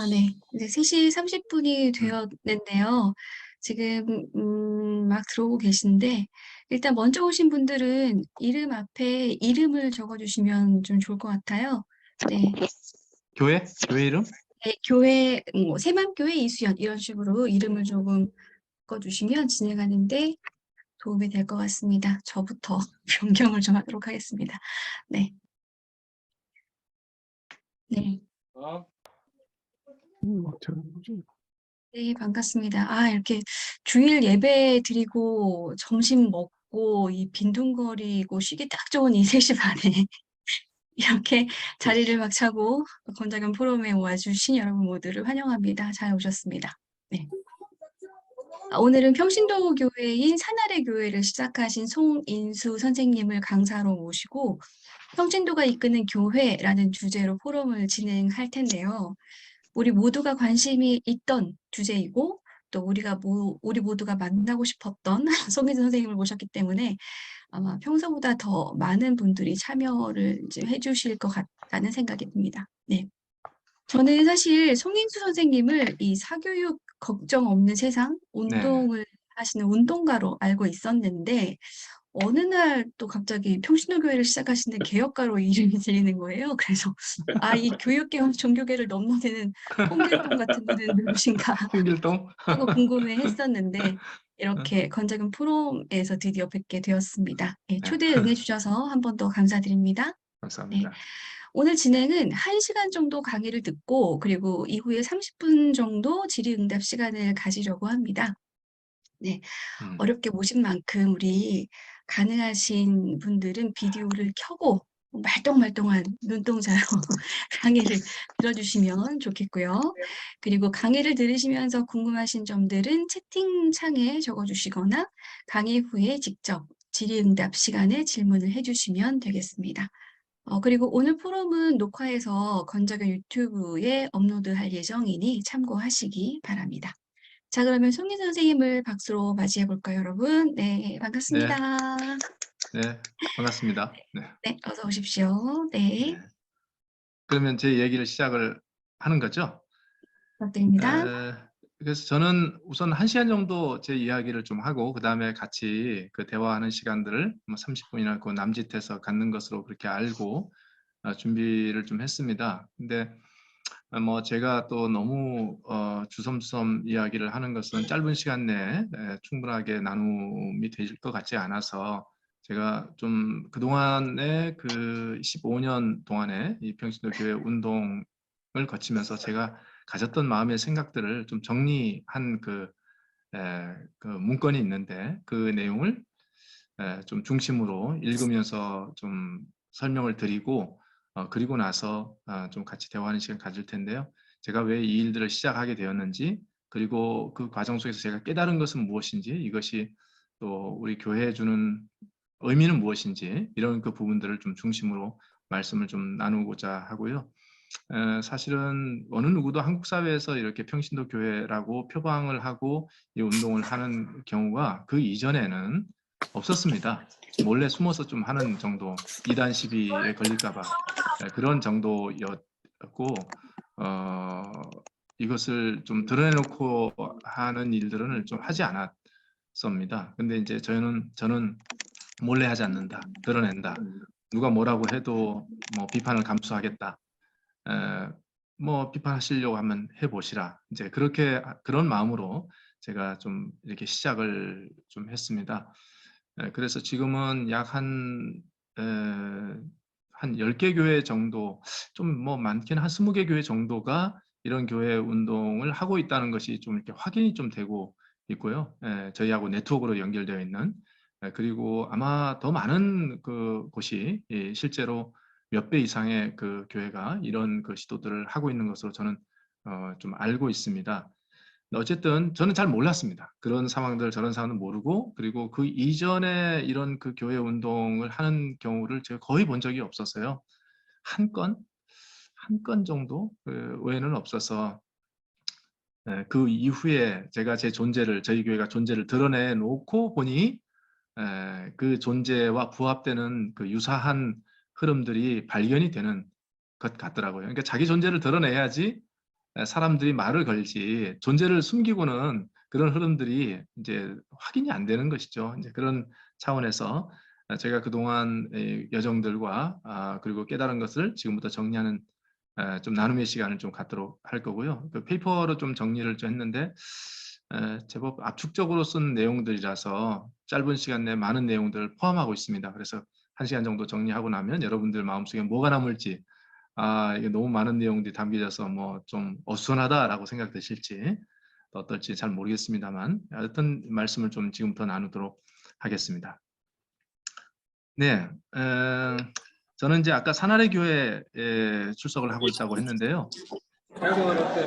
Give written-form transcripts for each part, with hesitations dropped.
네. 이제 3시 30분이 음. 되었는데요. 지금 막 들어오고 계신데 일단 먼저 오신 분들은 이름 앞에 이름을 적어 주시면 좀 좋을 것 같아요. 네. 교회? 교회 이름? 네, 교회 뭐 새맘교회 이수연 이런 식으로 이름을 조금 적어 주시면 진행하는 데 도움이 될 것 같습니다. 저부터 변경을 좀 하도록 하겠습니다. 네. 네. 네, 반갑습니다. 이렇게 주일 예배 드리고 점심 먹고 이 빈둥거리고 쉬기 딱 좋은 이 3시 반에 이렇게 자리를 막 차고 건자경 포럼에 와주신 여러분 모두를 환영합니다. 잘 오셨습니다. 네. 오늘은 평신도 교회인 사나리 교회를 시작하신 송인수 선생님을 강사로 모시고 평신도가 이끄는 교회라는 주제로 포럼을 진행할 텐데요. 우리 모두가 관심이 있던 주제이고 또 우리 모두가 만나고 싶었던 송인수 선생님을 모셨기 때문에 아마 평소보다 더 많은 분들이 참여를 이제 해주실 것 같다는 생각이 듭니다. 네. 저는 사실 송인수 선생님을 이 사교육 걱정 없는 세상 네네. 운동을 하시는 운동가로 알고 있었는데 어느 날 또 갑자기 평신도 교회를 시작하시는 개혁가로 이름이 들리는 거예요. 그래서 이 교육개혁 종교계를 넘나드는 홍길동 같은 분은 누구신가 홍길동? 하고 궁금해했었는데 이렇게 건자경 포럼에서 드디어 뵙게 되었습니다. 예, 네. 초대에 응해 주셔서 한 번 더 감사드립니다. 네. 감사합니다. 오늘 진행은 1시간 정도 강의를 듣고 그리고 이후에 30분 정도 질의응답 시간을 가지려고 합니다. 네. 음. 어렵게 모신 만큼 우리 가능하신 분들은 비디오를 켜고 말똥말똥한 눈동자로 강의를 들어주시면 좋겠고요. 그리고 강의를 들으시면서 궁금하신 점들은 채팅창에 적어주시거나 강의 후에 직접 질의응답 시간에 질문을 해주시면 되겠습니다. 그리고 오늘 포럼은 녹화해서 건자경 유튜브에 업로드할 예정이니 참고하시기 바랍니다. 자, 그러면 송희 선생님을 박수로 맞이해 볼까요, 여러분? 네, 네. 반갑습니다. 네. 반갑습니다. 네. 네, 어서 오십시오. 네, 네. 그러면 제 얘기를 시작을 하는 거죠? 부탁드립니다. 에, 그래서 저는 우선 1시간 정도 제 이야기를 좀 하고 그다음에 같이 그 대화하는 시간들을 뭐 30분이나 그 남짓해서 갖는 것으로 그렇게 알고 준비를 좀 했습니다. 근데 뭐 제가 또 너무 주섬주섬 이야기를 하는 것은 짧은 시간 내에 충분하게 나눔이 될 것 같지 않아서 제가 좀 그동안에 그 15년 동안에 이 평신도 교회 운동을 거치면서 제가 가졌던 마음의 생각들을 좀 정리한 그 문건이 있는데 그 내용을 좀 중심으로 읽으면서 좀 설명을 드리고 그리고 나서 좀 같이 대화하는 시간 가질 텐데요. 제가 왜 이 일들을 시작하게 되었는지 그리고 그 과정 속에서 제가 깨달은 것은 무엇인지 이것이 또 우리 교회에 주는 의미는 무엇인지 이런 그 부분들을 좀 중심으로 말씀을 좀 나누고자 하고요. 사실은 어느 누구도 한국 사회에서 이렇게 평신도 교회라고 표방을 하고 이 운동을 하는 경우가 그 이전에는 없었습니다. 몰래 숨어서 좀 하는 정도, 이단 시비에 걸릴까 봐 그런 정도였고 이것을 좀 드러내놓고 하는 일들은 좀 하지 않았습니다. 근데 이제 저는 몰래 하지 않는다, 드러낸다. 누가 뭐라고 해도 뭐 비판을 감수하겠다. 에, 뭐 비판하시려고 하면 해보시라. 이제 그렇게 그런 마음으로 제가 좀 이렇게 시작을 좀 했습니다. 그래서 지금은 약 한 10개 교회 정도, 좀 뭐 많게는 한 20개 교회 정도가 이런 교회 운동을 하고 있다는 것이 좀 이렇게 확인이 좀 되고 있고요. 저희하고 네트워크로 연결되어 있는 그리고 아마 더 많은 그 곳이 실제로 몇 배 이상의 그 교회가 이런 그 시도들을 하고 있는 것으로 저는 좀 알고 있습니다. 어쨌든 저는 잘 몰랐습니다. 그런 상황들, 저런 상황을 모르고 그리고 그 이전에 이런 그 교회 운동을 하는 경우를 제가 거의 본 적이 없었어요. 한 건? 한 건 정도 그 외에는 없어서 그 이후에 제가 제 존재를, 저희 교회가 존재를 드러내 놓고 보니 그 존재와 부합되는 그 유사한 흐름들이 발견이 되는 것 같더라고요. 그러니까 자기 존재를 드러내야지 사람들이 말을 걸지 존재를 숨기고는 그런 흐름들이 이제 확인이 안 되는 것이죠. 이제 그런 차원에서 제가 그동안 여정들과 그리고 깨달은 것을 지금부터 정리하는 좀 나눔의 시간을 좀 갖도록 할 거고요. 그 페이퍼로 좀 정리를 좀 했는데 제법 압축적으로 쓴 내용들이라서 짧은 시간 내에 많은 내용들을 포함하고 있습니다. 그래서 1시간 정도 정리하고 나면 여러분들 마음속에 뭐가 남을지 이게 너무 많은 내용들이 담겨져서 뭐 좀 어수선하다라고 생각되실지 또 어떨지 잘 모르겠습니다만 어떤 말씀을 좀 지금부터 나누도록 하겠습니다. 네, 저는 이제 아까 사나리 교회에 출석을 하고 있다고 했는데요.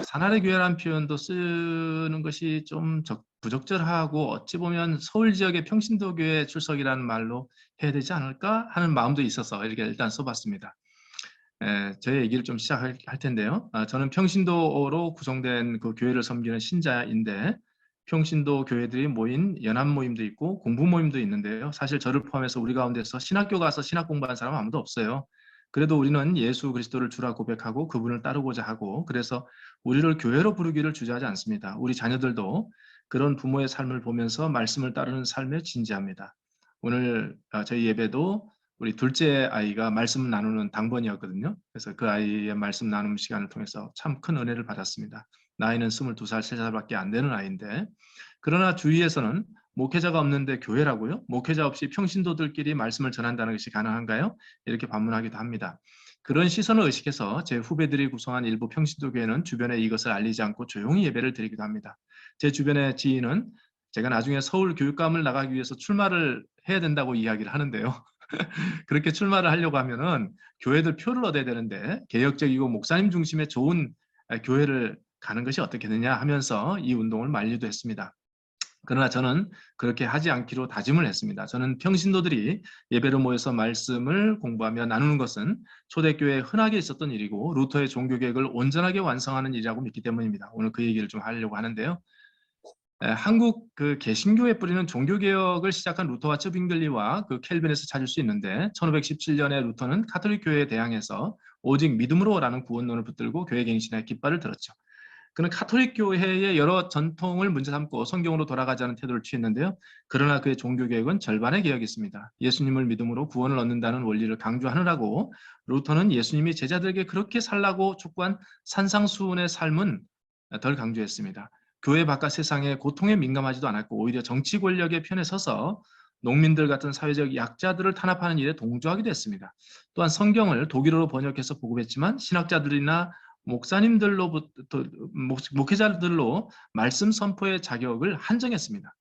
사나리 교회라는 표현도 쓰는 것이 좀 부적절하고 어찌 보면 서울 지역의 평신도 교회 출석이라는 말로 해야 되지 않을까 하는 마음도 있어서 이렇게 일단 써봤습니다. 제 얘기를 좀 시작할 텐데요. 저는 평신도로 구성된 그 교회를 섬기는 신자인데 평신도 교회들이 모인 연합 모임도 있고 공부 모임도 있는데요. 사실 저를 포함해서 우리 가운데서 신학교 가서 신학 공부한 사람 아무도 없어요. 그래도 우리는 예수 그리스도를 주라 고백하고 그분을 따르고자 하고 그래서 우리를 교회로 부르기를 주저하지 않습니다. 우리 자녀들도 그런 부모의 삶을 보면서 말씀을 따르는 삶에 진지합니다. 오늘 저희 예배도 우리 둘째 아이가 말씀 나누는 당번이었거든요. 그래서 그 아이의 말씀 나눔 시간을 통해서 참 큰 은혜를 받았습니다. 나이는 22살, 3살밖에 안 되는 아이인데 그러나 주위에서는 목회자가 없는데 교회라고요? 목회자 없이 평신도들끼리 말씀을 전한다는 것이 가능한가요? 이렇게 반문하기도 합니다. 그런 시선을 의식해서 제 후배들이 구성한 일부 평신도 교회는 주변에 이것을 알리지 않고 조용히 예배를 드리기도 합니다. 제 주변의 지인은 제가 나중에 서울 교육감을 나가기 위해서 출마를 해야 된다고 이야기를 하는데요. 그렇게 출마를 하려고 하면은 교회들 표를 얻어야 되는데 개혁적이고 목사님 중심의 좋은 교회를 가는 것이 어떻겠느냐 하면서 이 운동을 만류도 했습니다. 그러나 저는 그렇게 하지 않기로 다짐을 했습니다. 저는 평신도들이 예배로 모여서 말씀을 공부하며 나누는 것은 초대교회에 흔하게 있었던 일이고 루터의 종교개혁을 온전하게 완성하는 일이라고 믿기 때문입니다. 오늘 그 얘기를 좀 하려고 하는데요. 한국 그 개신교에 뿌리는 종교개혁을 시작한 루터와 츠빙글리와 그 켈빈에서 찾을 수 있는데 1517년에 루터는 카톨릭 교회에 대항해서 오직 믿음으로라는 구원론을 붙들고 교회 갱신의 깃발을 들었죠. 그는 카톨릭 교회의 여러 전통을 문제 삼고 성경으로 돌아가자는 태도를 취했는데요. 그러나 그의 종교개혁은 절반의 개혁이 있습니다. 예수님을 믿음으로 구원을 얻는다는 원리를 강조하느라고 루터는 예수님이 제자들에게 그렇게 살라고 촉구한 산상수훈의 삶은 덜 강조했습니다. 교회 바깥 세상에 고통에 민감하지도 않았고 오히려 정치 권력의 편에 서서 농민들 같은 사회적 약자들을 탄압하는 일에 동조하기도 했습니다. 또한 성경을 독일어로 번역해서 보급했지만 신학자들이나 목사님들로부터 목회자들로 말씀 선포의 자격을 한정했습니다.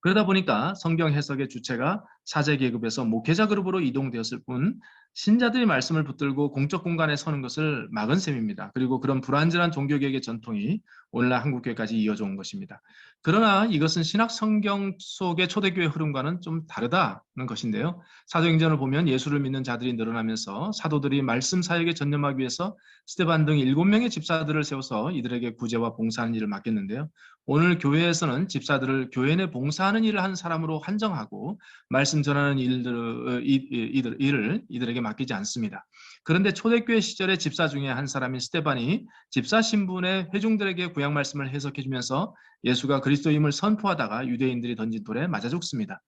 그러다 보니까 성경 해석의 주체가 사제 계급에서 목회자 그룹으로 이동되었을 뿐 신자들이 말씀을 붙들고 공적 공간에 서는 것을 막은 셈입니다. 그리고 그런 불완전한 종교개혁의 전통이 오늘날 한국교회까지 이어져 온 것입니다. 그러나 이것은 신학 성경 속의 초대교회 흐름과는 좀 다르다는 것인데요. 사도행전을 보면 예수를 믿는 자들이 늘어나면서 사도들이 말씀 사역에 전념하기 위해서 스데반 등 7명의 집사들을 세워서 이들에게 구제와 봉사하는 일을 맡겼는데요. 오늘 교회에서는 집사들을 교회 내 봉사하는 일을 하는 사람으로 한정하고 말씀 전하는 일을 이들에게 맡기지 않습니다. 그런데 초대교회 시절에 집사 중에 한 사람인 스데반이 집사 신분의 회중들에게 구약 말씀을 해석해 주면서 예수가 그리스도임을 선포하다가 유대인들이 던진 돌에 맞아 죽습니다.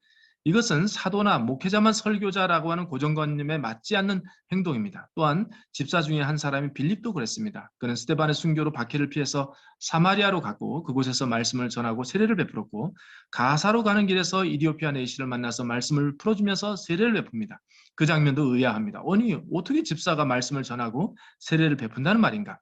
이것은 사도나 목회자만 설교자라고 하는 고정관념에 맞지 않는 행동입니다. 또한 집사 중에 한 사람이 빌립도 그랬습니다. 그는 스데반의 순교로 박해를 피해서 사마리아로 갔고 그곳에서 말씀을 전하고 세례를 베풀었고 가사로 가는 길에서 이디오피아 내시를 만나서 말씀을 풀어주면서 세례를 베풉니다. 그 장면도 의아합니다. 아니 어떻게 집사가 말씀을 전하고 세례를 베푼다는 말인가?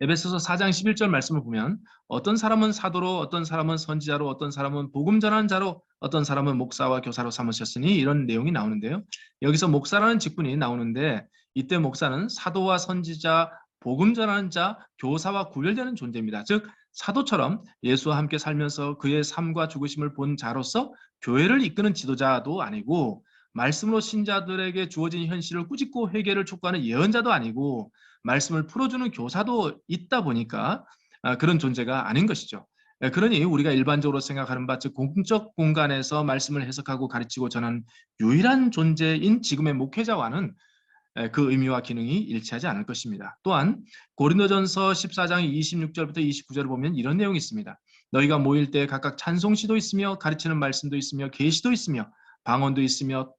에베소서 4장 11절 말씀을 보면 어떤 사람은 사도로 어떤 사람은 선지자로 어떤 사람은 복음 전하는 자로 어떤 사람은 목사와 교사로 삼으셨으니 이런 내용이 나오는데요. 여기서 목사라는 직분이 나오는데 이때 목사는 사도와 선지자, 복음 전하는 자, 교사와 구별되는 존재입니다. 즉 사도처럼 예수와 함께 살면서 그의 삶과 죽으심을 본 자로서 교회를 이끄는 지도자도 아니고 말씀으로 신자들에게 주어진 현실을 꾸짖고 회개를 촉구하는 예언자도 아니고 말씀을 풀어주는 교사도 있다 보니까 그런 존재가 아닌 것이죠. 그러니 우리가 일반적으로 생각하는 바, 즉 공적 공간에서 말씀을 해석하고 가르치고 전하는 유일한 존재인 지금의 목회자와는 그 의미와 기능이 일치하지 않을 것입니다. 또한 고린도전서 14장 26절부터 29절을 보면 이런 내용이 있습니다. 너희가 모일 때 각각 찬송시도 있으며 가르치는 말씀도 있으며 계시도 있으며 방언도 있으며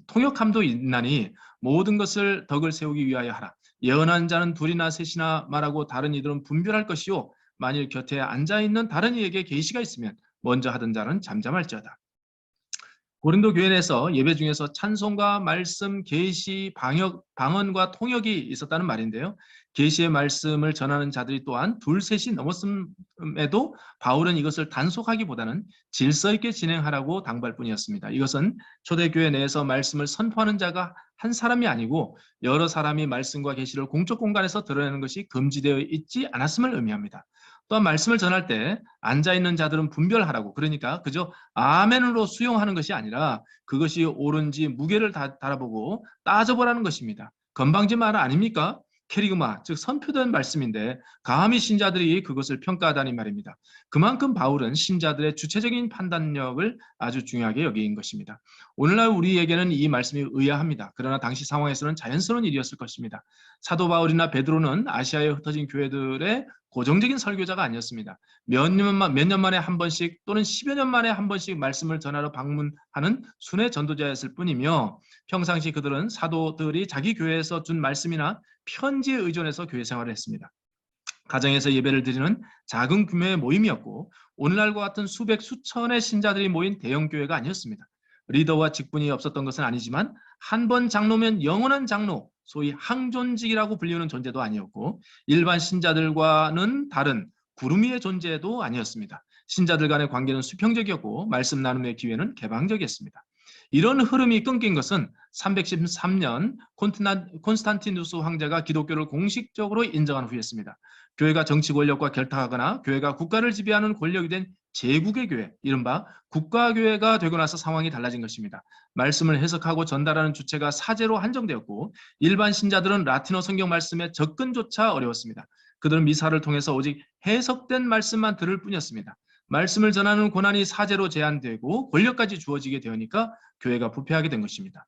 통역함도 있나니 모든 것을 덕을 세우기 위하여 하라. 예언한 자는 둘이나 셋이나 말하고 다른 이들은 분별할 것이요 만일 곁에 앉아있는 다른 이에게 계시가 있으면 먼저 하던 자는 잠잠할지어다. 고린도 교회 내에서 예배 중에서 찬송과 말씀, 계시, 방언과 통역이 있었다는 말인데요. 계시의 말씀을 전하는 자들이 또한 둘, 셋이 넘었음에도 바울은 이것을 단속하기보다는 질서 있게 진행하라고 당부할 뿐이었습니다. 이것은 초대교회 내에서 말씀을 선포하는 자가 한 사람이 아니고 여러 사람이 말씀과 계시를 공적 공간에서 드러내는 것이 금지되어 있지 않았음을 의미합니다. 또한 말씀을 전할 때 앉아있는 자들은 분별하라고, 그러니까 그저 아멘으로 수용하는 것이 아니라 그것이 옳은지 무게를 달아보고 따져보라는 것입니다. 건방진 말 아닙니까? 캐리그마, 즉 선표된 말씀인데 감히 신자들이 그것을 평가하다니 말입니다. 그만큼 바울은 신자들의 주체적인 판단력을 아주 중요하게 여긴 것입니다. 오늘날 우리에게는 이 말씀이 의아합니다. 그러나 당시 상황에서는 자연스러운 일이었을 것입니다. 사도 바울이나 베드로는 아시아에 흩어진 교회들의 고정적인 설교자가 아니었습니다. 몇 년 만에 한 번씩 또는 10여 년 만에 한 번씩 말씀을 전하러 방문하는 순회 전도자였을 뿐이며 평상시 그들은 사도들이 자기 교회에서 준 말씀이나 편지에 의존해서 교회 생활을 했습니다. 가정에서 예배를 드리는 작은 규모의 모임이었고 오늘날과 같은 수백 수천의 신자들이 모인 대형 교회가 아니었습니다. 리더와 직분이 없었던 것은 아니지만 한 번 장로면 영원한 장로, 소위 항존직이라고 불리는 존재도 아니었고 일반 신자들과는 다른 구름 위의 존재도 아니었습니다. 신자들 간의 관계는 수평적이었고 말씀 나눔의 기회는 개방적이었습니다. 이런 흐름이 끊긴 것은 313년 콘스탄티누스 황제가 기독교를 공식적으로 인정한 후였습니다. 교회가 정치 권력과 결탁하거나 교회가 국가를 지배하는 권력이 된 제국의 교회, 이른바 국가교회가 되고 나서 상황이 달라진 것입니다. 말씀을 해석하고 전달하는 주체가 사제로 한정되었고 일반 신자들은 라틴어 성경 말씀에 접근조차 어려웠습니다. 그들은 미사를 통해서 오직 해석된 말씀만 들을 뿐이었습니다. 말씀을 전하는 권한이 사제로 제한되고 권력까지 주어지게 되니까 교회가 부패하게 된 것입니다.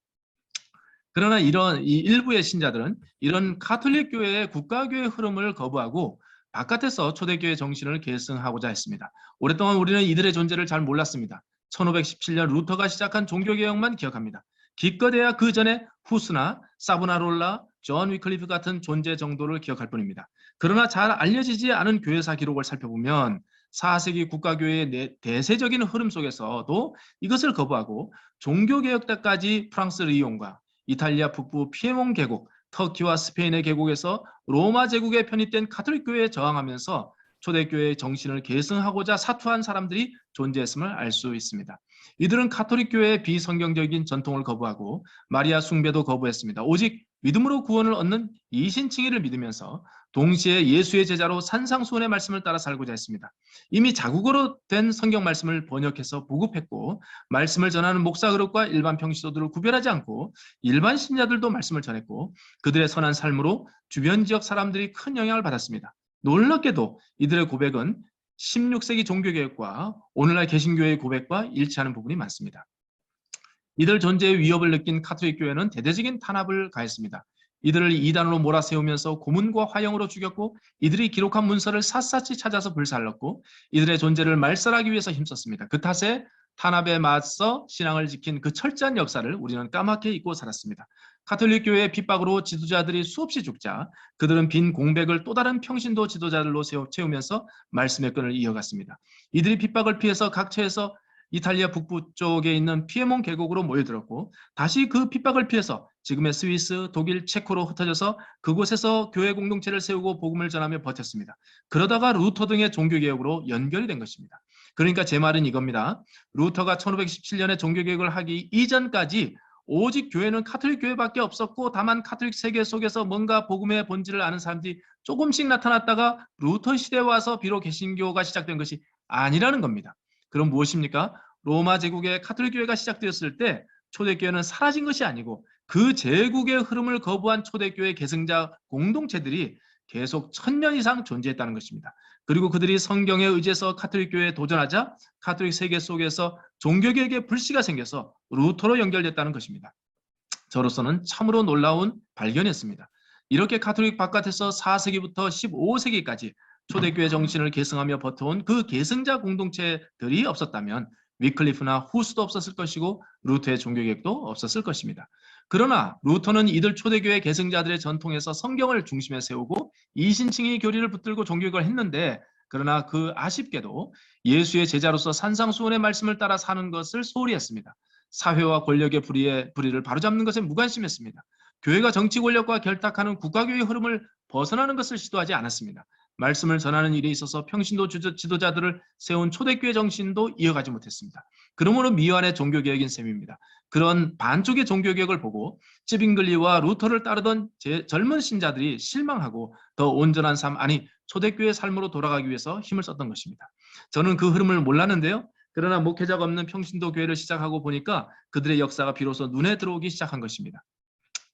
그러나 이런 이 일부의 신자들은 이런 가톨릭 교회의 국가교회 흐름을 거부하고 바깥에서 초대교회 정신을 계승하고자 했습니다. 오랫동안 우리는 이들의 존재를 잘 몰랐습니다. 1517년 루터가 시작한 종교개혁만 기억합니다. 기껏해야 그 전에 후스나 사브나롤라, 존 위클리프 같은 존재 정도를 기억할 뿐입니다. 그러나 잘 알려지지 않은 교회사 기록을 살펴보면 4세기 국가교회의 대세적인 흐름 속에서도 이것을 거부하고 종교개혁 때까지 프랑스 리옹과 이탈리아 북부 피에몬 계곡, 터키와 스페인의 계곡에서 로마 제국에 편입된 가톨릭 교회에 저항하면서 초대교회의 정신을 계승하고자 사투한 사람들이 존재했음을 알 수 있습니다. 이들은 가톨릭 교회의 비성경적인 전통을 거부하고 마리아 숭배도 거부했습니다. 오직 믿음으로 구원을 얻는 이신칭의를 믿으면서 동시에 예수의 제자로 산상수훈의 말씀을 따라 살고자 했습니다. 이미 자국어로 된 성경 말씀을 번역해서 보급했고 말씀을 전하는 목사 그룹과 일반 평시도들을 구별하지 않고 일반 신자들도 말씀을 전했고 그들의 선한 삶으로 주변 지역 사람들이 큰 영향을 받았습니다. 놀랍게도 이들의 고백은 16세기 종교개혁과 오늘날 개신교회의 고백과 일치하는 부분이 많습니다. 이들 존재의 위협을 느낀 가톨릭 교회는 대대적인 탄압을 가했습니다. 이들을 이단으로 몰아세우면서 고문과 화형으로 죽였고 이들이 기록한 문서를 샅샅이 찾아서 불살랐고 이들의 존재를 말살하기 위해서 힘썼습니다. 그 탓에 탄압에 맞서 신앙을 지킨 그 철저한 역사를 우리는 까맣게 잊고 살았습니다. 가톨릭 교회의 핍박으로 지도자들이 수없이 죽자 그들은 빈 공백을 또 다른 평신도 지도자들로 채우면서 말씀의 끈을 이어갔습니다. 이들이 핍박을 피해서 각처에서 이탈리아 북부 쪽에 있는 피에몬 계곡으로 모여들었고 다시 그 핍박을 피해서 지금의 스위스, 독일, 체코로 흩어져서 그곳에서 교회 공동체를 세우고 복음을 전하며 버텼습니다. 그러다가 루터 등의 종교개혁으로 연결이 된 것입니다. 그러니까 제 말은 이겁니다. 루터가 1517년에 종교개혁을 하기 이전까지 오직 교회는 가톨릭 교회밖에 없었고 다만 가톨릭 세계 속에서 뭔가 복음의 본질을 아는 사람들이 조금씩 나타났다가 루터 시대에 와서 비록 개신교가 시작된 것이 아니라는 겁니다. 그럼 무엇입니까? 로마 제국의 가톨릭 교회가 시작되었을 때 초대교회는 사라진 것이 아니고 그 제국의 흐름을 거부한 초대교회 계승자 공동체들이 계속 1000년 이상 존재했다는 것입니다. 그리고 그들이 성경에 의지해서 가톨릭 교회에 도전하자 가톨릭 세계 속에서 종교개혁의 불씨가 생겨서 루터로 연결됐다는 것입니다. 저로서는 참으로 놀라운 발견이었습니다. 이렇게 가톨릭 바깥에서 4세기부터 15세기까지 초대교회 정신을 계승하며 버텨온 그 계승자 공동체들이 없었다면 위클리프나 후스도 없었을 것이고 루터의 종교개혁도 없었을 것입니다. 그러나 루터는 이들 초대교회 계승자들의 전통에서 성경을 중심에 세우고 이신칭의 교리를 붙들고 종교개혁을 했는데, 그러나 그 아쉽게도 예수의 제자로서 산상수훈의 말씀을 따라 사는 것을 소홀히 했습니다. 사회와 권력의 불의를 바로잡는 것에 무관심했습니다. 교회가 정치 권력과 결탁하는 국가교의 흐름을 벗어나는 것을 시도하지 않았습니다. 말씀을 전하는 일에 있어서 평신도 지도자들을 세운 초대교회 정신도 이어가지 못했습니다. 그러므로 미완의 종교개혁인 셈입니다. 그런 반쪽의 종교개혁을 보고 찌빙글리와 루터를 따르던 젊은 신자들이 실망하고 더 온전한 삶, 아니 초대교회 삶으로 돌아가기 위해서 힘을 썼던 것입니다. 저는 그 흐름을 몰랐는데요. 그러나 목회자가 없는 평신도 교회를 시작하고 보니까 그들의 역사가 비로소 눈에 들어오기 시작한 것입니다.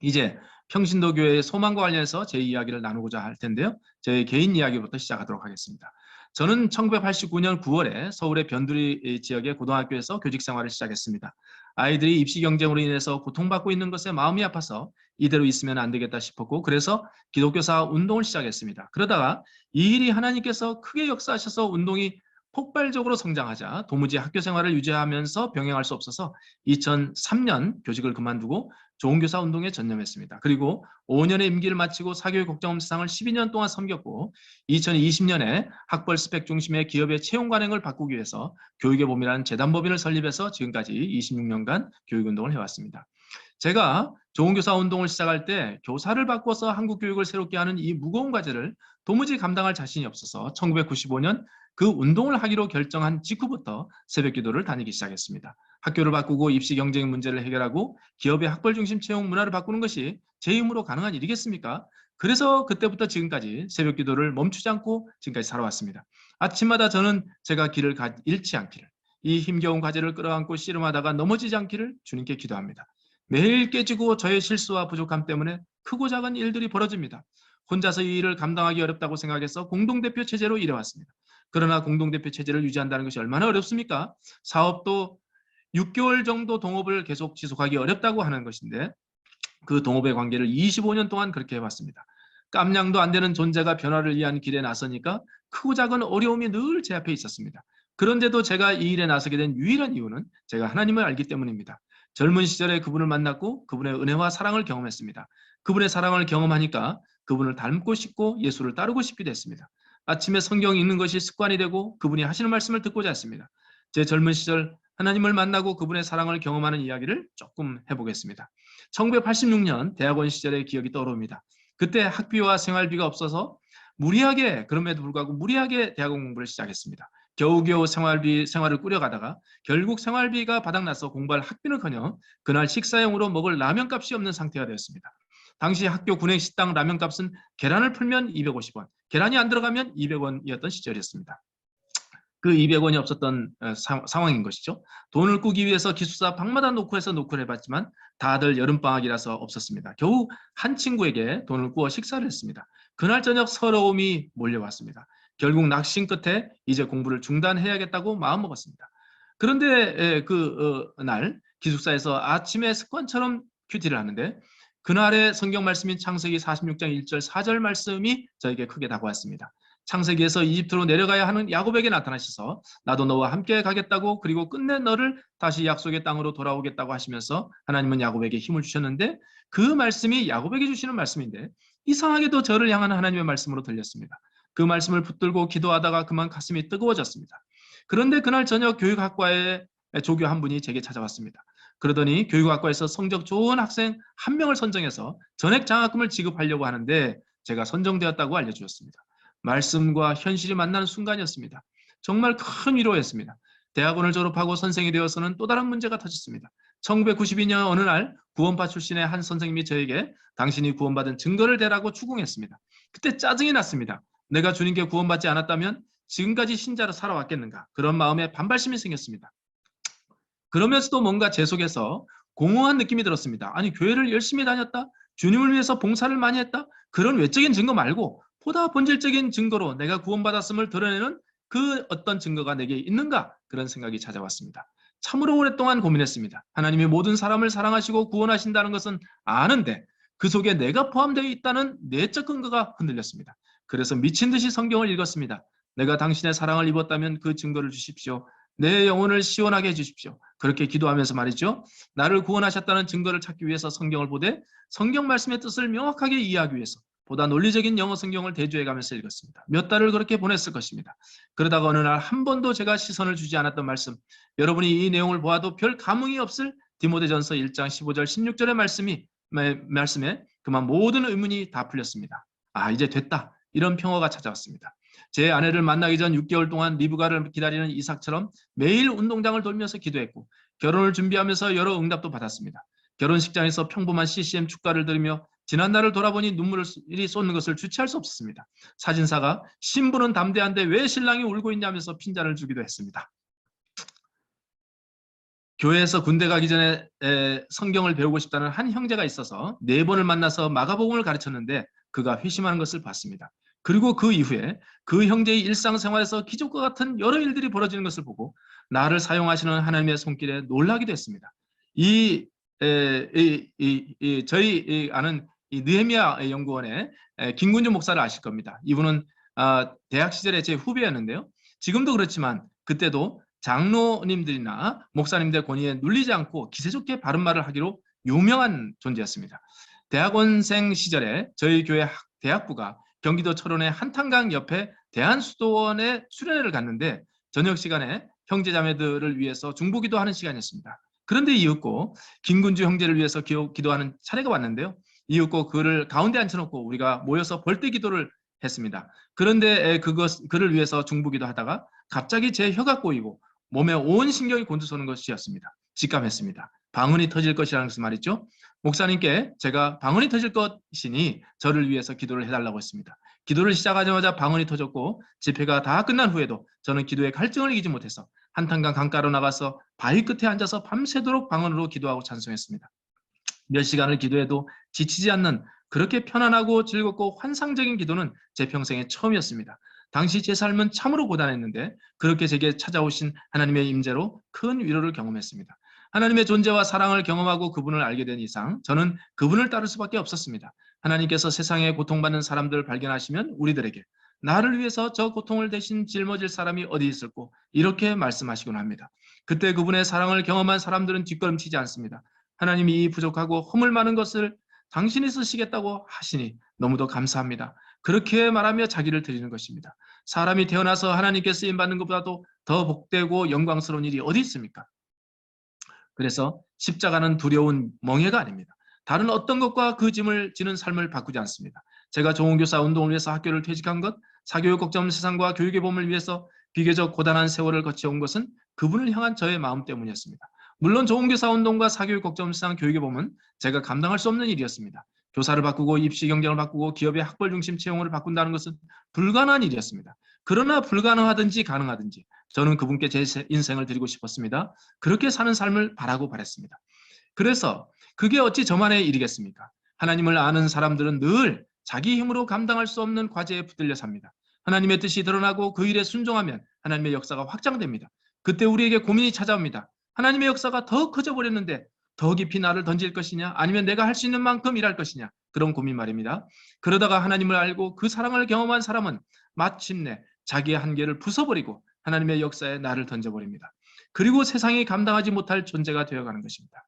이제 평신도 교회의 소망과 관련해서 제 이야기를 나누고자 할 텐데요. 제 개인 이야기부터 시작하도록 하겠습니다. 저는 1989년 9월에 서울의 변두리 지역의 고등학교에서 교직 생활을 시작했습니다. 아이들이 입시 경쟁으로 인해서 고통받고 있는 것에 마음이 아파서 이대로 있으면 안 되겠다 싶었고, 그래서 기독교사 운동을 시작했습니다. 그러다가 이 일이 하나님께서 크게 역사하셔서 운동이 폭발적으로 성장하자 도무지 학교 생활을 유지하면서 병행할 수 없어서 2003년 교직을 그만두고 좋은교사 운동에 전념했습니다. 그리고 5년의 임기를 마치고 사교육 국정원장을 12년 동안 섬겼고 2020년에 학벌 스펙 중심의 기업의 채용 관행을 바꾸기 위해서 교육의 봄이라는 재단법인을 설립해서 지금까지 26년간 교육운동을 해왔습니다. 제가 좋은교사 운동을 시작할 때 교사를 바꿔서 한국 교육을 새롭게 하는 이 무거운 과제를 도무지 감당할 자신이 없어서 1995년 그 운동을 하기로 결정한 직후부터 새벽기도를 다니기 시작했습니다. 학교를 바꾸고 입시 경쟁 문제를 해결하고 기업의 학벌 중심 채용 문화를 바꾸는 것이 제 힘으로 가능한 일이겠습니까? 그래서 그때부터 지금까지 새벽기도를 멈추지 않고 지금까지 살아왔습니다. 아침마다 저는 제가 길을 잃지 않기를, 이 힘겨운 과제를 끌어안고 씨름하다가 넘어지지 않기를 주님께 기도합니다. 매일 깨지고 저의 실수와 부족함 때문에 크고 작은 일들이 벌어집니다. 혼자서 이 일을 감당하기 어렵다고 생각해서 공동대표 체제로 일해왔습니다. 그러나 공동대표 체제를 유지한다는 것이 얼마나 어렵습니까? 사업도 6개월 정도 동업을 계속 지속하기 어렵다고 하는 것인데, 그 동업의 관계를 25년 동안 그렇게 해왔습니다. 깜냥도 안 되는 존재가 변화를 위한 길에 나서니까 크고 작은 어려움이 늘 제 앞에 있었습니다. 그런데도 제가 이 일에 나서게 된 유일한 이유는 제가 하나님을 알기 때문입니다. 젊은 시절에 그분을 만났고 그분의 은혜와 사랑을 경험했습니다. 그분의 사랑을 경험하니까 그분을 닮고 싶고 예수를 따르고 싶기도 했습니다. 아침에 성경 읽는 것이 습관이 되고 그분이 하시는 말씀을 듣고자 했습니다. 제 젊은 시절 하나님을 만나고 그분의 사랑을 경험하는 이야기를 조금 해보겠습니다. 1986년 대학원 시절의 기억이 떠오릅니다. 그때 학비와 생활비가 없어서 그럼에도 불구하고 무리하게 대학원 공부를 시작했습니다. 겨우겨우 생활을 꾸려가다가 결국 생활비가 바닥나서 공부할 학비는커녕 그날 식사용으로 먹을 라면값이 없는 상태가 되었습니다. 당시 학교 구내식당 라면값은 계란을 풀면 250원, 계란이 안 들어가면 200원이었던 시절이었습니다. 그 200원이 없었던 상황인 것이죠. 돈을 꾸기 위해서 기숙사 방마다 노크를 해봤지만 다들 여름방학이라서 없었습니다. 겨우 한 친구에게 돈을 꾸어 식사를 했습니다. 그날 저녁 서러움이 몰려왔습니다. 결국 낙심 끝에 이제 공부를 중단해야겠다고 마음먹었습니다. 그런데 날 기숙사에서 아침에 습관처럼 큐티를 하는데 그날의 성경 말씀인 창세기 46장 1절 4절 말씀이 저에게 크게 다가왔습니다. 창세기에서 이집트로 내려가야 하는 야곱에게 나타나셔서 나도 너와 함께 가겠다고, 그리고 끝내 너를 다시 약속의 땅으로 돌아오겠다고 하시면서 하나님은 야곱에게 힘을 주셨는데, 그 말씀이 야곱에게 주시는 말씀인데 이상하게도 저를 향한 하나님의 말씀으로 들렸습니다. 그 말씀을 붙들고 기도하다가 그만 가슴이 뜨거워졌습니다. 그런데 그날 저녁 교육학과의 조교 한 분이 제게 찾아왔습니다. 그러더니 교육학과에서 성적 좋은 학생 한 명을 선정해서 전액 장학금을 지급하려고 하는데 제가 선정되었다고 알려주셨습니다. 말씀과 현실이 만나는 순간이었습니다. 정말 큰 위로였습니다. 대학원을 졸업하고 선생이 되어서는 또 다른 문제가 터졌습니다. 1992년 어느 날 구원파 출신의 한 선생님이 저에게 당신이 구원받은 증거를 대라고 추궁했습니다. 그때 짜증이 났습니다. 내가 주님께 구원받지 않았다면 지금까지 신자로 살아왔겠는가, 그런 마음에 반발심이 생겼습니다. 그러면서도 뭔가 제 속에서 공허한 느낌이 들었습니다. 아니, 교회를 열심히 다녔다, 주님을 위해서 봉사를 많이 했다, 그런 외적인 증거 말고 보다 본질적인 증거로 내가 구원받았음을 드러내는 그 어떤 증거가 내게 있는가, 그런 생각이 찾아왔습니다. 참으로 오랫동안 고민했습니다. 하나님이 모든 사람을 사랑하시고 구원하신다는 것은 아는데 그 속에 내가 포함되어 있다는 내적 근거가 흔들렸습니다. 그래서 미친 듯이 성경을 읽었습니다. 내가 당신의 사랑을 입었다면 그 증거를 주십시오. 내 영혼을 시원하게 해주십시오. 그렇게 기도하면서 말이죠. 나를 구원하셨다는 증거를 찾기 위해서 성경을 보되 성경 말씀의 뜻을 명확하게 이해하기 위해서 보다 논리적인 영어 성경을 대조해가면서 읽었습니다. 몇 달을 그렇게 보냈을 것입니다. 그러다가 어느 날 한 번도 제가 시선을 주지 않았던 말씀, 여러분이 이 내용을 보아도 별 감흥이 없을 디모데전서 1장 15절 16절의 말씀에 그만 모든 의문이 다 풀렸습니다. 아, 이제 됐다. 이런 평화가 찾아왔습니다. 제 아내를 만나기 전 6개월 동안 리브가를 기다리는 이삭처럼 매일 운동장을 돌면서 기도했고 결혼을 준비하면서 여러 응답도 받았습니다. 결혼식장에서 평범한 CCM 축가를 들으며 지난날을 돌아보니 눈물이 쏟는 것을 주체할 수 없었습니다. 사진사가 신부는 담대한데 왜 신랑이 울고 있냐면서 핀잔을 주기도 했습니다. 교회에서 군대 가기 전에 성경을 배우고 싶다는 한 형제가 있어서 4번을 만나서 마가복음을 가르쳤는데 그가 회심하는 것을 봤습니다. 그리고 그 이후에 그 형제의 일상생활에서 기적과 같은 여러 일들이 벌어지는 것을 보고 나를 사용하시는 하나님의 손길에 놀라기도 했습니다. 저희 아는 이 느헤미야 연구원의 김군주 목사를 아실 겁니다. 이분은 대학 시절에 제 후배였는데요. 지금도 그렇지만 그때도 장로님들이나 목사님들 권위에 눌리지 않고 기세 좋게 바른 말을 하기로 유명한 존재였습니다. 대학원생 시절에 저희 교회 대학부가 경기도 철원의 한탄강 옆에 대한수도원에 수련회를 갔는데 저녁 시간에 형제자매들을 위해서 중보기도 하는 시간이었습니다. 그런데 이윽고 김군주 형제를 위해서 기도하는 차례가 왔는데요. 이윽고 그를 가운데 앉혀놓고 우리가 모여서 벌떼 기도를 했습니다. 그런데 그를 위해서 중보기도 하다가 갑자기 제 혀가 꼬이고 몸에 온 신경이 곤두서는 것이었습니다. 직감했습니다. 방언이 터질 것이라는 것은 말이죠. 목사님께 제가 방언이 터질 것이니 저를 위해서 기도를 해달라고 했습니다. 기도를 시작하자마자 방언이 터졌고 집회가 다 끝난 후에도 저는 기도의 갈증을 이기지 못해서 한탄강 강가로 나가서 바위 끝에 앉아서 밤새도록 방언으로 기도하고 찬송했습니다. 몇 시간을 기도해도 지치지 않는 그렇게 편안하고 즐겁고 환상적인 기도는 제 평생에 처음이었습니다. 당시 제 삶은 참으로 고단했는데 그렇게 제게 찾아오신 하나님의 임재로 큰 위로를 경험했습니다. 하나님의 존재와 사랑을 경험하고 그분을 알게 된 이상 저는 그분을 따를 수밖에 없었습니다. 하나님께서 세상에 고통받는 사람들을 발견하시면 우리들에게 나를 위해서 저 고통을 대신 짊어질 사람이 어디 있을꼬 이렇게 말씀하시곤 합니다. 그때 그분의 사랑을 경험한 사람들은 뒷걸음치지 않습니다. 하나님이 이 부족하고 허물 많은 것을 당신이 쓰시겠다고 하시니 너무도 감사합니다. 그렇게 말하며 자기를 드리는 것입니다. 사람이 태어나서 하나님께 쓰임받는 것보다도 더 복되고 영광스러운 일이 어디 있습니까? 그래서 십자가는 두려운 멍해가 아닙니다. 다른 어떤 것과 그 짐을 지는 삶을 바꾸지 않습니다. 제가 좋은교사 운동을 위해서 학교를 퇴직한 것, 사교육 걱정 세상과 교육의 봄을 위해서 비교적 고단한 세월을 거쳐온 것은 그분을 향한 저의 마음 때문이었습니다. 물론 좋은교사 운동과 사교육 걱정 세상 교육의 봄은 제가 감당할 수 없는 일이었습니다. 교사를 바꾸고 입시 경쟁을 바꾸고 기업의 학벌 중심 채용을 바꾼다는 것은 불가능한 일이었습니다. 그러나 불가능하든지 가능하든지 저는 그분께 제 인생을 드리고 싶었습니다. 그렇게 사는 삶을 바라고 바랬습니다. 그래서 그게 어찌 저만의 일이겠습니까? 하나님을 아는 사람들은 늘 자기 힘으로 감당할 수 없는 과제에 붙들려 삽니다. 하나님의 뜻이 드러나고 그 일에 순종하면 하나님의 역사가 확장됩니다. 그때 우리에게 고민이 찾아옵니다. 하나님의 역사가 더 커져 버렸는데 더 깊이 나를 던질 것이냐 아니면 내가 할 수 있는 만큼 일할 것이냐 그런 고민 말입니다. 그러다가 하나님을 알고 그 사랑을 경험한 사람은 마침내 자기의 한계를 부숴버리고 하나님의 역사에 나를 던져버립니다. 그리고 세상이 감당하지 못할 존재가 되어가는 것입니다.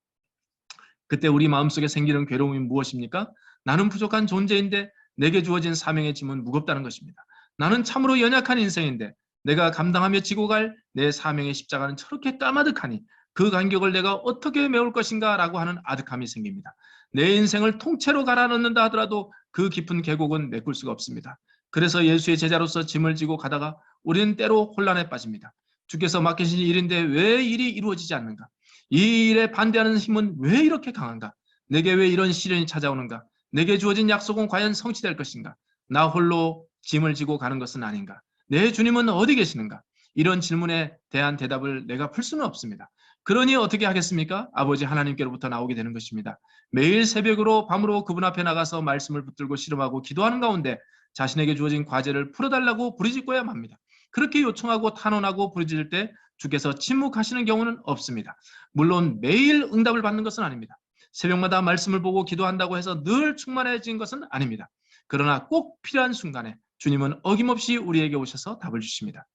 그때 우리 마음속에 생기는 괴로움이 무엇입니까? 나는 부족한 존재인데 내게 주어진 사명의 짐은 무겁다는 것입니다. 나는 참으로 연약한 인생인데 내가 감당하며 지고 갈 내 사명의 십자가는 저렇게 까마득하니 그 간격을 내가 어떻게 메울 것인가 라고 하는 아득함이 생깁니다. 내 인생을 통째로 갈아넣는다 하더라도 그 깊은 계곡은 메꿀 수가 없습니다. 그래서 예수의 제자로서 짐을 지고 가다가 우리는 때로 혼란에 빠집니다. 주께서 맡기신 일인데 왜 일이 이루어지지 않는가? 이 일에 반대하는 힘은 왜 이렇게 강한가? 내게 왜 이런 시련이 찾아오는가? 내게 주어진 약속은 과연 성취될 것인가? 나 홀로 짐을 지고 가는 것은 아닌가? 내 주님은 어디 계시는가? 이런 질문에 대한 대답을 내가 풀 수는 없습니다. 그러니 어떻게 하겠습니까? 아버지 하나님께로부터 나오게 되는 것입니다. 매일 새벽으로 밤으로 그분 앞에 나가서 말씀을 붙들고 씨름하고 기도하는 가운데 자신에게 주어진 과제를 풀어달라고 부르짖고야 합니다. 그렇게 요청하고 탄원하고 부르짖을 때 주께서 침묵하시는 경우는 없습니다. 물론 매일 응답을 받는 것은 아닙니다. 새벽마다 말씀을 보고 기도한다고 해서 늘 충만해진 것은 아닙니다. 그러나 꼭 필요한 순간에 주님은 어김없이 우리에게 오셔서 답을 주십니다.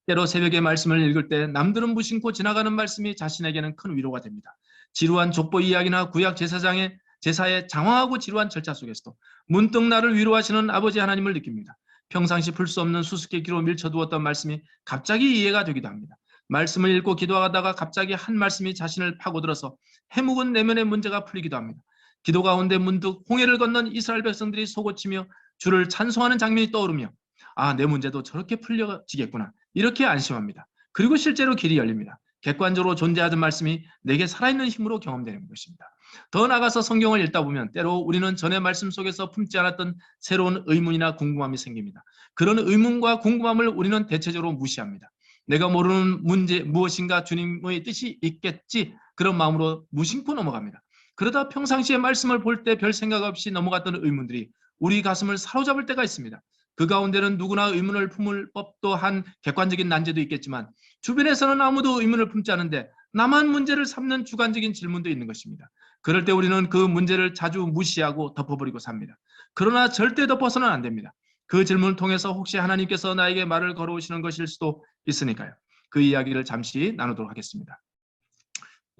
때로 새벽에 말씀을 읽을 때 남들은 무심코 지나가는 말씀이 자신에게는 큰 위로가 됩니다. 지루한 족보 이야기나 구약 제사의 장황하고 지루한 절차 속에서도 문득 나를 위로하시는 아버지 하나님을 느낍니다. 평상시 풀 수 없는 수수께끼로 밀쳐두었던 말씀이 갑자기 이해가 되기도 합니다. 말씀을 읽고 기도하다가 갑자기 한 말씀이 자신을 파고들어서 해묵은 내면의 문제가 풀리기도 합니다. 기도 가운데 문득 홍해를 건넌 이스라엘 백성들이 속옷치며 주를 찬송하는 장면이 떠오르며 아, 내 문제도 저렇게 풀려지겠구나. 이렇게 안심합니다. 그리고 실제로 길이 열립니다. 객관적으로 존재하던 말씀이 내게 살아있는 힘으로 경험되는 것입니다. 더 나아가서 성경을 읽다 보면 때로 우리는 전의 말씀 속에서 품지 않았던 새로운 의문이나 궁금함이 생깁니다. 그런 의문과 궁금함을 우리는 대체적으로 무시합니다. 내가 모르는 문제 무엇인가 주님의 뜻이 있겠지 그런 마음으로 무심코 넘어갑니다. 그러다 평상시에 말씀을 볼 때 별 생각 없이 넘어갔던 의문들이 우리 가슴을 사로잡을 때가 있습니다. 그 가운데는 누구나 의문을 품을 법도 한 객관적인 난제도 있겠지만 주변에서는 아무도 의문을 품지 않은데 나만 문제를 삼는 주관적인 질문도 있는 것입니다. 그럴 때 우리는 그 문제를 자주 무시하고 덮어버리고 삽니다. 그러나 절대 덮어서는 안 됩니다. 그 질문을 통해서 혹시 하나님께서 나에게 말을 걸어오시는 것일 수도 있으니까요. 그 이야기를 잠시 나누도록 하겠습니다.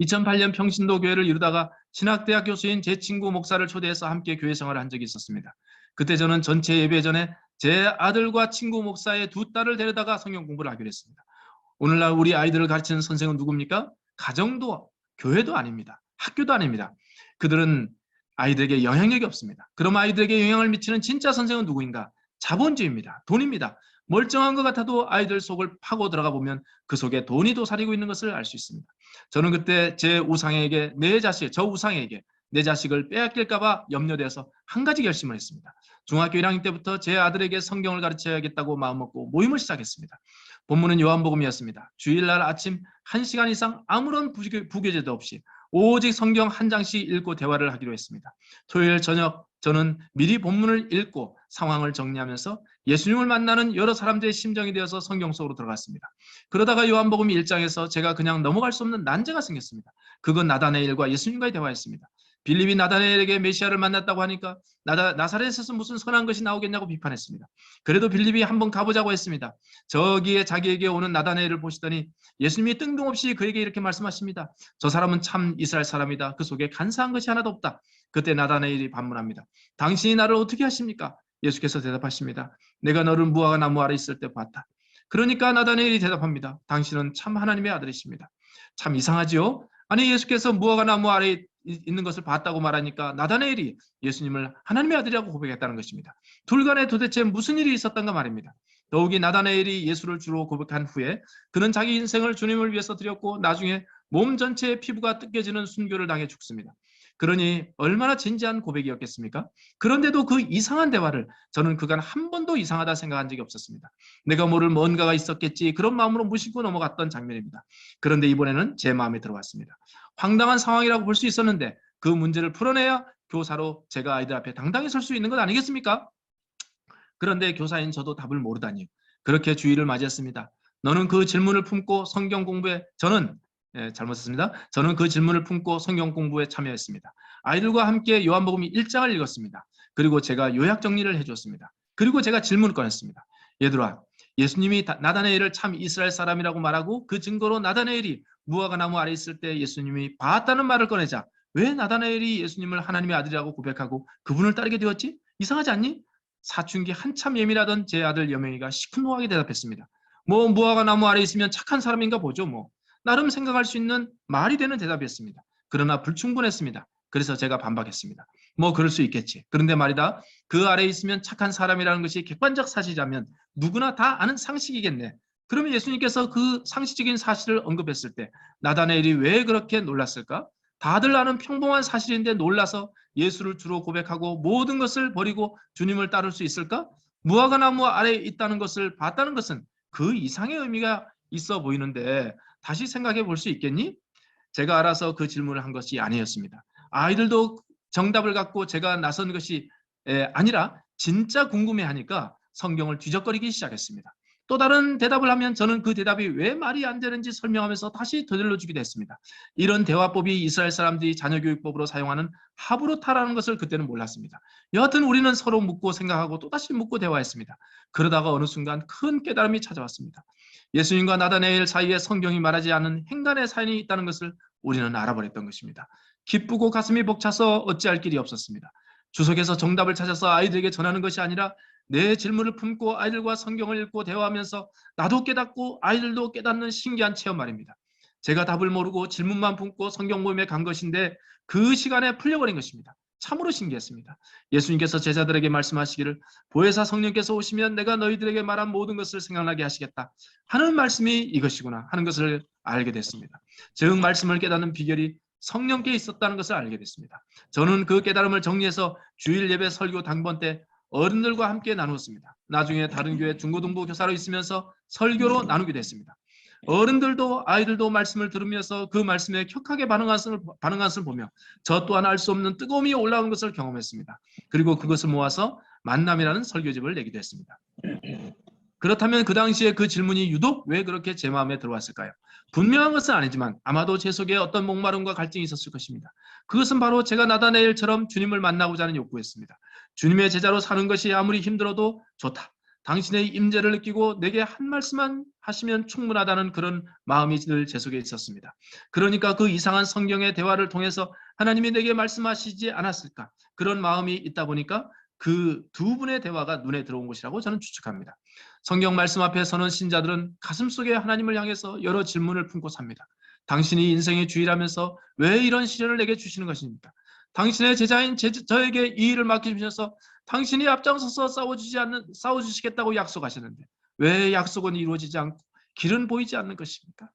2008년 평신도 교회를 이루다가 신학대학 교수인 제 친구 목사를 초대해서 함께 교회 생활을 한 적이 있었습니다. 그때 저는 전체 예배 전에 제 아들과 친구 목사의 두 딸을 데려다가 성경 공부를 하기로 했습니다. 오늘날 우리 아이들을 가르치는 선생은 누굽니까? 가정도 교회도 아닙니다. 학교도 아닙니다. 그들은 아이들에게 영향력이 없습니다. 그럼 아이들에게 영향을 미치는 진짜 선생은 누구인가? 자본주의입니다. 돈입니다. 멀쩡한 것 같아도 아이들 속을 파고 들어가 보면 그 속에 돈이 도사리고 있는 것을 알 수 있습니다. 저는 그때 제 우상에게 내 자식을 빼앗길까 봐 염려돼서 한 가지 결심을 했습니다. 중학교 1학년 때부터 제 아들에게 성경을 가르쳐야겠다고 마음먹고 모임을 시작했습니다. 본문은 요한복음이었습니다. 주일날 아침 1시간 이상 아무런 부교재도 없이 오직 성경 한 장씩 읽고 대화를 하기로 했습니다. 토요일 저녁 저는 미리 본문을 읽고 상황을 정리하면서 예수님을 만나는 여러 사람들의 심정이 되어서 성경 속으로 들어갔습니다. 그러다가 요한복음 1장에서 제가 그냥 넘어갈 수 없는 난제가 생겼습니다. 그건 나다나엘과 예수님과의 대화였습니다. 빌립이 나다나엘에게 메시아를 만났다고 하니까 나사렛에서 무슨 선한 것이 나오겠냐고 비판했습니다. 그래도 빌립이 한번 가보자고 했습니다. 저기에 자기에게 오는 나다나엘을 보시더니 예수님이 뜬금없이 그에게 이렇게 말씀하십니다. 저 사람은 참 이스라엘 사람이다. 그 속에 간사한 것이 하나도 없다. 그때 나다나엘이 반문합니다. 당신이 나를 어떻게 하십니까? 예수께서 대답하십니다. 내가 너를 무화과 나무 아래 있을 때 봤다. 그러니까 나다나엘이 대답합니다. 당신은 참 하나님의 아들이십니다. 참 이상하지요? 아니 예수께서 무화과 나무 아래 있는 것을 봤다고 말하니까 나다나엘이 예수님을 하나님의 아들이라고 고백했다는 것입니다. 둘 간에 도대체 무슨 일이 있었던가 말입니다. 더욱이 나다나엘이 예수를 주로 고백한 후에 그는 자기 인생을 주님을 위해서 드렸고 나중에 몸 전체의 피부가 뜯겨지는 순교를 당해 죽습니다. 그러니 얼마나 진지한 고백이었겠습니까? 그런데도 그 이상한 대화를 저는 그간 한 번도 이상하다 생각한 적이 없었습니다. 내가 모를 뭔가가 있었겠지 그런 마음으로 무심코 넘어갔던 장면입니다. 그런데 이번에는 제 마음에 들어왔습니다. 황당한 상황이라고 볼 수 있었는데 그 문제를 풀어내야 교사로 제가 아이들 앞에 당당히 설 수 있는 것 아니겠습니까? 그런데 교사인 저도 답을 모르다니 그렇게 주의를 맞이했습니다. 너는 그 질문을 품고 성경 공부에 잘못했습니다. 저는 그 질문을 품고 성경 공부에 참여했습니다. 아이들과 함께 요한복음 1장을 읽었습니다. 그리고 제가 요약 정리를 해줬습니다. 그리고 제가 질문을 꺼냈습니다. 얘들아, 예수님이 나다나엘을 참 이스라엘 사람이라고 말하고 그 증거로 나다나엘이 무화과 나무 아래 있을 때 예수님이 봤다는 말을 꺼내자 왜 나다나엘이 예수님을 하나님의 아들이라고 고백하고 그분을 따르게 되었지? 이상하지 않니? 사춘기 한참 예민하던 제 아들 여명이가 시큰둥하게 대답했습니다. 뭐 무화과 나무 아래 있으면 착한 사람인가 보죠 뭐. 나름 생각할 수 있는 말이 되는 대답이었습니다. 그러나 불충분했습니다. 그래서 제가 반박했습니다. 뭐 그럴 수 있겠지. 그런데 말이다. 그 아래에 있으면 착한 사람이라는 것이 객관적 사실이라면 누구나 다 아는 상식이겠네. 그러면 예수님께서 그 상식적인 사실을 언급했을 때 나다나엘이 왜 그렇게 놀랐을까? 다들 아는 평범한 사실인데 놀라서 예수를 주로 고백하고 모든 것을 버리고 주님을 따를 수 있을까? 무화과 나무 아래에 있다는 것을 봤다는 것은 그 이상의 의미가 있어 보이는데 다시 생각해 볼 수 있겠니? 제가 알아서 그 질문을 한 것이 아니었습니다. 아이들도 정답을 갖고 제가 나선 것이 아니라 진짜 궁금해하니까 성경을 뒤적거리기 시작했습니다. 또 다른 대답을 하면 저는 그 대답이 왜 말이 안 되는지 설명하면서 다시 되돌려 주기도 했습니다. 이런 대화법이 이스라엘 사람들이 자녀교육법으로 사용하는 하브루타라는 것을 그때는 몰랐습니다. 여하튼 우리는 서로 묻고 생각하고 또다시 묻고 대화했습니다. 그러다가 어느 순간 큰 깨달음이 찾아왔습니다. 예수님과 나다나엘 사이에 성경이 말하지 않은 행간의 사연이 있다는 것을 우리는 알아버렸던 것입니다. 기쁘고 가슴이 벅차서 어찌할 길이 없었습니다. 주석에서 정답을 찾아서 아이들에게 전하는 것이 아니라 내 질문을 품고 아이들과 성경을 읽고 대화하면서 나도 깨닫고 아이들도 깨닫는 신기한 체험 말입니다. 제가 답을 모르고 질문만 품고 성경 모임에 간 것인데 그 시간에 풀려버린 것입니다. 참으로 신기했습니다. 예수님께서 제자들에게 말씀하시기를 보혜사 성령께서 오시면 내가 너희들에게 말한 모든 것을 생각나게 하시겠다 하는 말씀이 이것이구나 하는 것을 알게 됐습니다. 즉 말씀을 깨닫는 비결이 성령께 있었다는 것을 알게 됐습니다. 저는 그 깨달음을 정리해서 주일 예배 설교 당번 때 어른들과 함께 나누었습니다. 나중에 다른 교회 중고등부 교사로 있으면서 설교로 나누게 됐습니다. 어른들도 아이들도 말씀을 들으면서 그 말씀에 격하게 반응한 것을 보며 저 또한 알 수 없는 뜨거움이 올라오는 것을 경험했습니다. 그리고 그것을 모아서 만남이라는 설교집을 내기도 했습니다. 그렇다면 그 당시에 그 질문이 유독 왜 그렇게 제 마음에 들어왔을까요? 분명한 것은 아니지만 아마도 제 속에 어떤 목마름과 갈증이 있었을 것입니다. 그것은 바로 제가 나다나엘처럼 주님을 만나고자 하는 욕구였습니다. 주님의 제자로 사는 것이 아무리 힘들어도 좋다. 당신의 임재를 느끼고 내게 한 말씀만 하시면 충분하다는 그런 마음이 늘 제 속에 있었습니다. 그러니까 그 이상한 성경의 대화를 통해서 하나님이 내게 말씀하시지 않았을까? 그런 마음이 있다 보니까 그 두 분의 대화가 눈에 들어온 것이라고 저는 추측합니다. 성경 말씀 앞에 서는 신자들은 가슴속에 하나님을 향해서 여러 질문을 품고 삽니다. 당신이 인생의 주일하면서 왜 이런 시련을 내게 주시는 것입니까? 당신의 제자인 저에게 이 일을 맡기셔서 당신이 앞장서서 싸워주시겠다고 약속하셨는데 왜 약속은 이루어지지 않고 길은 보이지 않는 것입니까?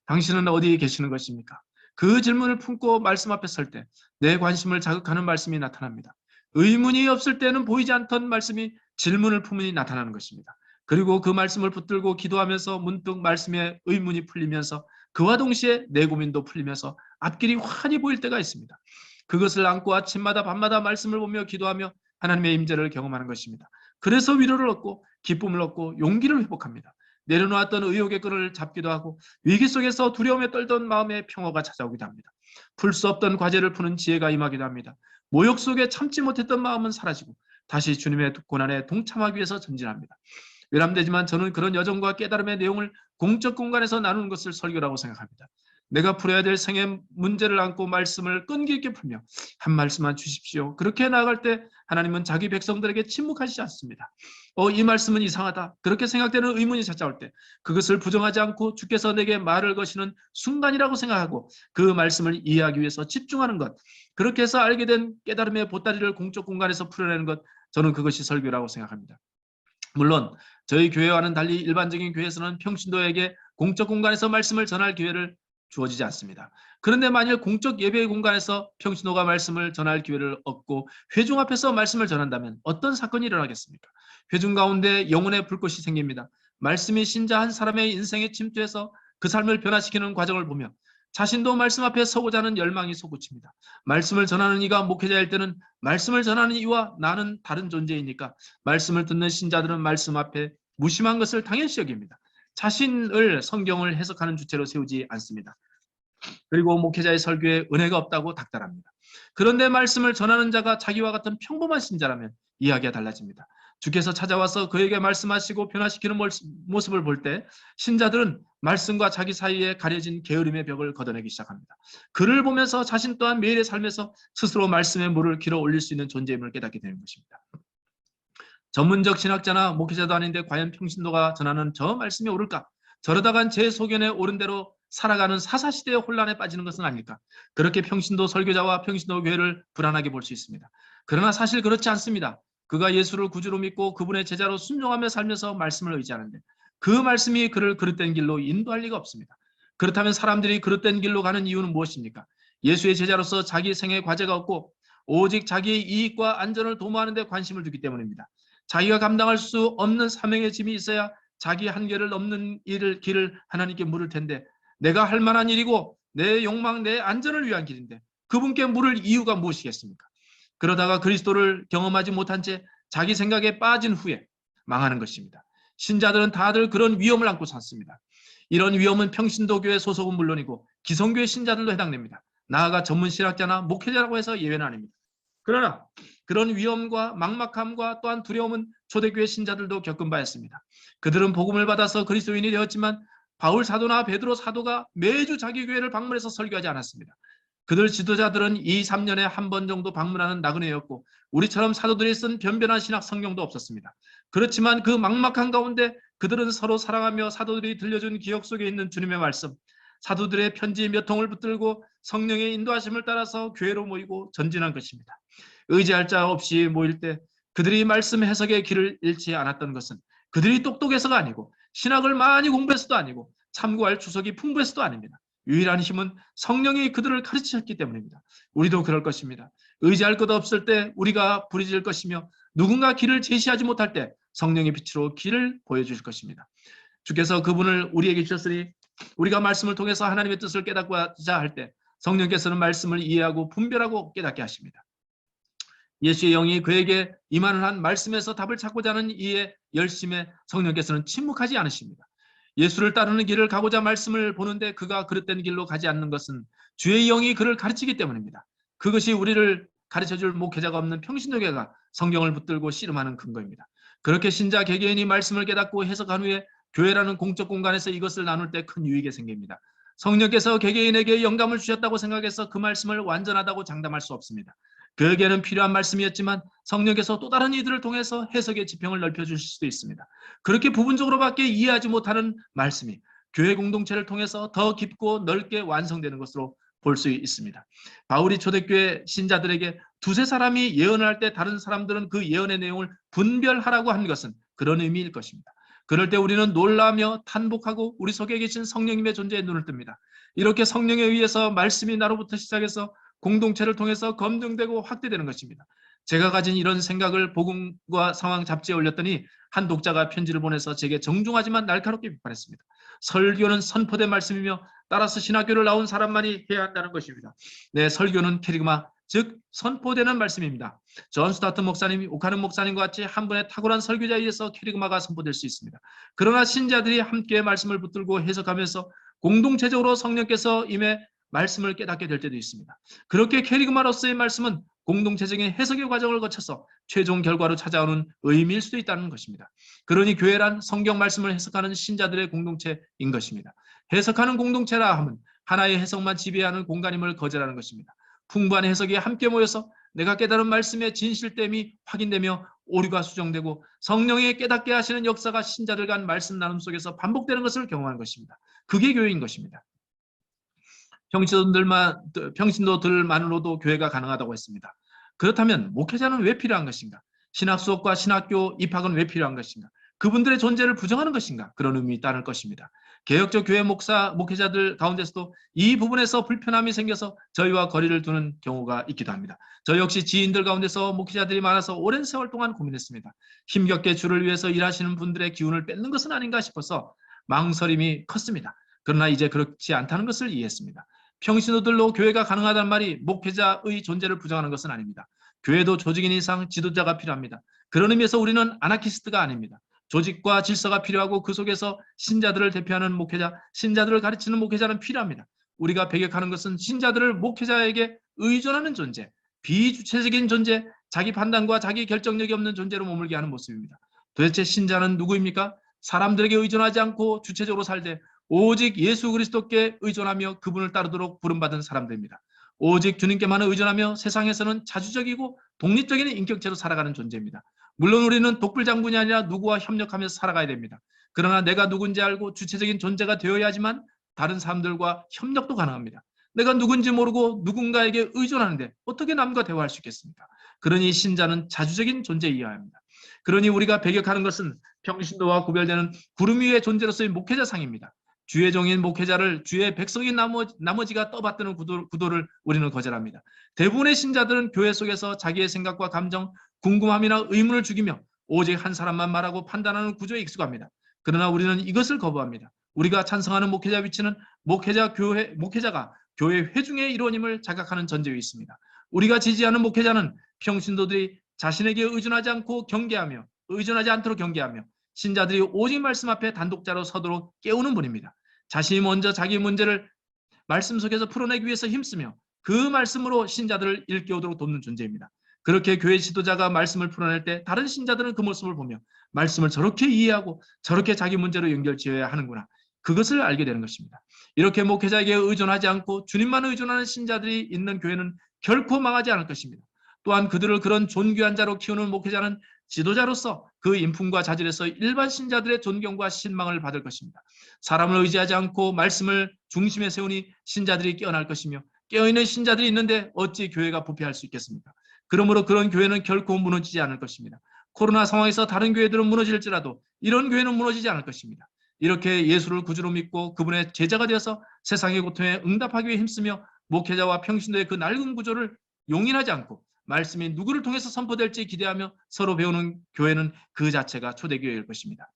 당신은 어디에 계시는 것입니까? 그 질문을 품고 말씀 앞에 설 때 내 관심을 자극하는 말씀이 나타납니다. 의문이 없을 때는 보이지 않던 말씀이 질문을 품으니 나타나는 것입니다. 그리고 그 말씀을 붙들고 기도하면서 문득 말씀에 의문이 풀리면서 그와 동시에 내 고민도 풀리면서 앞길이 환히 보일 때가 있습니다. 그것을 안고 아침마다 밤마다 말씀을 보며 기도하며 하나님의 임재를 경험하는 것입니다. 그래서 위로를 얻고 기쁨을 얻고 용기를 회복합니다. 내려놓았던 의욕의 끈을 잡기도 하고 위기 속에서 두려움에 떨던 마음의 평화가 찾아오기도 합니다. 풀 수 없던 과제를 푸는 지혜가 임하기도 합니다. 모욕 속에 참지 못했던 마음은 사라지고 다시 주님의 고난에 동참하기 위해서 전진합니다. 외람되지만 저는 그런 여정과 깨달음의 내용을 공적 공간에서 나누는 것을 설교라고 생각합니다. 내가 풀어야 될 생의 문제를 안고 말씀을 끈기 있게 풀며 한 말씀만 주십시오. 그렇게 나아갈 때 하나님은 자기 백성들에게 침묵하시지 않습니다. 이 말씀은 이상하다. 그렇게 생각되는 의문이 찾아올 때 그것을 부정하지 않고 주께서 내게 말을 거시는 순간이라고 생각하고 그 말씀을 이해하기 위해서 집중하는 것. 그렇게 해서 알게 된 깨달음의 보따리를 공적 공간에서 풀어내는 것. 저는 그것이 설교라고 생각합니다. 물론 저희 교회와는 달리 일반적인 교회에서는 평신도에게 공적 공간에서 말씀을 전할 기회를 주어지지 않습니다. 그런데 만일 공적 예배의 공간에서 평신도가 말씀을 전할 기회를 얻고 회중 앞에서 말씀을 전한다면 어떤 사건이 일어나겠습니까? 회중 가운데 영혼의 불꽃이 생깁니다. 말씀이 신자 한 사람의 인생에 침투해서 그 삶을 변화시키는 과정을 보며 자신도 말씀 앞에 서고자 하는 열망이 솟구칩니다. 말씀을 전하는 이가 목회자일 때는 말씀을 전하는 이와 나는 다른 존재이니까 말씀을 듣는 신자들은 말씀 앞에 무심한 것을 당연시 여깁니다. 자신을 성경을 해석하는 주체로 세우지 않습니다. 그리고 목회자의 설교에 은혜가 없다고 닥달합니다. 그런데 말씀을 전하는 자가 자기와 같은 평범한 신자라면 이야기가 달라집니다. 주께서 찾아와서 그에게 말씀하시고 변화시키는 모습을 볼 때 신자들은 말씀과 자기 사이에 가려진 게으름의 벽을 걷어내기 시작합니다. 그를 보면서 자신 또한 매일의 삶에서 스스로 말씀의 물을 길어 올릴 수 있는 존재임을 깨닫게 되는 것입니다. 전문적 신학자나 목회자도 아닌데 과연 평신도가 전하는 저 말씀이 옳을까? 저러다간 제 소견에 옳은 대로 살아가는 사사시대의 혼란에 빠지는 것은 아닐까? 그렇게 평신도 설교자와 평신도 교회를 불안하게 볼 수 있습니다. 그러나 사실 그렇지 않습니다. 그가 예수를 구주로 믿고 그분의 제자로 순종하며 살면서 말씀을 의지하는데 그 말씀이 그를 그릇된 길로 인도할 리가 없습니다. 그렇다면 사람들이 그릇된 길로 가는 이유는 무엇입니까? 예수의 제자로서 자기 생의 과제가 없고 오직 자기의 이익과 안전을 도모하는 데 관심을 두기 때문입니다. 자기가 감당할 수 없는 사명의 짐이 있어야 자기 한계를 넘는 길을 하나님께 물을 텐데 내가 할 만한 일이고 내 욕망, 내 안전을 위한 길인데 그분께 물을 이유가 무엇이겠습니까? 그러다가 그리스도를 경험하지 못한 채 자기 생각에 빠진 후에 망하는 것입니다. 신자들은 다들 그런 위험을 안고 샀습니다. 이런 위험은 평신도교회 소속은 물론이고 기성교회 신자들도 해당됩니다. 나아가 전문 신학자나 목회자라고 해서 예외는 아닙니다. 그러나 그런 위험과 막막함과 또한 두려움은 초대교회 신자들도 겪은 바였습니다. 그들은 복음을 받아서 그리스도인이 되었지만 바울 사도나 베드로 사도가 매주 자기 교회를 방문해서 설교하지 않았습니다. 그들 지도자들은 2, 3년에 한 번 정도 방문하는 나그네였고 우리처럼 사도들이 쓴 변변한 신학 성경도 없었습니다. 그렇지만 그 막막한 가운데 그들은 서로 사랑하며 사도들이 들려준 기억 속에 있는 주님의 말씀, 사도들의 편지 몇 통을 붙들고 성령의 인도하심을 따라서 교회로 모이고 전진한 것입니다. 의지할 자 없이 모일 때 그들이 말씀 해석의 길을 잃지 않았던 것은 그들이 똑똑해서가 아니고 신학을 많이 공부해서도 아니고 참고할 주석이 풍부해서도 아닙니다. 유일한 힘은 성령이 그들을 가르치셨기 때문입니다. 우리도 그럴 것입니다. 의지할 것 없을 때 우리가 부르짖을 것이며 누군가 길을 제시하지 못할 때 성령의 빛으로 길을 보여주실 것입니다. 주께서 그분을 우리에게 주셨으니 우리가 말씀을 통해서 하나님의 뜻을 깨닫고자 할 때 성령께서는 말씀을 이해하고 분별하고 깨닫게 하십니다. 예수의 영이 그에게 임하는 한 말씀에서 답을 찾고자 하는 이의 열심에 성령께서는 침묵하지 않으십니다. 예수를 따르는 길을 가고자 말씀을 보는데 그가 그릇된 길로 가지 않는 것은 주의 영이 그를 가르치기 때문입니다. 그것이 우리를 가르쳐줄 목회자가 없는 평신도교회가 성경을 붙들고 씨름하는 근거입니다. 그렇게 신자 개개인이 말씀을 깨닫고 해석한 후에 교회라는 공적 공간에서 이것을 나눌 때 큰 유익이 생깁니다. 성령께서 개개인에게 영감을 주셨다고 생각해서 그 말씀을 완전하다고 장담할 수 없습니다. 그에게는 필요한 말씀이었지만 성령께서 또 다른 이들을 통해서 해석의 지평을 넓혀주실 수도 있습니다. 그렇게 부분적으로밖에 이해하지 못하는 말씀이 교회 공동체를 통해서 더 깊고 넓게 완성되는 것으로 볼 수 있습니다. 바울이 초대교회 신자들에게 두세 사람이 예언을 할 때 다른 사람들은 그 예언의 내용을 분별하라고 한 것은 그런 의미일 것입니다. 그럴 때 우리는 놀라며 탄복하고 우리 속에 계신 성령님의 존재에 눈을 뜹니다. 이렇게 성령에 의해서 말씀이 나로부터 시작해서 공동체를 통해서 검증되고 확대되는 것입니다. 제가 가진 이런 생각을 복음과 상황 잡지에 올렸더니 한 독자가 편지를 보내서 제게 정중하지만 날카롭게 비판했습니다. 설교는 선포된 말씀이며 따라서 신학교를 나온 사람만이 해야 한다는 것입니다. 네, 설교는 캐리그마, 즉 선포되는 말씀입니다. 존 스타트 목사님, 오카는 목사님과 같이 한 분의 탁월한 설교자에 의해서 캐리그마가 선포될 수 있습니다. 그러나 신자들이 함께 말씀을 붙들고 해석하면서 공동체적으로 성령께서 임해 말씀을 깨닫게 될 때도 있습니다. 그렇게 캐리그마로서의 말씀은 공동체적인 해석의 과정을 거쳐서 최종 결과로 찾아오는 의미일 수도 있다는 것입니다. 그러니 교회란 성경 말씀을 해석하는 신자들의 공동체인 것입니다. 해석하는 공동체라 함은 하나의 해석만 지배하는 공간임을 거절하는 것입니다. 풍부한 해석이 함께 모여서 내가 깨달은 말씀의 진실됨이 확인되며 오류가 수정되고 성령의 깨닫게 하시는 역사가 신자들 간 말씀 나눔 속에서 반복되는 것을 경험하는 것입니다. 그게 교회인 것입니다. 평신도들만으로도 교회가 가능하다고 했습니다. 그렇다면 목회자는 왜 필요한 것인가? 신학 수업과 신학교 입학은 왜 필요한 것인가? 그분들의 존재를 부정하는 것인가? 그런 의미 따를 것입니다. 개혁적 교회 목회자들 가운데서도 이 부분에서 불편함이 생겨서 저희와 거리를 두는 경우가 있기도 합니다. 저 역시 지인들 가운데서 목회자들이 많아서 오랜 세월 동안 고민했습니다. 힘겹게 주를 위해서 일하시는 분들의 기운을 뺏는 것은 아닌가 싶어서 망설임이 컸습니다. 그러나 이제 그렇지 않다는 것을 이해했습니다. 평신도들로 교회가 가능하다는 말이 목회자의 존재를 부정하는 것은 아닙니다. 교회도 조직인 이상 지도자가 필요합니다. 그런 의미에서 우리는 아나키스트가 아닙니다. 조직과 질서가 필요하고 그 속에서 신자들을 대표하는 목회자, 신자들을 가르치는 목회자는 필요합니다. 우리가 배격하는 것은 신자들을 목회자에게 의존하는 존재, 비주체적인 존재, 자기 판단과 자기 결정력이 없는 존재로 머물게 하는 모습입니다. 도대체 신자는 누구입니까? 사람들에게 의존하지 않고 주체적으로 살되 오직 예수 그리스도께 의존하며 그분을 따르도록 부름받은 사람들입니다. 오직 주님께만 의존하며 세상에서는 자주적이고 독립적인 인격체로 살아가는 존재입니다. 물론 우리는 독불장군이 아니라 누구와 협력하면서 살아가야 됩니다. 그러나 내가 누군지 알고 주체적인 존재가 되어야 하지만 다른 사람들과 협력도 가능합니다. 내가 누군지 모르고 누군가에게 의존하는데 어떻게 남과 대화할 수 있겠습니까? 그러니 신자는 자주적인 존재이어야 합니다. 그러니 우리가 배격하는 것은 평신도와 구별되는 구름 위의 존재로서의 목회자상입니다. 주의 종인 목회자를 주의 백성인 나머지가 떠받드는 구도를 우리는 거절합니다. 대부분의 신자들은 교회 속에서 자기의 생각과 감정, 궁금함이나 의문을 죽이며 오직 한 사람만 말하고 판단하는 구조에 익숙합니다. 그러나 우리는 이것을 거부합니다. 우리가 찬성하는 목회자 위치는 목회자가 교회 회중의 일원임을 자각하는 전제에 있습니다. 우리가 지지하는 목회자는 평신도들이 자신에게 의존하지 않도록 경계하며 신자들이 오직 말씀 앞에 단독자로 서도록 깨우는 분입니다. 자신이 먼저 자기 문제를 말씀 속에서 풀어내기 위해서 힘쓰며 그 말씀으로 신자들을 일깨우도록 돕는 존재입니다. 그렇게 교회 지도자가 말씀을 풀어낼 때 다른 신자들은 그 모습을 보며 말씀을 저렇게 이해하고 저렇게 자기 문제로 연결지어야 하는구나, 그것을 알게 되는 것입니다. 이렇게 목회자에게 의존하지 않고 주님만 의존하는 신자들이 있는 교회는 결코 망하지 않을 것입니다. 또한 그들을 그런 존귀한 자로 키우는 목회자는 지도자로서 그 인품과 자질에서 일반 신자들의 존경과 신망을 받을 것입니다. 사람을 의지하지 않고 말씀을 중심에 세우니 신자들이 깨어날 것이며 깨어있는 신자들이 있는데 어찌 교회가 부패할 수 있겠습니까? 그러므로 그런 교회는 결코 무너지지 않을 것입니다. 코로나 상황에서 다른 교회들은 무너질지라도 이런 교회는 무너지지 않을 것입니다. 이렇게 예수를 구주로 믿고 그분의 제자가 되어서 세상의 고통에 응답하기 위해 힘쓰며 목회자와 평신도의 그 낡은 구조를 용인하지 않고 말씀이 누구를 통해서 선포될지 기대하며 서로 배우는 교회는 그 자체가 초대교회일 것입니다.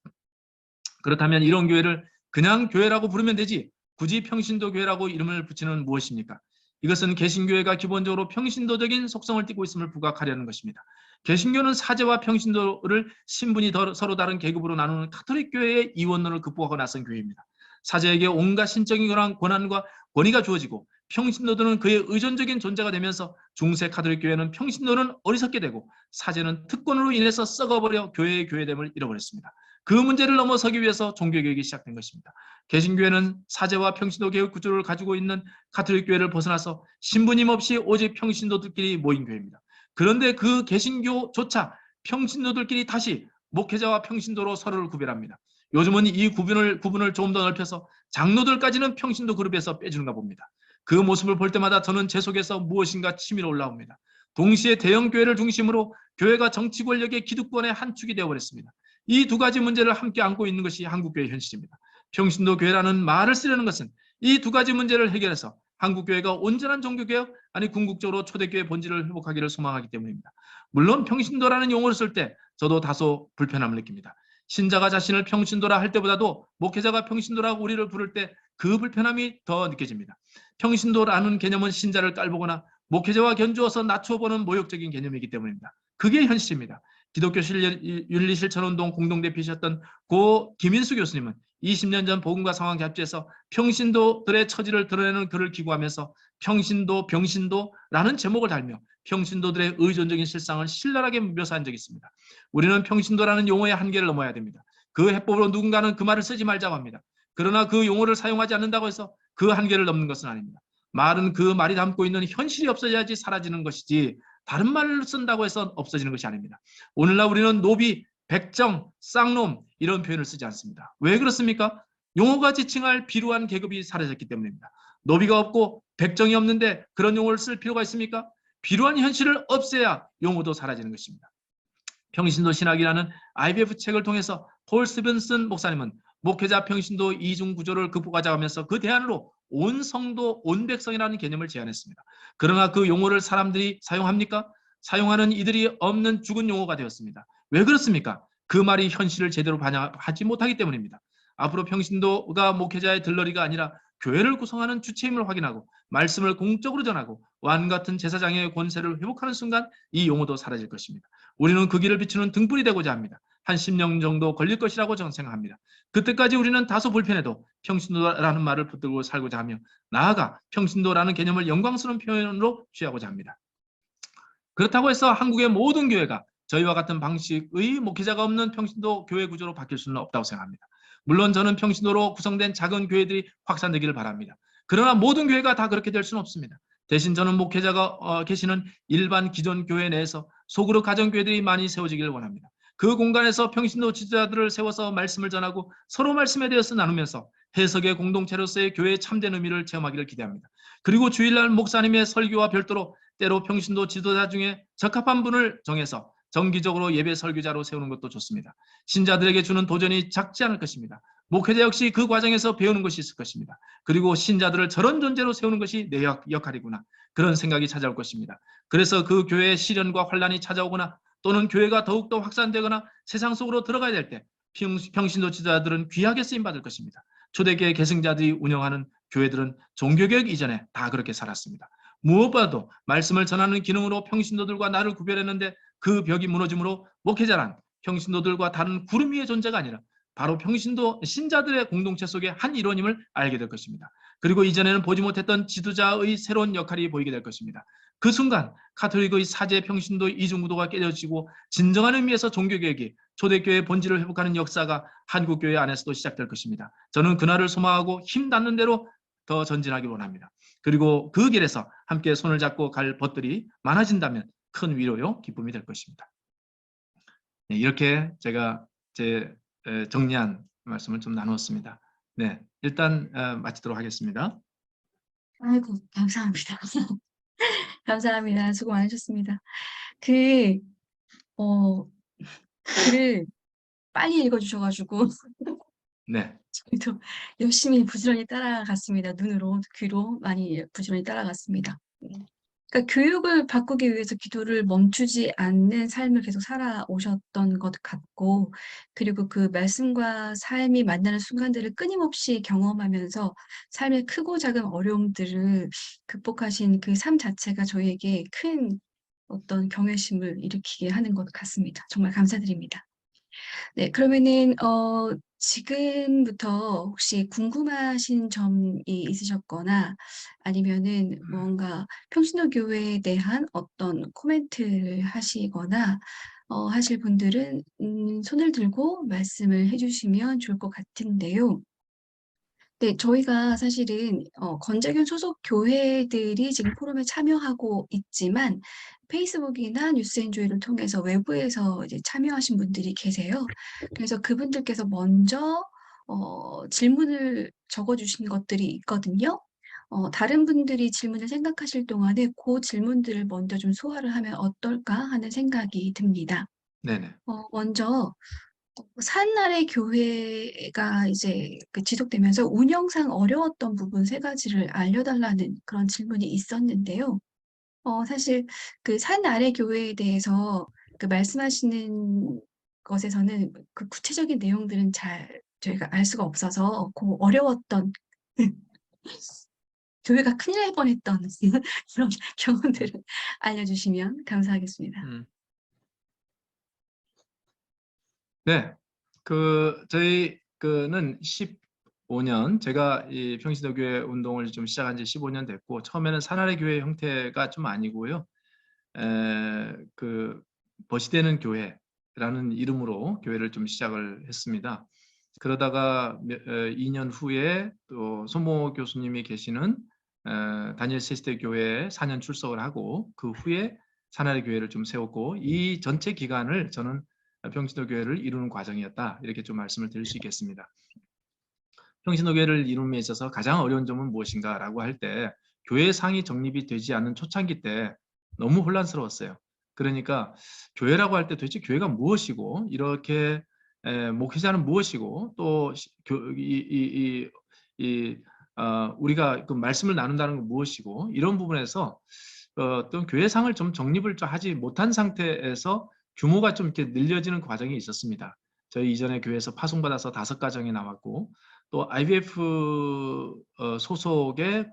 그렇다면 이런 교회를 그냥 교회라고 부르면 되지 굳이 평신도 교회라고 이름을 붙이는 무엇입니까? 이것은 개신교회가 기본적으로 평신도적인 속성을 띠고 있음을 부각하려는 것입니다. 개신교는 사제와 평신도를 신분이 서로 다른 계급으로 나누는 가톨릭 교회의 이원론을 극복하고 나선 교회입니다. 사제에게 온갖 신적인 권한과 권위가 주어지고 평신도들은 그의 의존적인 존재가 되면서 중세 가톨릭 교회는 평신도는 어리석게 되고 사제는 특권으로 인해서 썩어버려 교회의 교회됨을 잃어버렸습니다. 그 문제를 넘어서기 위해서 종교개혁이 시작된 것입니다. 개신교회는 사제와 평신도 개혁 구조를 가지고 있는 가톨릭 교회를 벗어나서 신부님 없이 오직 평신도들끼리 모인 교회입니다. 그런데 그 개신교조차 평신도들끼리 다시 목회자와 평신도로 서로를 구별합니다. 요즘은 이 구분을 좀 더 넓혀서 장로들까지는 평신도 그룹에서 빼주는가 봅니다. 그 모습을 볼 때마다 저는 제 속에서 무엇인가 치밀어 올라옵니다. 동시에 대형 교회를 중심으로 교회가 정치 권력의 기득권의 한 축이 되어버렸습니다. 이 두 가지 문제를 함께 안고 있는 것이 한국교회의 현실입니다. 평신도 교회라는 말을 쓰려는 것은 이 두 가지 문제를 해결해서 한국교회가 온전한 종교개혁, 아니 궁극적으로 초대교회 본질을 회복하기를 소망하기 때문입니다. 물론 평신도라는 용어를 쓸 때 저도 다소 불편함을 느낍니다. 신자가 자신을 평신도라 할 때보다도 목회자가 평신도라고 우리를 부를 때 그 불편함이 더 느껴집니다. 평신도라는 개념은 신자를 깔보거나 목회자와 견주어서 낮춰보는 모욕적인 개념이기 때문입니다. 그게 현실입니다. 기독교 윤리실천운동 공동대표이셨던 고 김인수 교수님은 20년 전 복음과 상황 잡지에서 평신도들의 처지를 드러내는 글을 기고하면서 평신도, 병신도라는 제목을 달며 평신도들의 의존적인 실상을 신랄하게 묘사한 적이 있습니다. 우리는 평신도라는 용어의 한계를 넘어야 됩니다. 그 해법으로 누군가는 그 말을 쓰지 말자고 합니다. 그러나 그 용어를 사용하지 않는다고 해서 그 한계를 넘는 것은 아닙니다. 말은 그 말이 담고 있는 현실이 없어져야지 사라지는 것이지 다른 말을 쓴다고 해서 없어지는 것이 아닙니다. 오늘날 우리는 노비, 백정, 쌍놈 이런 표현을 쓰지 않습니다. 왜 그렇습니까? 용어가 지칭할 비루한 계급이 사라졌기 때문입니다. 노비가 없고 백정이 없는데 그런 용어를 쓸 필요가 있습니까? 비루한 현실을 없애야 용어도 사라지는 것입니다. 평신도 신학이라는 IBF 책을 통해서 폴 스티븐슨 목사님은 목회자 평신도 이중 구조를 극복하자 하면서 그 대안으로 온 성도, 온 백성이라는 개념을 제안했습니다. 그러나 그 용어를 사람들이 사용합니까? 사용하는 이들이 없는 죽은 용어가 되었습니다. 왜 그렇습니까? 그 말이 현실을 제대로 반영하지 못하기 때문입니다. 앞으로 평신도가 목회자의 들러리가 아니라 교회를 구성하는 주체임을 확인하고 말씀을 공적으로 전하고 왕 같은 제사장의 권세를 회복하는 순간 이 용어도 사라질 것입니다. 우리는 그 길을 비추는 등불이 되고자 합니다. 한 10년 정도 걸릴 것이라고 저는 생각합니다. 그때까지 우리는 다소 불편해도 평신도라는 말을 붙들고 살고자 하며 나아가 평신도라는 개념을 영광스러운 표현으로 취하고자 합니다. 그렇다고 해서 한국의 모든 교회가 저희와 같은 방식의 목회자가 없는 평신도 교회 구조로 바뀔 수는 없다고 생각합니다. 물론 저는 평신도로 구성된 작은 교회들이 확산되기를 바랍니다. 그러나 모든 교회가 다 그렇게 될 수는 없습니다. 대신 저는 목회자가 계시는 일반 기존 교회 내에서 소그룹 가정교회들이 많이 세워지기를 원합니다. 그 공간에서 평신도 지도자들을 세워서 말씀을 전하고 서로 말씀에 대해서 나누면서 해석의 공동체로서의 교회의 참된 의미를 체험하기를 기대합니다. 그리고 주일날 목사님의 설교와 별도로 때로 평신도 지도자 중에 적합한 분을 정해서 정기적으로 예배 설교자로 세우는 것도 좋습니다. 신자들에게 주는 도전이 작지 않을 것입니다. 목회자 역시 그 과정에서 배우는 것이 있을 것입니다. 그리고 신자들을 저런 존재로 세우는 것이 내 역할이구나, 그런 생각이 찾아올 것입니다. 그래서 그 교회에 시련과 환란이 찾아오거나 또는 교회가 더욱더 확산되거나 세상 속으로 들어가야 될 때 평신도 지도자들은 귀하게 쓰임받을 것입니다. 초대교회 계승자들이 운영하는 교회들은 종교개혁 이전에 다 그렇게 살았습니다. 무엇보다도 말씀을 전하는 기능으로 평신도들과 나를 구별했는데 그 벽이 무너짐으로 목회자란 평신도들과 다른 구름 위의 존재가 아니라 바로 평신도 신자들의 공동체 속의 한 일원임을 알게 될 것입니다. 그리고 이전에는 보지 못했던 지도자의 새로운 역할이 보이게 될 것입니다. 그 순간 카톨릭의 사제 평신도 이중구도가 깨져지고 진정한 의미에서 종교개혁이 초대교회의 본질을 회복하는 역사가 한국교회 안에서도 시작될 것입니다. 저는 그날을 소망하고 힘 닿는 대로 더 전진하기 원합니다. 그리고 그 길에서 함께 손을 잡고 갈 벗들이 많아진다면 큰 위로요, 기쁨이 될 것입니다. 네, 이렇게 제가 제 정리한 말씀을 좀 나누었습니다. 네, 일단 마치도록 하겠습니다. 아이고, 감사합니다. 감사합니다. 수고 많으셨습니다. 그, 어, 글을 빨리 읽어주셔가지고, 네, 저희도 열심히 부지런히 따라갔습니다. 눈으로, 귀로 많이 부지런히 따라갔습니다. 그러니까 교육을 바꾸기 위해서 기도를 멈추지 않는 삶을 계속 살아오셨던 것 같고, 그리고 그 말씀과 삶이 만나는 순간들을 끊임없이 경험하면서 삶의 크고 작은 어려움들을 극복하신 그 삶 자체가 저희에게 큰 어떤 경외심을 일으키게 하는 것 같습니다. 정말 감사드립니다. 네, 그러면은 지금부터 혹시 궁금하신 점이 있으셨거나 아니면은 뭔가 평신도 교회에 대한 어떤 코멘트를 하시거나 하실 분들은 손을 들고 말씀을 해주시면 좋을 것 같은데요. 네, 저희가 사실은 건재견 소속 교회들이 지금 포럼에 참여하고 있지만 페이스북이나 뉴스앤조이를 통해서 외부에서 이제 참여하신 분들이 계세요. 그래서 그분들께서 먼저 질문을 적어주신 것들이 있거든요. 다른 분들이 질문을 생각하실 동안에 그 질문들을 먼저 좀 소화를 하면 어떨까 하는 생각이 듭니다. 네네. 먼저 산 아래 교회가 이제 그 지속되면서 운영상 어려웠던 부분 세 가지를 알려달라는 그런 질문이 있었는데요. 사실 그 산 아래 교회에 대해서 그 말씀하시는 것에서는 그 구체적인 내용들은 잘 저희가 알 수가 없어서 그 어려웠던 교회가 큰일 날 뻔했던 그런 경험들을 알려주시면 감사하겠습니다. 네, 저희 그는 15년, 제가 이 평신도 교회 운동을 좀 시작한 지 15년 됐고, 처음에는 산하의 교회 형태가 좀 아니고요. 그 버시되는 교회라는 이름으로 교회를 좀 시작을 했습니다. 그러다가 2년 후에 또 손모 교수님이 계시는 다니엘 세스테 교회에 4년 출석을 하고 그 후에 산하의 교회를 좀 세웠고, 이 전체 기간을 저는 평신도 교회를 이루는 과정이었다, 이렇게 좀 말씀을 드릴 수 있겠습니다. 평신도 교회를 이룸에 있어서 가장 어려운 점은 무엇인가라고 할 때, 교회 상이 정립이 되지 않은 초창기 때 너무 혼란스러웠어요. 그러니까 교회라고 할 때 도대체 교회가 무엇이고, 이렇게 목회자는 무엇이고, 또 우리가 그 말씀을 나눈다는 건 무엇이고, 이런 부분에서 어떤 교회상을 좀 정립을 좀 하지 못한 상태에서 규모가 좀 이렇게 늘려지는 과정이 있었습니다. 저희 이전에 교회에서 파송받아서 5가정이 나왔고, 또 IBF 소속의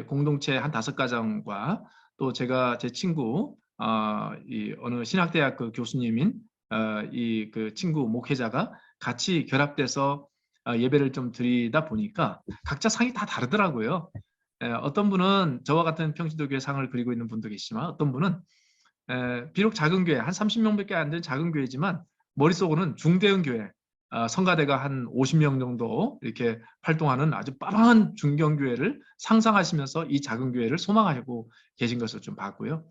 공동체 한 5가정과 또 제가 제 친구 이 어느 신학대학 그 교수님인 이 그 친구 목회자가 같이 결합돼서 예배를 좀 드리다 보니까 각자 상이 다 다르더라고요. 어떤 분은 저와 같은 평신도 교회 상을 그리고 있는 분도 계시지만, 어떤 분은 비록 작은 교회, 한 30명밖에 안 되는 작은 교회지만 머릿속으로는 중대형 교회, 성가대가 한 50명 정도 이렇게 활동하는 아주 빠방한 중견교회를 상상하시면서 이 작은 교회를 소망하고 계신 것을 좀 봤고요.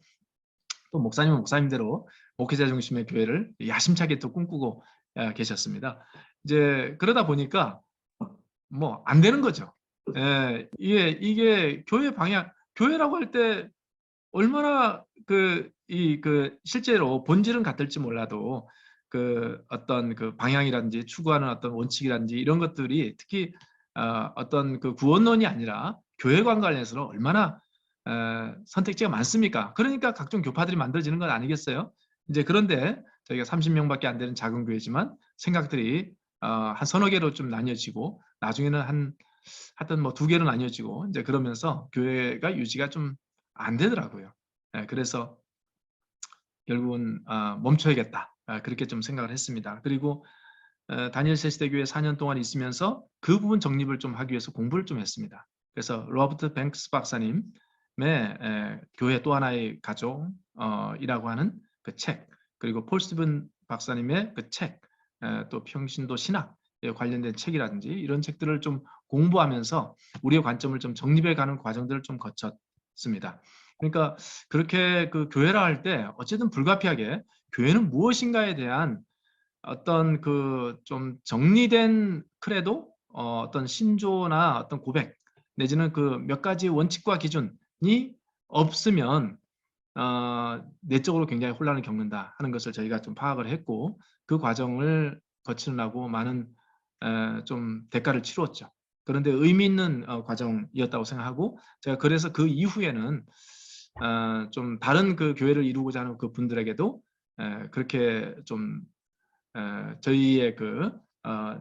또 목사님은 목사님대로 목회자 중심의 교회를 야심차게 또 꿈꾸고 계셨습니다. 이제 그러다 보니까 뭐 안 되는 거죠. 이게 교회 방향, 교회라고 할 때 얼마나 실제로 본질은 같을지 몰라도 그 어떤 그 방향이라든지 추구하는 어떤 원칙이라든지 이런 것들이, 특히 어떤 그 구원론이 아니라 교회 관련해서는 얼마나 선택지가 많습니까? 그러니까 각종 교파들이 만들어지는 건 아니겠어요? 이제 그런데 저희가 30명밖에 안 되는 작은 교회지만 생각들이 한 서너 개로 좀 나뉘어지고, 나중에는 하여튼 뭐 2개로 나뉘어지고, 이제 그러면서 교회가 유지가 좀 안 되더라고요. 그래서 결국은 멈춰야겠다, 그렇게 좀 생각을 했습니다. 그리고 다니엘 세시대 교회 4년 동안 있으면서 그 부분 정립을 좀 하기 위해서 공부를 좀 했습니다. 그래서 로버트 뱅크스 박사님의 교회 또 하나의 가족이라고 하는 그 책, 그리고 폴 스티븐 박사님의 그 책, 또 평신도 신학에 관련된 책이라든지 이런 책들을 좀 공부하면서 우리의 관점을 좀 정립해가는 과정들을 좀 거쳤습니다. 그러니까 그렇게 그 교회라 할 때 어쨌든 불가피하게 교회는 무엇인가에 대한 어떤 그 좀 정리된 크레도, 어떤 신조나 어떤 고백 내지는 그 몇 가지 원칙과 기준이 없으면 내적으로 굉장히 혼란을 겪는다 하는 것을 저희가 좀 파악을 했고, 그 과정을 거치느라고 많은 좀 대가를 치루었죠. 그런데 의미 있는 과정이었다고 생각하고, 제가 그래서 그 이후에는 좀 다른 그 교회를 이루고자 하는 그 분들에게도 그렇게 좀 저희의 그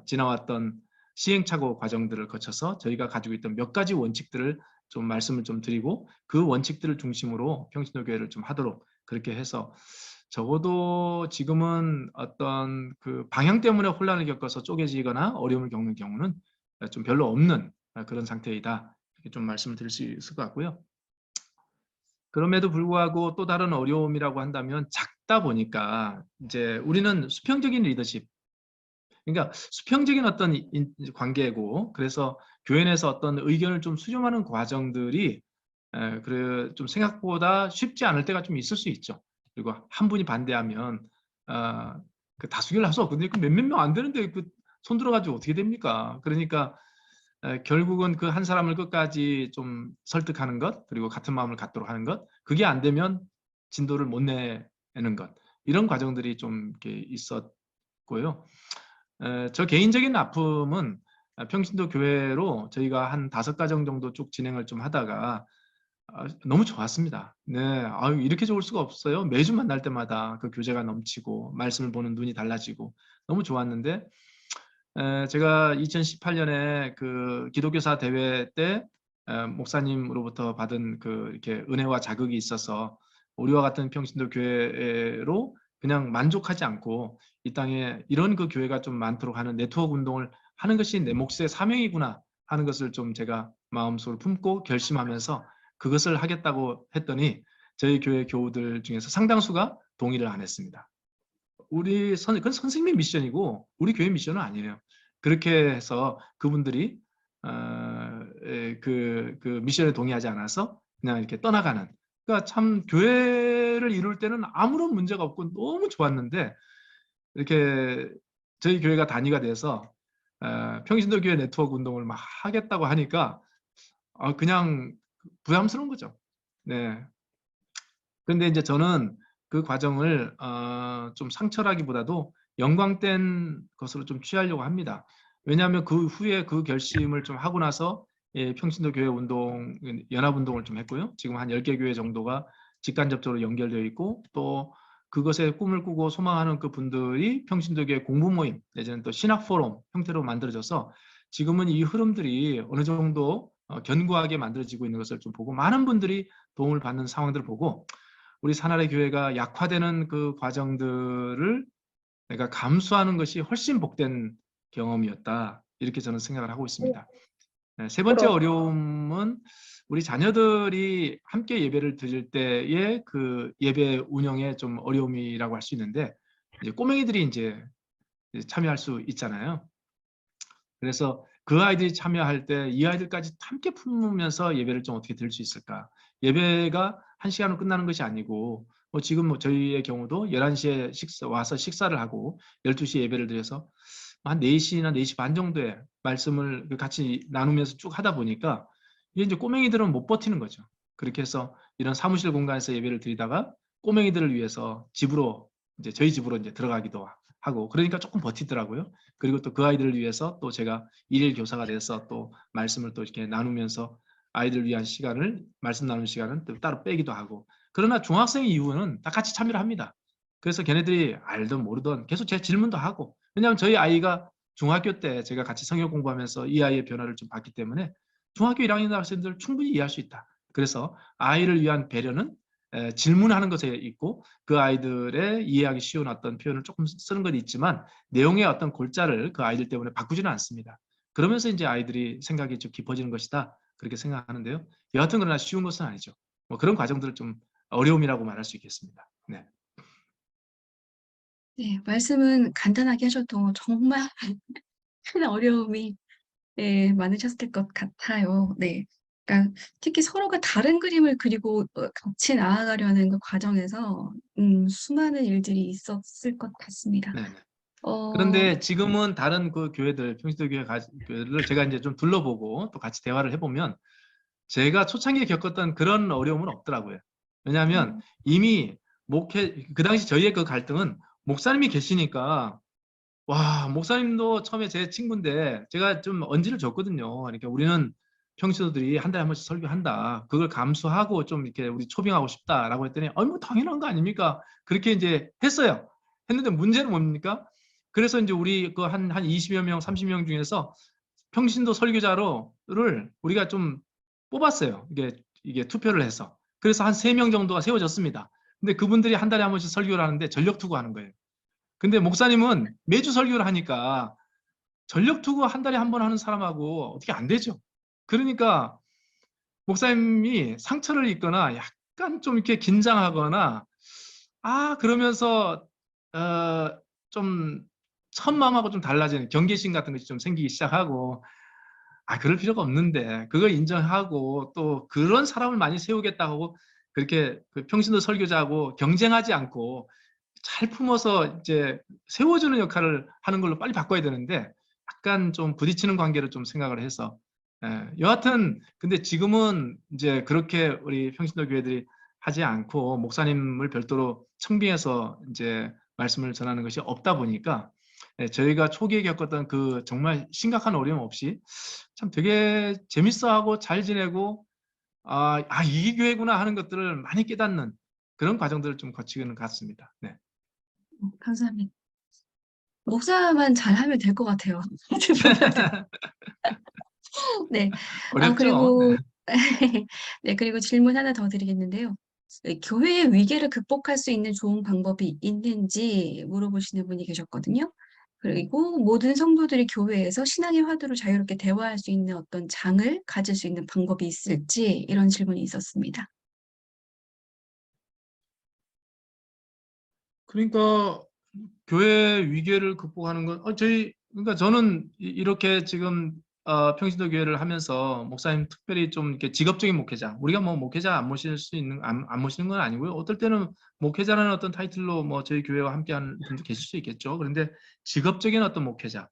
지나왔던 시행착오 과정들을 거쳐서 저희가 가지고 있던 몇 가지 원칙들을 좀 말씀을 좀 드리고, 그 원칙들을 중심으로 평신도 교회를 좀 하도록 그렇게 해서, 적어도 지금은 어떤 그 방향 때문에 혼란을 겪어서 쪼개지거나 어려움을 겪는 경우는 좀 별로 없는 그런 상태이다, 이렇게 좀 말씀을 드릴 수 있을 것 같고요. 그럼에도 불구하고 또 다른 어려움이라고 한다면, 작다 보니까 이제 우리는 수평적인 리더십, 그러니까 수평적인 어떤 관계고, 그래서 교회 내에서 어떤 의견을 좀 수렴하는 과정들이 그래 좀 생각보다 쉽지 않을 때가 좀 있을 수 있죠. 그리고 한 분이 반대하면 그 다수결을 할 수 없거든요. 그 몇몇 명 안 되는데 그 손 들어가지고 어떻게 됩니까? 그러니까 결국은 그 한 사람을 끝까지 좀 설득하는 것, 그리고 같은 마음을 갖도록 하는 것, 그게 안 되면 진도를 못 내는 것, 이런 과정들이 좀 이렇게 있었고요. 저 개인적인 아픔은 평신도 교회로 저희가 한 5가정 정도 쭉 진행을 좀 하다가 너무 좋았습니다. 네, 이렇게 좋을 수가 없어요. 매주 만날 때마다 그 교제가 넘치고 말씀을 보는 눈이 달라지고 너무 좋았는데, 제가 2018년에 그 기독교사 대회 때 목사님으로부터 받은 그 이렇게 은혜와 자극이 있어서 우리와 같은 평신도 교회로 그냥 만족하지 않고, 이 땅에 이런 그 교회가 좀 많도록 하는 네트워크 운동을 하는 것이 내 몫의 사명이구나 하는 것을 좀 제가 마음속으로 품고 결심하면서 그것을 하겠다고 했더니, 저희 교회 교우들 중에서 상당수가 동의를 안 했습니다. 그건 선생님 미션이고 우리 교회 미션은 아니에요. 그렇게 해서 그분들이 그 미션에 동의하지 않아서 그냥 이렇게 떠나가는. 그러니까 참 교회를 이룰 때는 아무런 문제가 없고 너무 좋았는데, 이렇게 저희 교회가 단위가 돼서 평신도 교회 네트워크 운동을 막 하겠다고 하니까 그냥 부담스러운 거죠. 네. 근데 이제 저는 그 과정을 좀 상처라기보다도 영광된 것으로 좀 취하려고 합니다. 왜냐하면 그 후에 그 결심을 좀 하고 나서 평신도 교회 운동, 연합운동을 좀 했고요. 지금 한 10개 교회 정도가 직간접적으로 연결되어 있고, 또 그것에 꿈을 꾸고 소망하는 그 분들이 평신도 교회 공부 모임 내지는 또 신학 포럼 형태로 만들어져서 지금은 이 흐름들이 어느 정도 견고하게 만들어지고 있는 것을 좀 보고, 많은 분들이 도움을 받는 상황들을 보고, 우리 사나리 교회가 약화되는 그 과정들을 내가 감수하는 것이 훨씬 복된 경험이었다, 이렇게 저는 생각을 하고 있습니다. 세 번째 어려움은 우리 자녀들이 함께 예배를 드릴 때의 그 예배 운영에 좀 어려움이라고 할 수 있는데, 이제 꼬맹이들이 이제 참여할 수 있잖아요. 그래서 그 아이들이 참여할 때 이 아이들까지 함께 품으면서 예배를 좀 어떻게 드릴 수 있을까? 예배가 1시간으로 끝나는 것이 아니고, 지금 저희의 경우도 11시에 와서 식사를 하고 12시에 예배를 드려서 한 4시나 4시 반 정도에 말씀을 같이 나누면서 쭉 하다 보니까 이게 이제 꼬맹이들은 못 버티는 거죠. 그렇게 해서 이런 사무실 공간에서 예배를 드리다가 꼬맹이들을 위해서 집으로, 이제 저희 집으로 이제 들어가기도 하고, 그러니까 조금 버티더라고요. 그리고 또 그 아이들을 위해서 또 제가 일일 교사가 돼서 또 말씀을 또 이렇게 나누면서 아이들 위한 시간을, 말씀 나누는 시간은 또 따로 빼기도 하고. 그러나 중학생 이후는 다 같이 참여를 합니다. 그래서 걔네들이 알든 모르든 계속 제 질문도 하고, 왜냐하면 저희 아이가 중학교 때 제가 같이 성경 공부하면서 이 아이의 변화를 좀 봤기 때문에 중학교 1학년 학생들 충분히 이해할 수 있다. 그래서 아이를 위한 배려는 질문하는 것에 있고 그 아이들의 이해하기 쉬운 어떤 표현을 조금 쓰는 건 있지만 내용의 어떤 골자를 그 아이들 때문에 바꾸지는 않습니다. 그러면서 이제 아이들이 생각이 좀 깊어지는 것이다 그렇게 생각하는데요. 여하튼 그러나 쉬운 것은 아니죠. 뭐 그런 과정들을 좀 어려움이라고 말할 수 있겠습니다. 네. 네, 말씀은 간단하게 하셔도 정말 큰 어려움이 네, 많으셨을 것 같아요. 네. 그러니까 특히 서로가 다른 그림을 그리고 같이 나아가려는 그 과정에서 수많은 일들이 있었을 것 같습니다. 네. 네. 어, 그런데 지금은 다른 그 교회들, 평신도 교회를 제가 이제 좀 둘러보고 또 같이 대화를 해보면 제가 초창기에 겪었던 그런 어려움은 없더라고요. 왜냐하면 음, 이미 그 당시 저희의 그 갈등은 목사님이 계시니까, 와, 목사님도 처음에 제 친구인데 제가 좀 언지를 줬거든요. 그러니까 우리는 평신도들이 한 달에 한 번씩 설교한다. 그걸 감수하고 좀 이렇게 우리 초빙하고 싶다라고 했더니, 뭐 당연한 거 아닙니까? 그렇게 이제 했어요. 했는데 문제는 뭡니까? 그래서 이제 우리 그 한 20여 명, 30명 중에서 평신도 설교자로를 우리가 좀 뽑았어요. 이게 투표를 해서. 그래서 한 3명 정도가 세워졌습니다. 근데 그분들이 한 달에 한 번씩 설교를 하는데 전력 투구하는 거예요. 근데 목사님은 매주 설교를 하니까 전력 투구 한 달에 한 번 하는 사람하고 어떻게 안 되죠. 그러니까 목사님이 상처를 입거나 약간 좀 이렇게 긴장하거나 그러면서 좀 첫마음하고 좀 달라지는 경계심 같은 것이 좀 생기기 시작하고 그럴 필요가 없는데 그걸 인정하고 또 그런 사람을 많이 세우겠다고 그렇게 그 평신도 설교자하고 경쟁하지 않고 잘 품어서 이제 세워주는 역할을 하는 걸로 빨리 바꿔야 되는데 약간 좀 부딪히는 관계로 좀 생각을 해서 여하튼 근데 지금은 이제 그렇게 우리 평신도 교회들이 하지 않고 목사님을 별도로 청빙해서 이제 말씀을 전하는 것이 없다 보니까 저희가 초기에 겪었던 그 정말 심각한 어려움 없이 참 되게 재밌어하고 잘 지내고 이게 교회구나 하는 것들을 많이 깨닫는 그런 과정들을 좀 거치는 것 같습니다. 네. 감사합니다. 목사만 잘하면 될 것 같아요. 주변들. 네. 어렵죠? 네. 그리고 네, 그리고 질문 하나 더 드리겠는데요. 교회의 위기를 극복할 수 있는 좋은 방법이 있는지 물어보시는 분이 계셨거든요. 그리고 모든 성도들이 교회에서 신앙의 화두로 자유롭게 대화할 수 있는 어떤 장을 가질 수 있는 방법이 있을지 이런 질문이 있었습니다. 그러니까 교회 위기를 극복하는 건 그러니까 저는 이렇게 지금 평신도 교회를 하면서 목사님 특별히 좀 이렇게 직업적인 목회자 우리가 뭐 목회자 안 모실 수 있는 안 모시는 건 아니고요. 어떨 때는 목회자라는 어떤 타이틀로 뭐 저희 교회와 함께하는 분도 계실 수 있겠죠. 그런데 직업적인 어떤 목회자,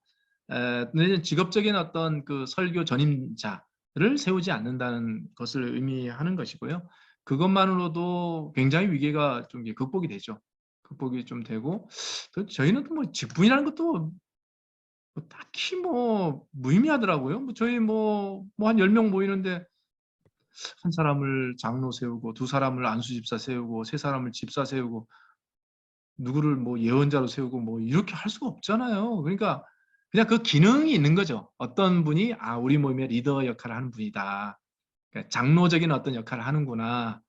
직업적인 어떤 그 설교 전임자를 세우지 않는다는 것을 의미하는 것이고요. 그것만으로도 굉장히 위기가 좀 극복이 되죠. 극복이 좀 되고 또 저희는 뭐 직분이라는 것도 뭐 딱히 뭐 무의미하더라고요. 뭐 저희 한 10명 모이는데 한 사람을 장로 세우고 두 사람을 안수 집사 세우고 세 사람을 집사 세우고 누구를 뭐 예언자로 세우고 뭐 이렇게 할 수가 없잖아요. 그러니까 그냥 그 기능이 있는 거죠. 어떤 분이 우리 모임의 리더 역할을 하는 분이다. 그러니까 장로적인 어떤 역할을 하는구나.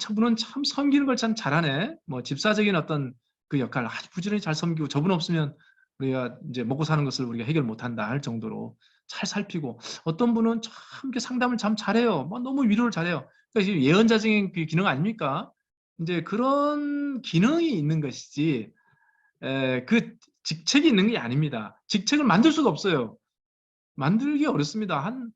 저분은 참 섬기는 걸 참 잘하네. 뭐 집사적인 어떤 그 역할을 아주 부지런히 잘 섬기고 저분 없으면 우리가 이제 먹고 사는 것을 우리가 해결 못한다 할 정도로 잘 살피고 어떤 분은 참 이렇게 상담을 참 잘해요. 뭐 너무 위로를 잘해요. 그러니까 예언자적인 그 기능 아닙니까? 이제 그런 기능이 있는 것이지 그 직책이 있는 게 아닙니다. 직책을 만들 수가 없어요. 만들기 어렵습니다. 한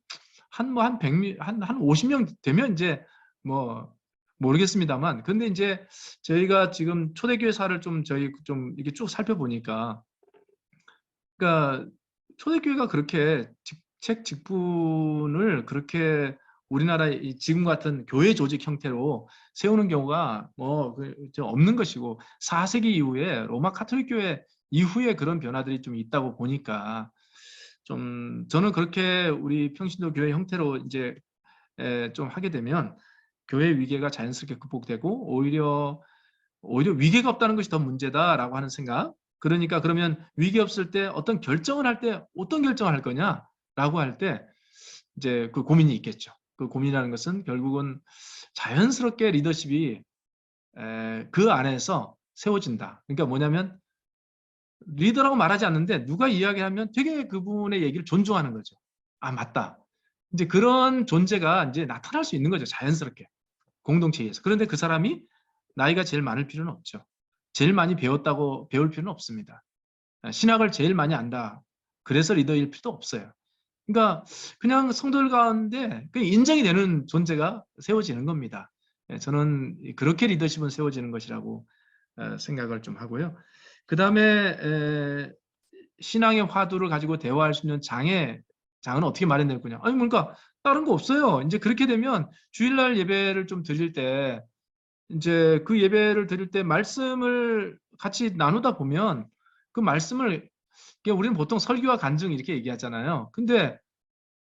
100명, 한 50명 되면 이제 뭐 모르겠습니다만 근데 이제 저희가 지금 초대교회사를 저희 좀 이렇게 쭉 살펴보니까 그러니까 초대교회가 그렇게 직책 직분을 그렇게 우리나라 지금 같은 교회 조직 형태로 세우는 경우가 없는 것이고 4세기 이후에 로마 카톨릭 교회 이후에 그런 변화들이 좀 있다고 보니까 좀 저는 그렇게 우리 평신도 교회 형태로 이제 좀 하게 되면 교회 위기가 자연스럽게 극복되고 오히려 위기가 없다는 것이 더 문제다라고 하는 생각. 그러니까 그러면 위기 없을 때 어떤 결정을 할 때 어떤 결정을 할 거냐라고 할 때 이제 그 고민이 있겠죠. 그 고민이라는 것은 결국은 자연스럽게 리더십이 그 안에서 세워진다. 그러니까 뭐냐면 리더라고 말하지 않는데 누가 이야기하면 되게 그분의 얘기를 존중하는 거죠. 아, 맞다. 이제 그런 존재가 이제 나타날 수 있는 거죠. 자연스럽게. 공동체에서. 그런데 그 사람이 나이가 제일 많을 필요는 없죠. 제일 많이 배웠다고 배울 필요는 없습니다. 신학을 제일 많이 안다. 그래서 리더일 필요도 없어요. 그러니까 그냥 성도들 가운데 인정이 되는 존재가 세워지는 겁니다. 저는 그렇게 리더십은 세워지는 것이라고 생각을 좀 하고요. 그 다음에 신앙의 화두를 가지고 대화할 수 있는 장은 어떻게 마련될 거냐? 아니, 그러니까 다른 거 없어요. 이제 그렇게 되면 주일날 예배를 좀 드릴 때 이제 그 예배를 드릴 때 말씀을 같이 나누다 보면 그 말씀을 우리는 보통 설교와 간증 이렇게 얘기하잖아요. 근데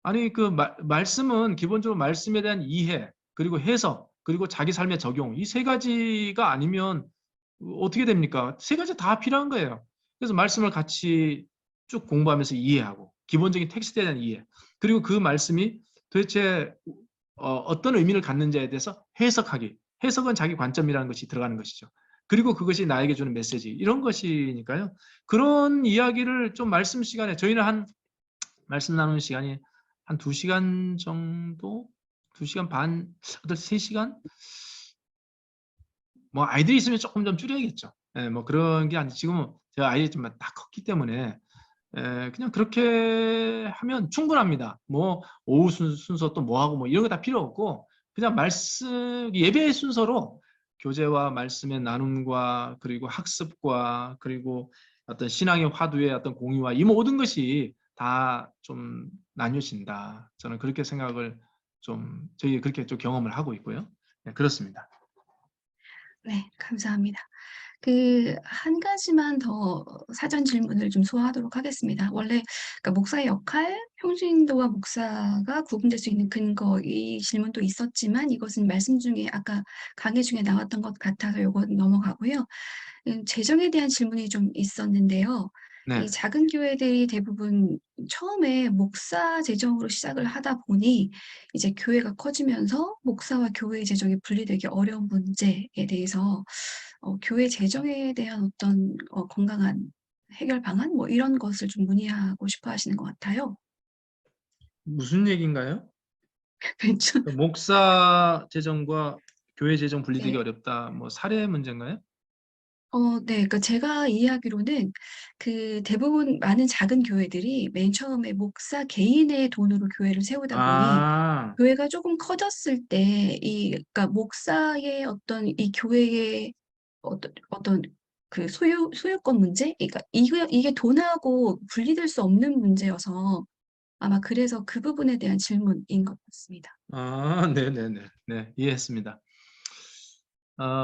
아니 그 말씀은 기본적으로 말씀에 대한 이해 그리고 해석 그리고 자기 삶의 적용 이 세 가지가 아니면 어떻게 됩니까? 세 가지 다 필요한 거예요. 그래서 말씀을 같이 쭉 공부하면서 이해하고 기본적인 텍스트에 대한 이해 그리고 그 말씀이 도대체 어떤 의미를 갖는지에 대해서 해석하기 해석은 자기 관점이라는 것이 들어가는 것이죠. 그리고 그것이 나에게 주는 메시지 이런 것이니까요. 그런 이야기를 좀 말씀 시간에 저희는 한 말씀 나누는 시간이 한 2시간 정도? 2시간 반? 어떨 3시간? 뭐 아이들이 있으면 조금 좀 줄여야겠죠. 예, 뭐 그런 게 아니 지금은 제가 아이들이 좀 다 컸기 때문에 그냥 그렇게 하면 충분합니다. 뭐 오후 순서 또 뭐 하고 뭐 이런 거 다 필요 없고 그냥 말씀 예배 순서로 교제와 말씀의 나눔과 그리고 학습과 그리고 어떤 신앙의 화두의 어떤 공유와 이 모든 것이 다 좀 나뉘어진다. 저는 그렇게 생각을 좀 저희 그렇게 좀 경험을 하고 있고요. 네, 그렇습니다. 네, 감사합니다. 한 가지만 더 사전 질문을 좀 소화하도록 하겠습니다. 원래 그러니까 목사의 역할, 평신도와 목사가 구분될 수 있는 근거 이 질문도 있었지만 이것은 말씀 중에 아까 강의 중에 나왔던 것 같아서 요건 넘어가고요. 재정에 대한 질문이 좀 있었는데요. 이 네. 작은 교회들이 대부분 처음에 목사 재정으로 시작을 하다 보니 이제 교회가 커지면서 목사와 교회 재정이 분리되기 어려운 문제에 대해서 교회 재정에 대한 어떤 건강한 해결 방안 뭐 이런 것을 좀 문의하고 싶어 하시는 것 같아요. 무슨 얘기인가요? 그쵸? 목사 재정과 교회 재정 분리되기 네. 어렵다. 뭐 사례 문제인가요? 네. 그러니까 제가 이해하기로는 대부분 많은 작은 교회들이 맨 처음에 목사 개인의 돈으로 교회를 세우다 보니 아, 교회가 쪼금 커졌을 때 그러니까 목사의 어떤 이 교회의 어떤 소유권 문제? 그러니까 이게 돈하고 분리될 수 없는 문제여서 아마 그래서 그 부분에 대한 질문인 것 같습니다. 네네네. 네, 이해했습니다.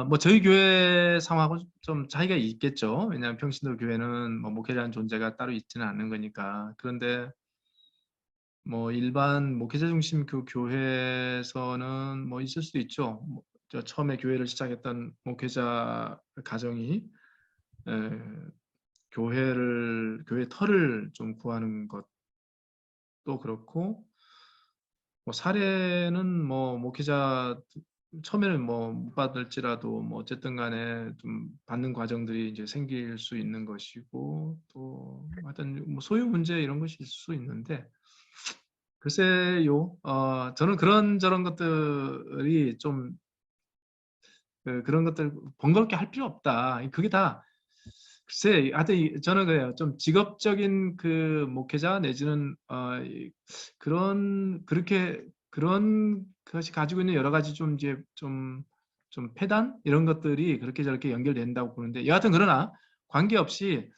뭐 저희 교회 상황하고 좀 차이가 있겠죠. 왜냐하면 평신도 교회는 뭐 목회자라는 존재가 따로 있지는 않는 거니까. 그런데 뭐 일반 목회자 중심 그 교회에서는 뭐 있을 수도 있죠. 저 처음에 교회를 시작했던 목회자 가정이 에, 교회 터를 좀 구하는 것도 그렇고 뭐 사례는 뭐 목회자 처음에는 뭐 못 받을지라도 뭐 어쨌든 간에 좀 받는 과정들이 이제 생길 수 있는 것이고 또 하여튼 뭐 소유 문제 이런 것이 있을 수 있는데 글쎄요. 저는 그런저런 것들이 좀 그런 것들 번거롭게 할 필요 없다. 그게 다 글쎄 하여튼 저는 그래요. 좀 직업적인 그 목회자 내지는 그런 것이 가지고 있는 여러 가지 좀 이제 좀 패단 이런 것들이 그렇게 저렇게 연결된다고 보는데 여하튼 그러나 관계없이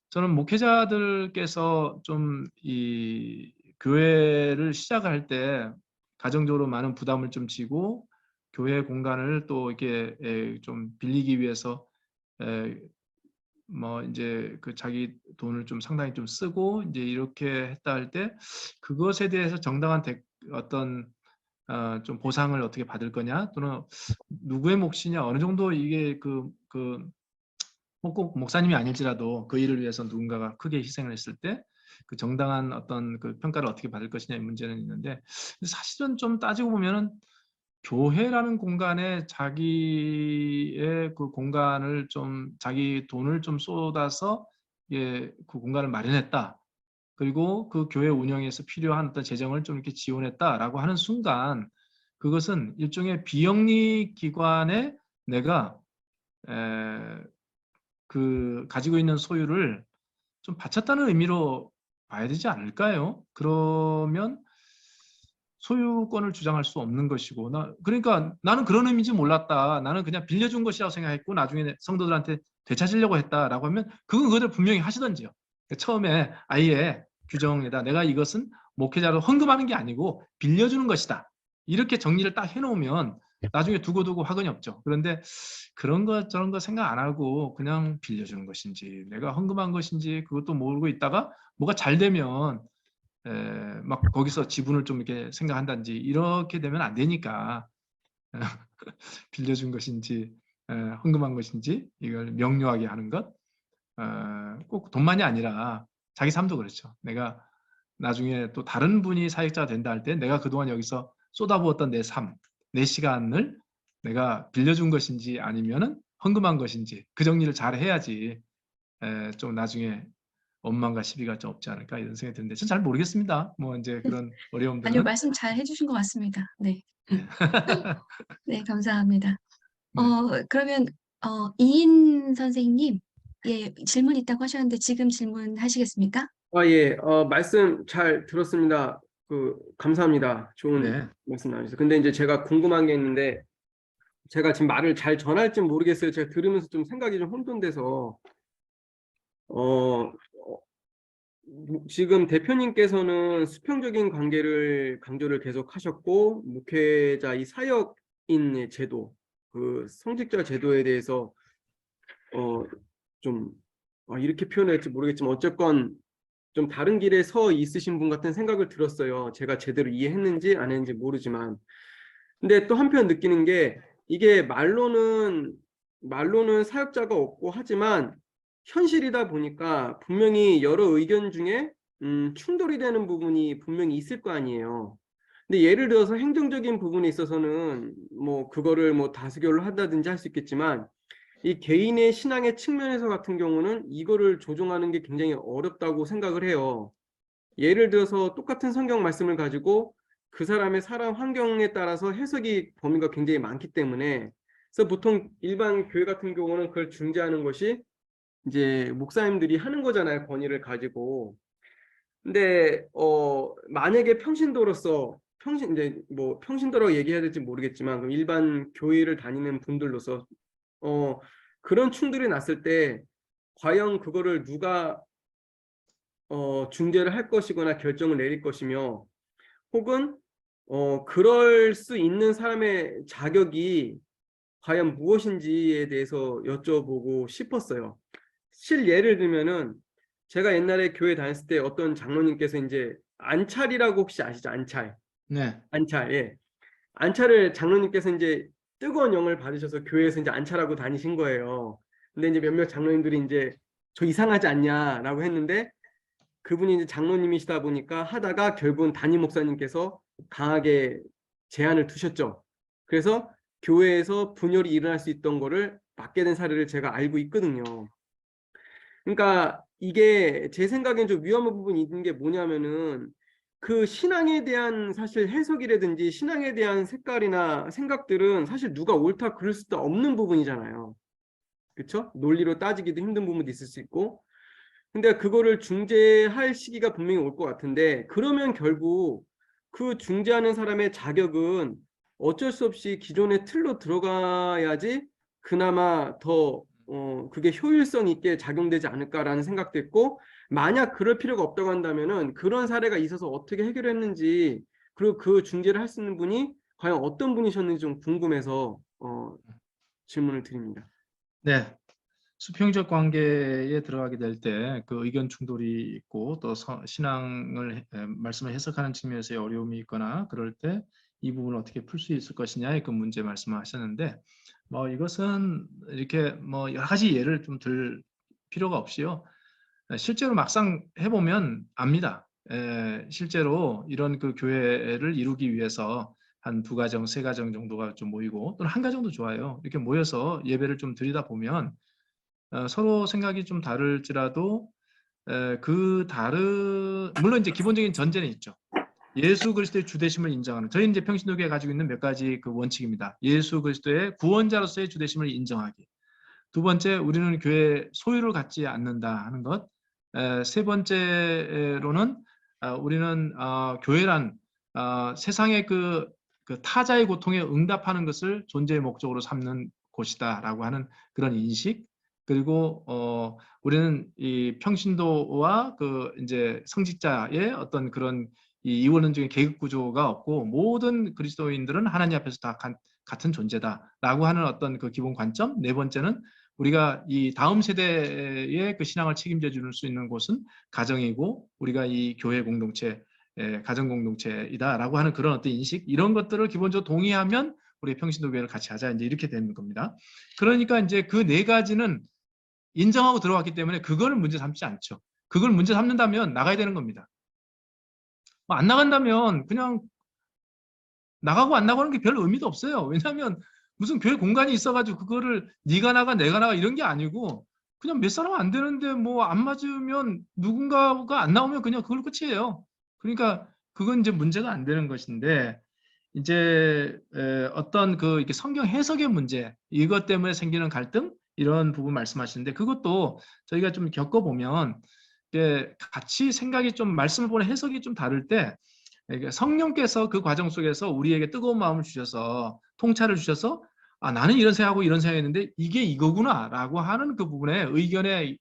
저는 목회자들께서 좀 이 교회를 시작할 때 가정적으로 많은 부담을 좀 지고 교회 공간을 또 이렇게 좀 빌리기 위해서 뭐 이제 그 자기 돈을 좀 상당히 좀 쓰고 이제 이렇게 했다 할 때 그것에 대해서 정당한 어떤 좀 보상을 어떻게 받을 거냐 또는 누구의 몫이냐 어느 정도 이게 꼭 목사님이 아닐지라도 그 일을 위해서 누군가가 크게 희생을 했을 때 그 정당한 어떤 그 평가를 어떻게 받을 것이냐의 문제는 있는데, 사실은 좀 따지고 보면은 교회라는 공간에 자기의 그 공간을 좀, 자기 돈을 좀 쏟아서 예, 그 공간을 마련했다. 그리고 그 교회 운영에서 필요한 어떤 재정을 좀 이렇게 지원했다라고 하는 순간, 그것은 일종의 비영리 기관에 내가 그 가지고 있는 소유를 좀 바쳤다는 의미로 봐야 되지 않을까요? 그러면 소유권을 주장할 수 없는 것이고, 그러니까 나는 그런 의미인지 몰랐다. 나는 그냥 빌려준 것이라고 생각했고 나중에 성도들한테 되찾으려고 했다라고 하면 그건 그대로 분명히 하시던지요. 처음에 아예 규정에다 내가 이것은 목회자로 헌금하는 게 아니고 빌려주는 것이다. 이렇게 정리를 딱 해놓으면 나중에 두고두고 화근이 없죠. 그런데 그런 거 저런 거 생각 안 하고 그냥 빌려주는 것인지 내가 헌금한 것인지 그것도 모르고 있다가 뭐가 잘 되면 막 거기서 지분을 좀 이렇게 생각한다든지 이렇게 되면 안 되니까 빌려준 것인지 헌금한 것인지 이걸 명료하게 하는 것. 꼭 돈만이 아니라 자기 삶도 그렇죠. 내가 나중에 또 다른 분이 사역자가 된다 할 때 내가 그동안 여기서 쏟아부었던 내 삶, 내 시간을 내가 빌려준 것인지 아니면은 헌금한 것인지 그 정리를 잘 해야지 좀 나중에 원망과 시비가 좀 없지 않을까 이런 생각이 드는데 전 잘 모르겠습니다. 뭐 이제 그런 아니요, 어려움들은. 말씀 잘 해주신 것 같습니다. 네. 네. 네, 감사합니다. 네. 그러면, 이인 선생님, 예, 질문 있다고 하셨는데 지금 질문하시겠습니까? 예, 말씀 잘 들었습니다. 감사합니다. 좋은 네. 말씀 나주셔서. 근데 이제 제가 궁금한 게 있는데, 제가 지금 말을 잘 전할지 모르겠어요. 제가 들으면서 좀 생각이 좀 혼돈돼서, 어, 지금 대표님께서는 수평적인 관계를 강조를 계속 하셨고, 목회자 이 사역인의 제도, 그 성직자 제도에 대해서, 좀, 이렇게 표현할지 모르겠지만, 어쨌건 좀 다른 길에 서 있으신 분 같은 생각을 들었어요. 제가 제대로 이해했는지 안 했는지 모르지만. 근데 또 한편 느끼는 게 이게 말로는 사역자가 없고 하지만 현실이다 보니까 분명히 여러 의견 중에 충돌이 되는 부분이 분명히 있을 거 아니에요. 근데 예를 들어서 행정적인 부분에 있어서는 뭐 그거를 뭐 다수결을 한다든지 할 수 있겠지만 이 개인의 신앙의 측면에서 같은 경우는 이거를 조종하는 게 굉장히 어렵다고 생각을 해요. 예를 들어서 똑같은 성경 말씀을 가지고 그 사람의 살아 환경에 따라서 해석이 범위가 굉장히 많기 때문에 그래서 보통 일반 교회 같은 경우는 그걸 중재하는 것이 이제 목사님들이 하는 거잖아요. 권위를 가지고. 근데 만약에 평신도로서 이제 뭐 평신도라고 얘기해야 될지 모르겠지만 그럼 일반 교회를 다니는 분들로서 어, 그런 충돌이 났을 때 과연 그거를 누가 중재를 할 것이거나 결정을 내릴 것이며 혹은 그럴 수 있는 사람의 자격이 과연 무엇인지에 대해서 여쭤보고 싶었어요. 실예를 들면은 제가 옛날에 교회 다녔을 때 어떤 장로님께서 이제 안찰이라고 혹시 아시죠? 안찰. 네. 안찰. 예. 안찰을 장로님께서 이제 뜨거운 영을 받으셔서 교회에서 이제 안찰하고 다니신 거예요. 근데 이제 몇몇 장로님들이 이제 저 이상하지 않냐라고 했는데 그분이 이제 장로님이시다 보니까 하다가 결국은 담임 목사님께서 강하게 제한을 두셨죠. 그래서 교회에서 분열이 일어날 수 있던 거를 막게 된 사례를 제가 알고 있거든요. 그러니까 이게 제 생각엔 좀 위험한 부분이 있는 게 뭐냐면은 그 신앙에 대한 사실 해석이라든지 신앙에 대한 색깔이나 생각들은 사실 누가 옳다 그럴 수도 없는 부분이잖아요. 그렇죠? 논리로 따지기도 힘든 부분도 있을 수 있고. 근데 그거를 중재할 시기가 분명히 올 것 같은데 그러면 결국 그 중재하는 사람의 자격은 어쩔 수 없이 기존의 틀로 들어가야지 그나마 더 그게 효율성 있게 작용되지 않을까라는 생각도 있고 만약 그럴 필요가 없다고 한다면은 그런 사례가 있어서 어떻게 해결했는지 그리고 그 중재를 할 수 있는 분이 과연 어떤 분이셨는지 좀 궁금해서 질문을 드립니다. 네. 수평적 관계에 들어가게 될 때 그 의견 충돌이 있고 또 신앙을 말씀을 해석하는 측면에서의 어려움이 있거나 그럴 때 이 부분을 어떻게 풀 수 있을 것이냐의 그 문제 말씀하셨는데 뭐 이것은 이렇게 뭐 여러 가지 예를 좀 들 필요가 없이요. 실제로 막상 해보면 압니다. 실제로 이런 그 교회를 이루기 위해서 한 2가정, 3가정 정도가 좀 모이고 또는 1가정도 좋아요. 이렇게 모여서 예배를 좀 드리다 보면 서로 생각이 좀 다를지라도 물론 이제 기본적인 전제는 있죠. 예수 그리스도의 주되심을 인정하는, 저희 이제 평신도교회가 가지고 있는 몇 가지 그 원칙입니다. 예수 그리스도의 구원자로서의 주되심을 인정하기. 2번째, 우리는 교회 소유를 갖지 않는다 하는 것. 3번째로는 우리는 교회란 세상의 그 타자의 고통에 응답하는 것을 존재의 목적으로 삼는 곳이다라고 하는 그런 인식. 그리고 우리는 이 평신도와 그 이제 성직자의 어떤 그런 이 이원론적인 계급 구조가 없고 모든 그리스도인들은 하나님 앞에서 다 같은 존재다라고 하는 어떤 그 기본 관점. 4번째는 우리가 이 다음 세대의 그 신앙을 책임져 줄 수 있는 곳은 가정이고 우리가 이 교회 공동체, 가정 공동체이다라고 하는 그런 어떤 인식, 이런 것들을 기본적으로 동의하면 우리 평신도교회를 같이 하자, 이제 이렇게 되는 겁니다. 그러니까 이제 그 4가지는 인정하고 들어왔기 때문에 그걸 문제 삼지 않죠. 그걸 문제 삼는다면 나가야 되는 겁니다. 안 나간다면 그냥 나가고 안 나가는 게 별 의미도 없어요. 왜냐하면 무슨 교회 공간이 있어가지고 그거를 네가 나가 내가 나가 이런 게 아니고 그냥 몇 사람 안 되는데 뭐 안 맞으면 누군가가 안 나오면 그냥 그걸 끝이에요. 그러니까 그건 이제 문제가 안 되는 것인데, 이제 어떤 그 이렇게 성경 해석의 문제, 이것 때문에 생기는 갈등, 이런 부분 말씀하시는데 그것도 저희가 좀 겪어보면 같이 생각이 좀, 말씀을 보는 해석이 좀 다를 때 성령께서 그 과정 속에서 우리에게 뜨거운 마음을 주셔서 통찰을 주셔서 나는 이런 생각하고 이런 생각했는데 이게 이거구나 라고 하는 그 부분에 의견의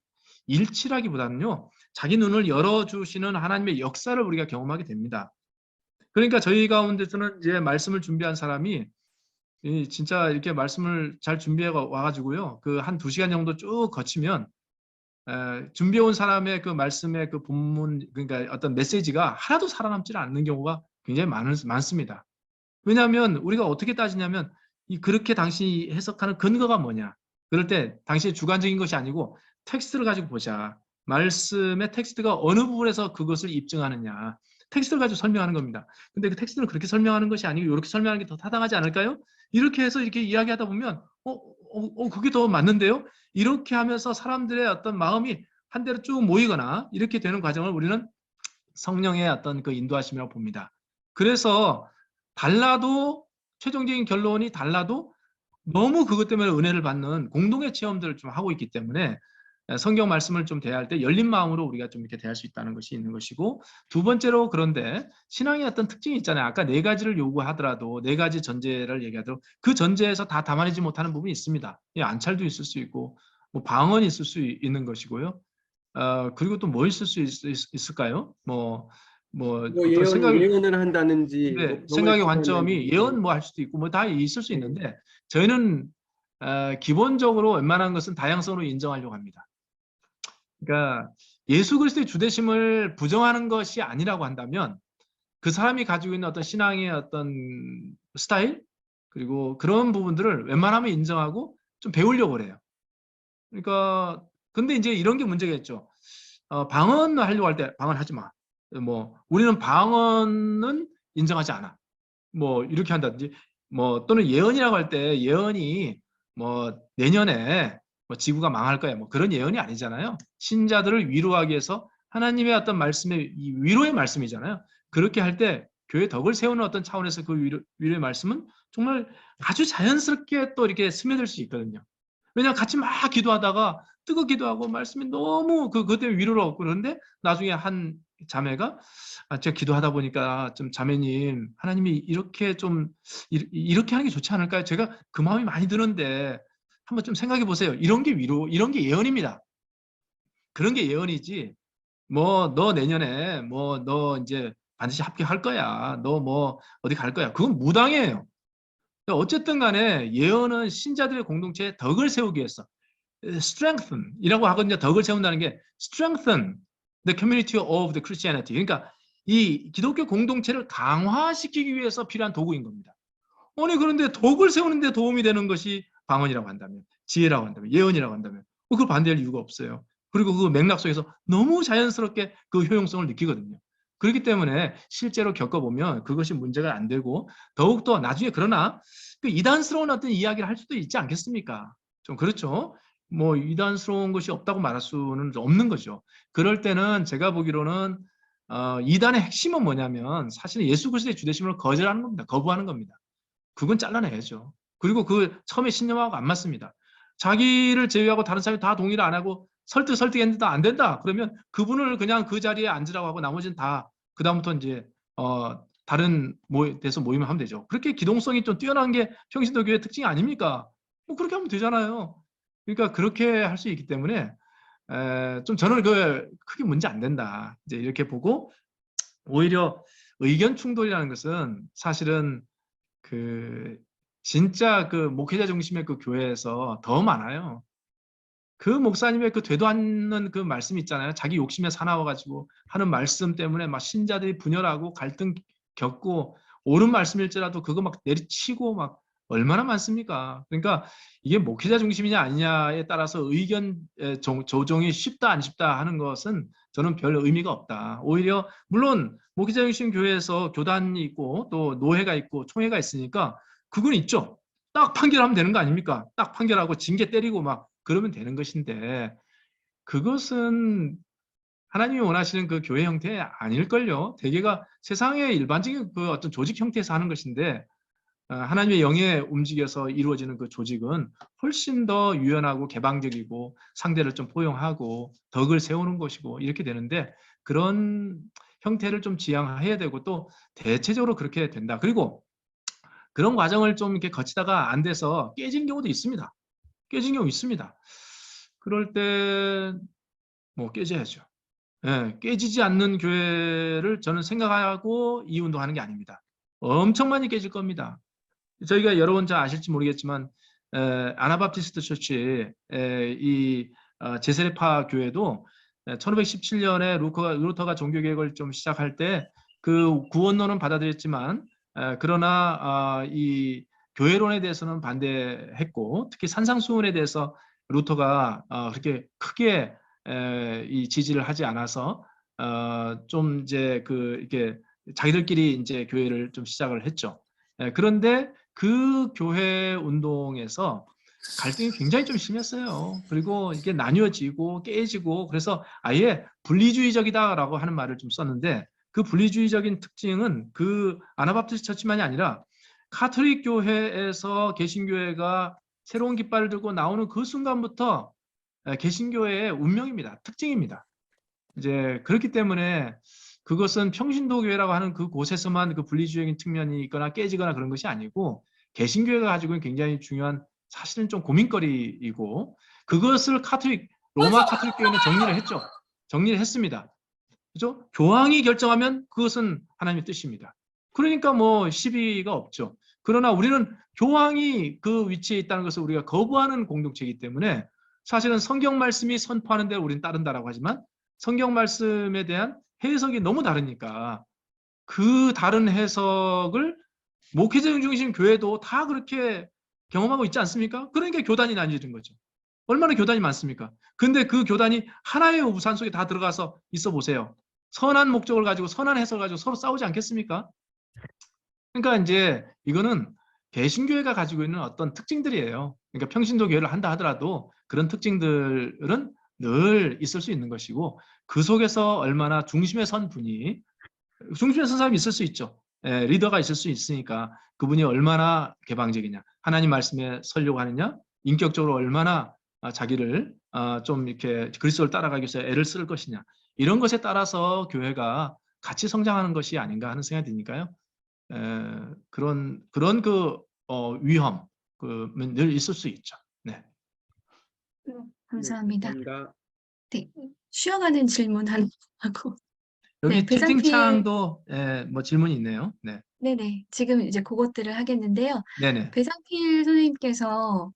일치라기보다는요, 자기 눈을 열어주시는 하나님의 역사를 우리가 경험하게 됩니다. 그러니까 저희 가운데서는 이제 말씀을 준비한 사람이 진짜 이렇게 말씀을 잘 준비해 와가지고요, 그 한 2시간 정도 쭉 거치면 준비해 온 사람의 그 말씀의 그 본문, 그러니까 어떤 메시지가 하나도 살아남지 않는 경우가 굉장히 많습니다. 왜냐하면 우리가 어떻게 따지냐면 그렇게 당신이 해석하는 근거가 뭐냐. 그럴 때 당신의 주관적인 것이 아니고 텍스트를 가지고 보자. 말씀의 텍스트가 어느 부분에서 그것을 입증하느냐. 텍스트를 가지고 설명하는 겁니다. 근데 그 텍스트는 그렇게 설명하는 것이 아니고 이렇게 설명하는 게 더 타당하지 않을까요? 이렇게 해서 이렇게 이야기하다 보면 그게 더 맞는데요? 이렇게 하면서 사람들의 어떤 마음이 한 대로 쭉 모이거나 이렇게 되는 과정을 우리는 성령의 어떤 그 인도하심이라고 봅니다. 그래서 달라도, 최종적인 결론이 달라도 너무 그것 때문에 은혜를 받는 공동의 체험들을 좀 하고 있기 때문에 성경 말씀을 좀 대할 때 열린 마음으로 우리가 좀 이렇게 대할 수 있다는 것이 있는 것이고, 2번째로, 그런데 신앙의 어떤 특징이 있잖아요. 아까 4가지를 요구하더라도 4가지 전제를 얘기하더라도 그 전제에서 다 담아내지 못하는 부분이 있습니다. 안찰도 있을 수 있고 뭐 방언이 있을 수 있는 것이고요. 그리고 또 뭐 있을 수 있을까요? 뭐 어떤 예언을 한다든지 뭐 병을 생각의 치료한다든지. 관점이 예언 뭐 할 수도 있고 뭐 다 있을 수 있는데, 저희는 기본적으로 웬만한 것은 다양성으로 인정하려고 합니다. 그러니까 예수 그리스도의 주되심을 부정하는 것이 아니라고 한다면 그 사람이 가지고 있는 어떤 신앙의 어떤 스타일, 그리고 그런 부분들을 웬만하면 인정하고 좀 배우려고 그래요. 그러니까 근데 이제 이런 게 문제겠죠. 방언을 하려고 할 때 방언하지 마. 뭐 우리는 방언은 인정하지 않아. 뭐 이렇게 한다든지, 뭐 또는 예언이라고 할 때 예언이 뭐 내년에 뭐 지구가 망할 거야, 뭐 그런 예언이 아니잖아요. 신자들을 위로하기 위해서 하나님의 어떤 말씀의 위로의 말씀이잖아요. 그렇게 할 때 교회 덕을 세우는 어떤 차원에서 그 위로의 말씀은 정말 아주 자연스럽게 또 이렇게 스며들 수 있거든요. 왜냐하면 같이 막 기도하다가 뜨겁게 기도하고 말씀이 너무 그것 때문에 위로를 얻고, 그런데 나중에 한 자매가 제가 기도하다 보니까 좀 자매님, 하나님이 이렇게 좀 이렇게 하는 게 좋지 않을까요? 제가 그 마음이 많이 드는데 한번 좀 생각해 보세요. 이런 게 위로, 이런 게 예언입니다. 그런 게 예언이지. 뭐 너 내년에 뭐 너 이제 반드시 합격할 거야. 너 뭐 어디 갈 거야. 그건 무당이에요. 어쨌든 간에 예언은 신자들의 공동체에 덕을 세우기 위해서 strengthen 이라고 하거든요. 덕을 세운다는 게 strengthen the community of the Christianity. 그러니까 이 기독교 공동체를 강화시키기 위해서 필요한 도구인 겁니다. 아니 그런데 덕을 세우는데 도움이 되는 것이 방언이라고 한다면, 지혜라고 한다면, 예언이라고 한다면 그걸 반대할 이유가 없어요. 그리고 그 맥락 속에서 너무 자연스럽게 그 효용성을 느끼거든요. 그렇기 때문에 실제로 겪어보면 그것이 문제가 안 되고 더욱더 나중에 그러나 그 이단스러운 어떤 이야기를 할 수도 있지 않겠습니까? 좀 그렇죠. 뭐 이단스러운 것이 없다고 말할 수는 없는 거죠. 그럴 때는 제가 보기로는 이단의 핵심은 뭐냐면 사실은 예수 그리스도의 주되심을 거절하는 겁니다. 거부하는 겁니다. 그건 잘라내야죠. 그리고 그 처음에 신념하고 안 맞습니다. 자기를 제외하고 다른 사람이 다 동의를 안 하고 설득했는데 안 된다. 그러면 그분을 그냥 그 자리에 앉으라고 하고 나머지는 다 그다음부터 이제 다른 데서 모임을 하면 되죠. 그렇게 기동성이 좀 뛰어난 게 평신도 교회 특징이 아닙니까? 뭐 그렇게 하면 되잖아요. 그러니까 그렇게 할 수 있기 때문에 좀 저는 그 크게 문제 안 된다. 이제 이렇게 보고 오히려 의견 충돌이라는 것은 사실은 그 진짜 그 목회자 중심의 그 교회에서 더 많아요. 그 목사님의 그 되도 않는 그 말씀 있잖아요. 자기 욕심에 사나워가지고 하는 말씀 때문에 막 신자들이 분열하고 갈등 겪고 옳은 말씀일지라도 그거 막 내리치고 막 얼마나 많습니까? 그러니까 이게 목회자 중심이냐 아니냐에 따라서 의견 조정이 쉽다 안 쉽다 하는 것은 저는 별 의미가 없다. 오히려 물론 목회자 중심 교회에서 교단이 있고 또 노회가 있고 총회가 있으니까 그건 있죠. 딱 판결하면 되는 거 아닙니까? 딱 판결하고 징계 때리고 막 그러면 되는 것인데 그것은 하나님이 원하시는 그 교회 형태 아닐걸요. 대개가 세상의 일반적인 그 어떤 조직 형태에서 하는 것인데 하나님의 영에 움직여서 이루어지는 그 조직은 훨씬 더 유연하고 개방적이고 상대를 좀 포용하고 덕을 세우는 것이고 이렇게 되는데 그런 형태를 좀 지향해야 되고 또 대체적으로 그렇게 된다. 그리고 그런 과정을 좀 이렇게 거치다가 안 돼서 깨진 경우도 있습니다. 깨진 경우 있습니다. 그럴 때 뭐 깨져야죠. 예, 깨지지 않는 교회를 저는 생각하고 이 운동하는 게 아닙니다. 엄청 많이 깨질 겁니다. 저희가 여러 번 잘 아실지 모르겠지만 아나바프티스트 처치 이 제세례파 교회도 1517년에 루터가 종교개혁을 좀 시작할 때 그 구원론은 받아들였지만 그러나 이 교회론에 대해서는 반대했고 특히 산상수훈에 대해서 루터가 그렇게 크게 이 지지를 하지 않아서 좀 이제 그 이렇게 자기들끼리 이제 교회를 좀 시작을 했죠. 그런데 그 교회 운동에서 갈등이 굉장히 좀 심했어요. 그리고 이게 나뉘어지고 깨지고 그래서 아예 분리주의적이다라고 하는 말을 좀 썼는데 그 분리주의적인 특징은 그 아나바프티스트 처치만이 아니라 카톨릭 교회에서 개신교회가 새로운 깃발을 들고 나오는 그 순간부터 개신교회의 운명입니다. 특징입니다. 이제 그렇기 때문에 그것은 평신도교회라고 하는 그 곳에서만 그 분리주의적인 측면이 있거나 깨지거나 그런 것이 아니고 개신교회가 가지고 있는 굉장히 중요한 사실은 좀 고민거리이고 그것을 로마 카톨릭 교회는 정리를 했죠. 정리를 했습니다. 그죠? 교황이 결정하면 그것은 하나님의 뜻입니다. 그러니까 뭐 시비가 없죠. 그러나 우리는 교황이 그 위치에 있다는 것을 우리가 거부하는 공동체이기 때문에 사실은 성경 말씀이 선포하는 대로 우리는 따른다라고 하지만 성경 말씀에 대한 해석이 너무 다르니까 그 다른 해석을 목회자 중심 교회도 다 그렇게 경험하고 있지 않습니까? 그러니까 교단이 나뉘어진 거죠. 얼마나 교단이 많습니까? 근데 그 교단이 하나의 우산 속에 다 들어가서 있어 보세요. 선한 목적을 가지고 선한 해석을 가지고 서로 싸우지 않겠습니까? 그러니까 이제 이거는 개신교회가 가지고 있는 어떤 특징들이에요. 그러니까 평신도 교회를 한다 하더라도 그런 특징들은 늘 있을 수 있는 것이고 그 속에서 얼마나 중심에 선 분이 중심에 선 사람이 있을 수 있죠. 리더가 있을 수 있으니까 그분이 얼마나 개방적이냐 하나님 말씀에 서려고 하느냐 인격적으로 얼마나 자기를 좀 이렇게 그리스도를 따라가기 위해서 애를 쓸 것이냐 이런 것에 따라서 교회가 같이 성장하는 것이 아닌가 하는 생각이 드니까요. 그런 그 위험 늘 있을 수 있죠. 네. 네, 감사합니다. 감사합니다. 네, 쉬어가는 질문 하나 하고 여기 네, 배상필 채팅창도 뭐 질문이 있네요. 네, 네네 지금 이제 그것들을 하겠는데요. 네네. 배상필 선생님께서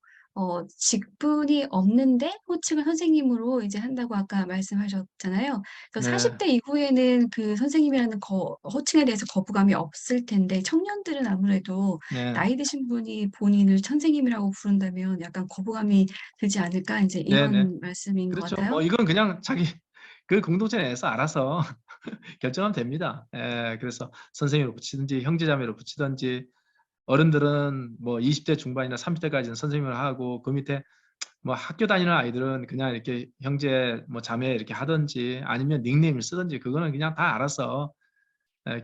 직분이 없는데 호칭을 선생님으로 이제 한다고 아까 말씀하셨잖아요. 그래서 네. 40대 이후에는 그 선생님이라는 호칭에 대해서 거부감이 없을 텐데 청년들은 아무래도 네. 나이 드신 분이 본인을 선생님이라고 부른다면 약간 거부감이 들지 않을까 이제 네네. 이런 말씀인 것 그렇죠. 같아요. 뭐 이건 그냥 자기 그 공동체 내에서 알아서 결정하면 됩니다. 예, 그래서 선생님으로 붙이든지 형제자매로 붙이든지 어른들은 뭐 20대 중반이나 30대까지는 선생님을 하고 그 밑에 뭐 학교 다니는 아이들은 그냥 이렇게 형제 뭐 자매 이렇게 하든지 아니면 닉네임을 쓰든지 그거는 그냥 다 알아서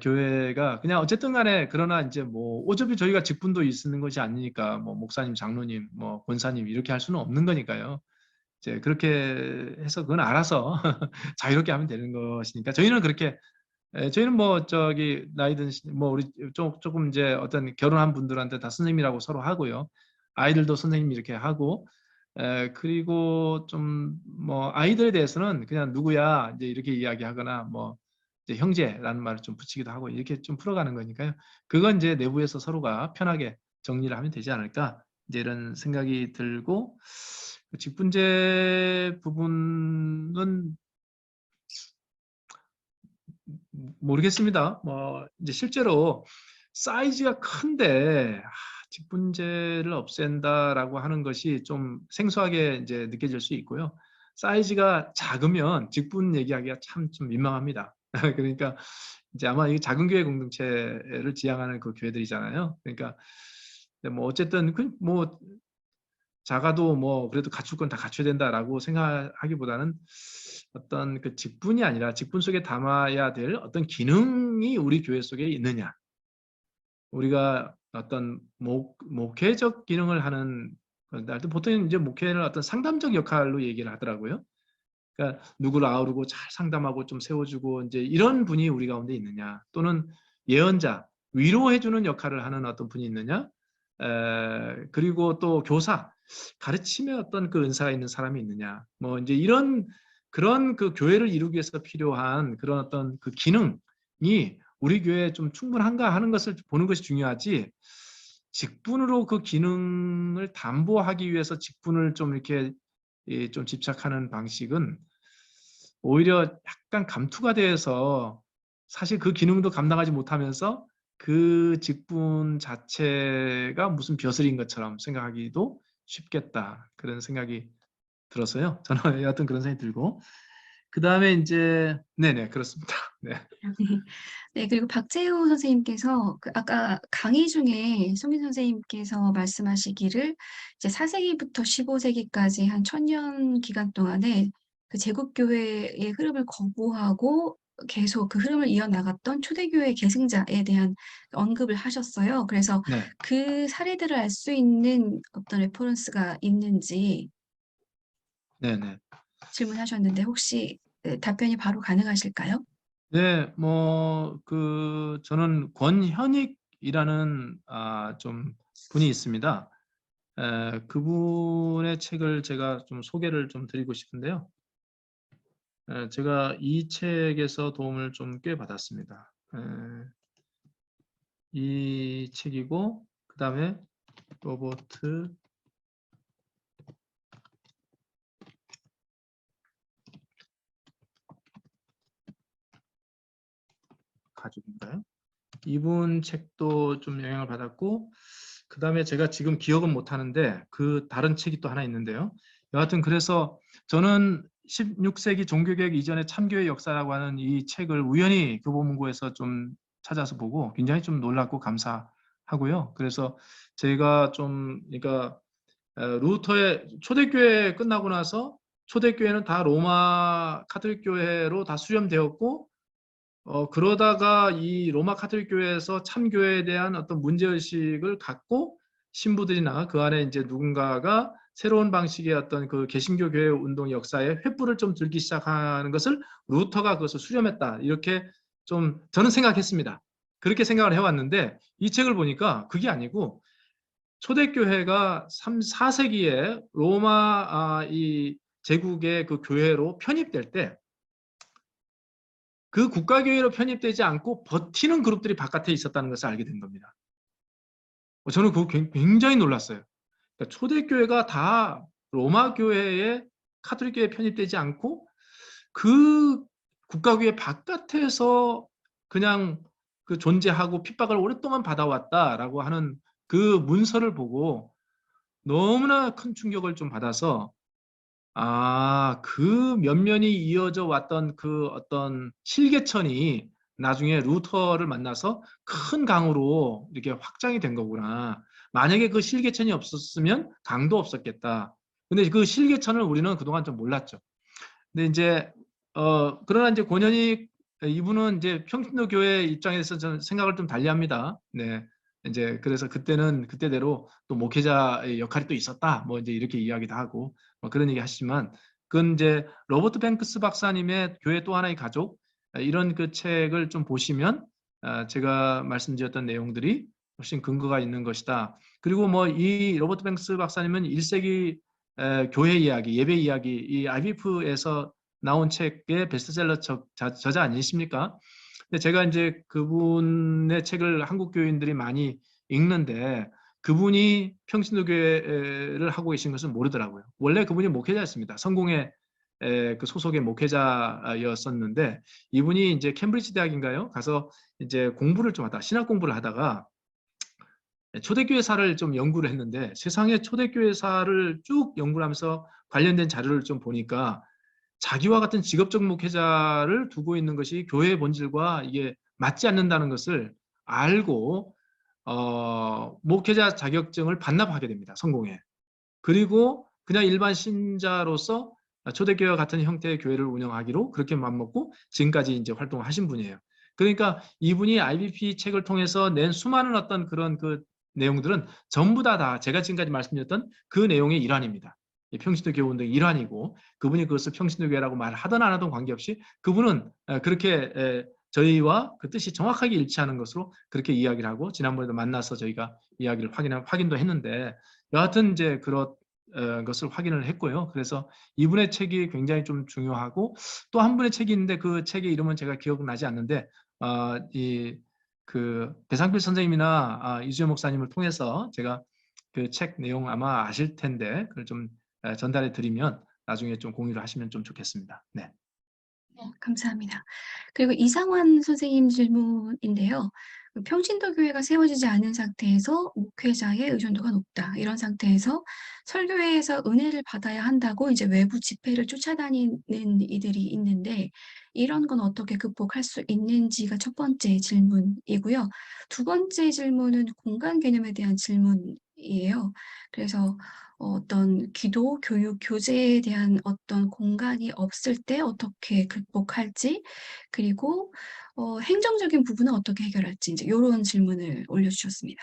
교회가 그냥 어쨌든 간에 그러나 이제 뭐 어차피 저희가 직분도 있는 것이 아니니까 뭐 목사님, 장로님, 뭐 권사님 이렇게 할 수는 없는 거니까요. 이제 그렇게 해서 그건 알아서 자유롭게 하면 되는 것이니까 저희는 그렇게 저희는 뭐 저기 나이 든 뭐 우리 조금 이제 어떤 결혼한 분들한테 다 선생님이라고 서로 하고요. 아이들도 선생님 이렇게 하고 그리고 좀 뭐 아이들에 대해서는 그냥 누구야 이제 이렇게 이야기하거나 뭐 이제 형제라는 말을 좀 붙이기도 하고 이렇게 좀 풀어가는 거니까요. 그건 이제 내부에서 서로가 편하게 정리를 하면 되지 않을까 이제 이런 생각이 들고 그 직분제 부분은 모르겠습니다. 뭐 이제 실제로 사이즈가 큰데 직분제를 없앤다라고 하는 것이 좀 생소하게 이제 느껴질 수 있고요. 사이즈가 작으면 직분 얘기하기가 참 좀 민망합니다. 그러니까 이제 아마 이 작은 교회 공동체를 지향하는 그 교회들이잖아요. 그러니까 뭐 어쨌든 뭐 작아도 뭐 그래도 갖출 건 다 갖춰야 된다라고 생각하기보다는 어떤 그 직분이 아니라 직분 속에 담아야 될 어떤 기능이 우리 교회 속에 있느냐. 우리가 어떤 목회적 기능을 하는 보통 이제 목회를 어떤 상담적 역할로 얘기를 하더라고요. 그러니까 누구를 아우르고 잘 상담하고 좀 세워주고 이제 이런 분이 우리 가운데 있느냐, 또는 예언자, 위로해주는 역할을 하는 어떤 분이 있느냐, 그리고 또 교사, 가르침의 어떤 그 은사가 있는 사람이 있느냐, 뭐 이제 이런 그런 그 교회를 이루기 위해서 필요한 그런 어떤 그 기능이 우리 교회에 좀 충분한가 하는 것을 보는 것이 중요하지. 직분으로 그 기능을 담보하기 위해서 직분을 좀 이렇게 좀 집착하는 방식은 오히려 약간 감투가 돼서 사실 그 기능도 감당하지 못하면서 그 직분 자체가 무슨 벼슬인 것처럼 생각하기도 쉽겠다. 그런 생각이 들어서요. 저는 여하튼 그런 생각이 들고. 그 다음에 이제, 네네, 그렇습니다. 네. 네, 그리고 박재우 선생님께서 그 아까 강의 중에 송민 선생님께서 말씀하시기를 이제 4세기부터 15세기까지 한 1000년 기간 동안에 그 제국교회의 흐름을 거부하고 계속 그 흐름을 이어나갔던 초대교회 계승자에 대한 언급을 하셨어요. 그래서 네. 그 사례들을 알 수 있는 어떤 레퍼런스가 있는지 네네. 질문하셨는데 혹시 답변이 바로 가능하실까요? 네, 뭐, 저는 권현익이라는, 좀 분이 있습니다. 그분의 책을 제가 좀 소개를 좀 드리고 싶은데요. 제가 이 책에서 도움을 좀 꽤 받았습니다. 이 책이고, 그 다음에 로버트 가죽인가요? 이분 책도 좀 영향을 받았고, 그 다음에 제가 지금 기억은 못하는데 그 다른 책이 또 하나 있는데요. 여하튼 그래서 저는 16세기 종교개혁 이전의 참교의 역사라고 하는 이 책을 우연히 교보문고에서 좀 찾아서 보고 굉장히 좀 놀랐고 감사하고요. 그래서 제가 좀 그러니까 루터의 초대교회 끝나고 나서 초대교회는 다 로마 카톨릭 교회로 다 수렴되었고 그러다가 이 로마 카톨릭 교회에서 참교회에 대한 어떤 문제의식을 갖고 신부들이나 그 안에 이제 누군가가 새로운 방식의 어떤 그 개신교 교회 운동 역사에 횃불을 좀 들기 시작하는 것을 루터가 그것을 수렴했다. 이렇게 좀 저는 생각했습니다. 그렇게 생각을 해왔는데 이 책을 보니까 그게 아니고 초대교회가 3, 4세기에 로마 이 제국의 그 교회로 편입될 때 그 국가교회로 편입되지 않고 버티는 그룹들이 바깥에 있었다는 것을 알게 된 겁니다. 저는 그거 굉장히 놀랐어요. 그러니까 초대교회가 다 로마 교회의 카톨릭 교회에 편입되지 않고 그 국가교회 바깥에서 그냥 그 존재하고 핍박을 오랫동안 받아왔다라고 하는 그 문서를 보고 너무나 큰 충격을 좀 받아서 그 면면이 이어져 왔던 그 어떤 실개천이 나중에 루터를 만나서 큰 강으로 이렇게 확장이 된 거구나. 만약에 그 실개천이 없었으면 강도 없었겠다. 근데 그 실개천을 우리는 그동안 좀 몰랐죠. 근데 이제 그러나 이제 권현희 이분은 이제 평신도 교회 입장에서 저는 생각을 좀 달리합니다. 네. 이제 그래서 그때는 그때대로 또 목회자의 역할이 또 있었다. 뭐 이제 이렇게 이야기도 하고 뭐 그런 얘기 하시지만 그건 이제 로버트 뱅크스 박사님의 교회 또 하나의 가족 이런 그 책을 좀 보시면 제가 말씀드렸던 내용들이 훨씬 근거가 있는 것이다. 그리고 뭐 이 로버트 뱅크스 박사님은 1세기 교회 이야기, 예배 이야기, 이 IBF에서 나온 책의 베스트셀러 저자 아니십니까? 근데 제가 이제 그분의 책을 한국 교인들이 많이 읽는데 그분이 평신도 교회를 하고 계신 것은 모르더라고요. 원래 그분이 목회자였습니다. 성공의 그 소속의 목회자였었는데 이분이 이제 캠브리지 대학인가요? 가서 이제 공부를 좀 하다 신학 공부를 하다가 초대교회사를 좀 연구를 했는데 세상에 초대교회사를 쭉 연구를 하면서 관련된 자료를 좀 보니까 자기와 같은 직업적 목회자를 두고 있는 것이 교회의 본질과 이게 맞지 않는다는 것을 알고 목회자 자격증을 반납하게 됩니다. 성공에. 그리고 그냥 일반 신자로서 초대교회와 같은 형태의 교회를 운영하기로 그렇게 맘먹고 지금까지 이제 활동을 하신 분이에요. 그러니까 이분이 IBP 책을 통해서 낸 수많은 어떤 그런 그 내용들은 전부 다 제가 지금까지 말씀드렸던 그 내용의 일환입니다. 평신도 교회 운동의 일환이고 그분이 그것을 평신도 교회라고 말하든 안 하든 관계없이 그분은 그렇게 저희와 그 뜻이 정확하게 일치하는 것으로 그렇게 이야기를 하고 지난번에도 만나서 저희가 이야기를 확인도 했는데 여하튼 이제 그런 것을 확인을 했고요. 그래서 이분의 책이 굉장히 좀 중요하고 또 한 분의 책이 있는데 그 책의 이름은 제가 기억나지 않는데 그 배상필 선생님이나 이주영 목사님을 통해서 제가 그 책 내용 아마 아실 텐데 그걸 좀 전달해 드리면 나중에 좀 공유를 하시면 좀 좋겠습니다. 네. 감사합니다. 그리고 이상환 선생님 질문인데요. 평신도 교회가 세워지지 않은 상태에서 목회자의 의존도가 높다. 이런 상태에서 설교회에서 은혜를 받아야 한다고 이제 외부 집회를 쫓아다니는 이들이 있는데 이런 건 어떻게 극복할 수 있는지가 첫 번째 질문이고요. 두 번째 질문은 공간 개념에 대한 질문이에요. 그래서 어떤 기도, 교육, 교제에 대한 어떤 공간이 없을 때 어떻게 극복할지, 그리고 행정적인 부분은 어떻게 해결할지 이제 요런 질문을 올려주셨습니다.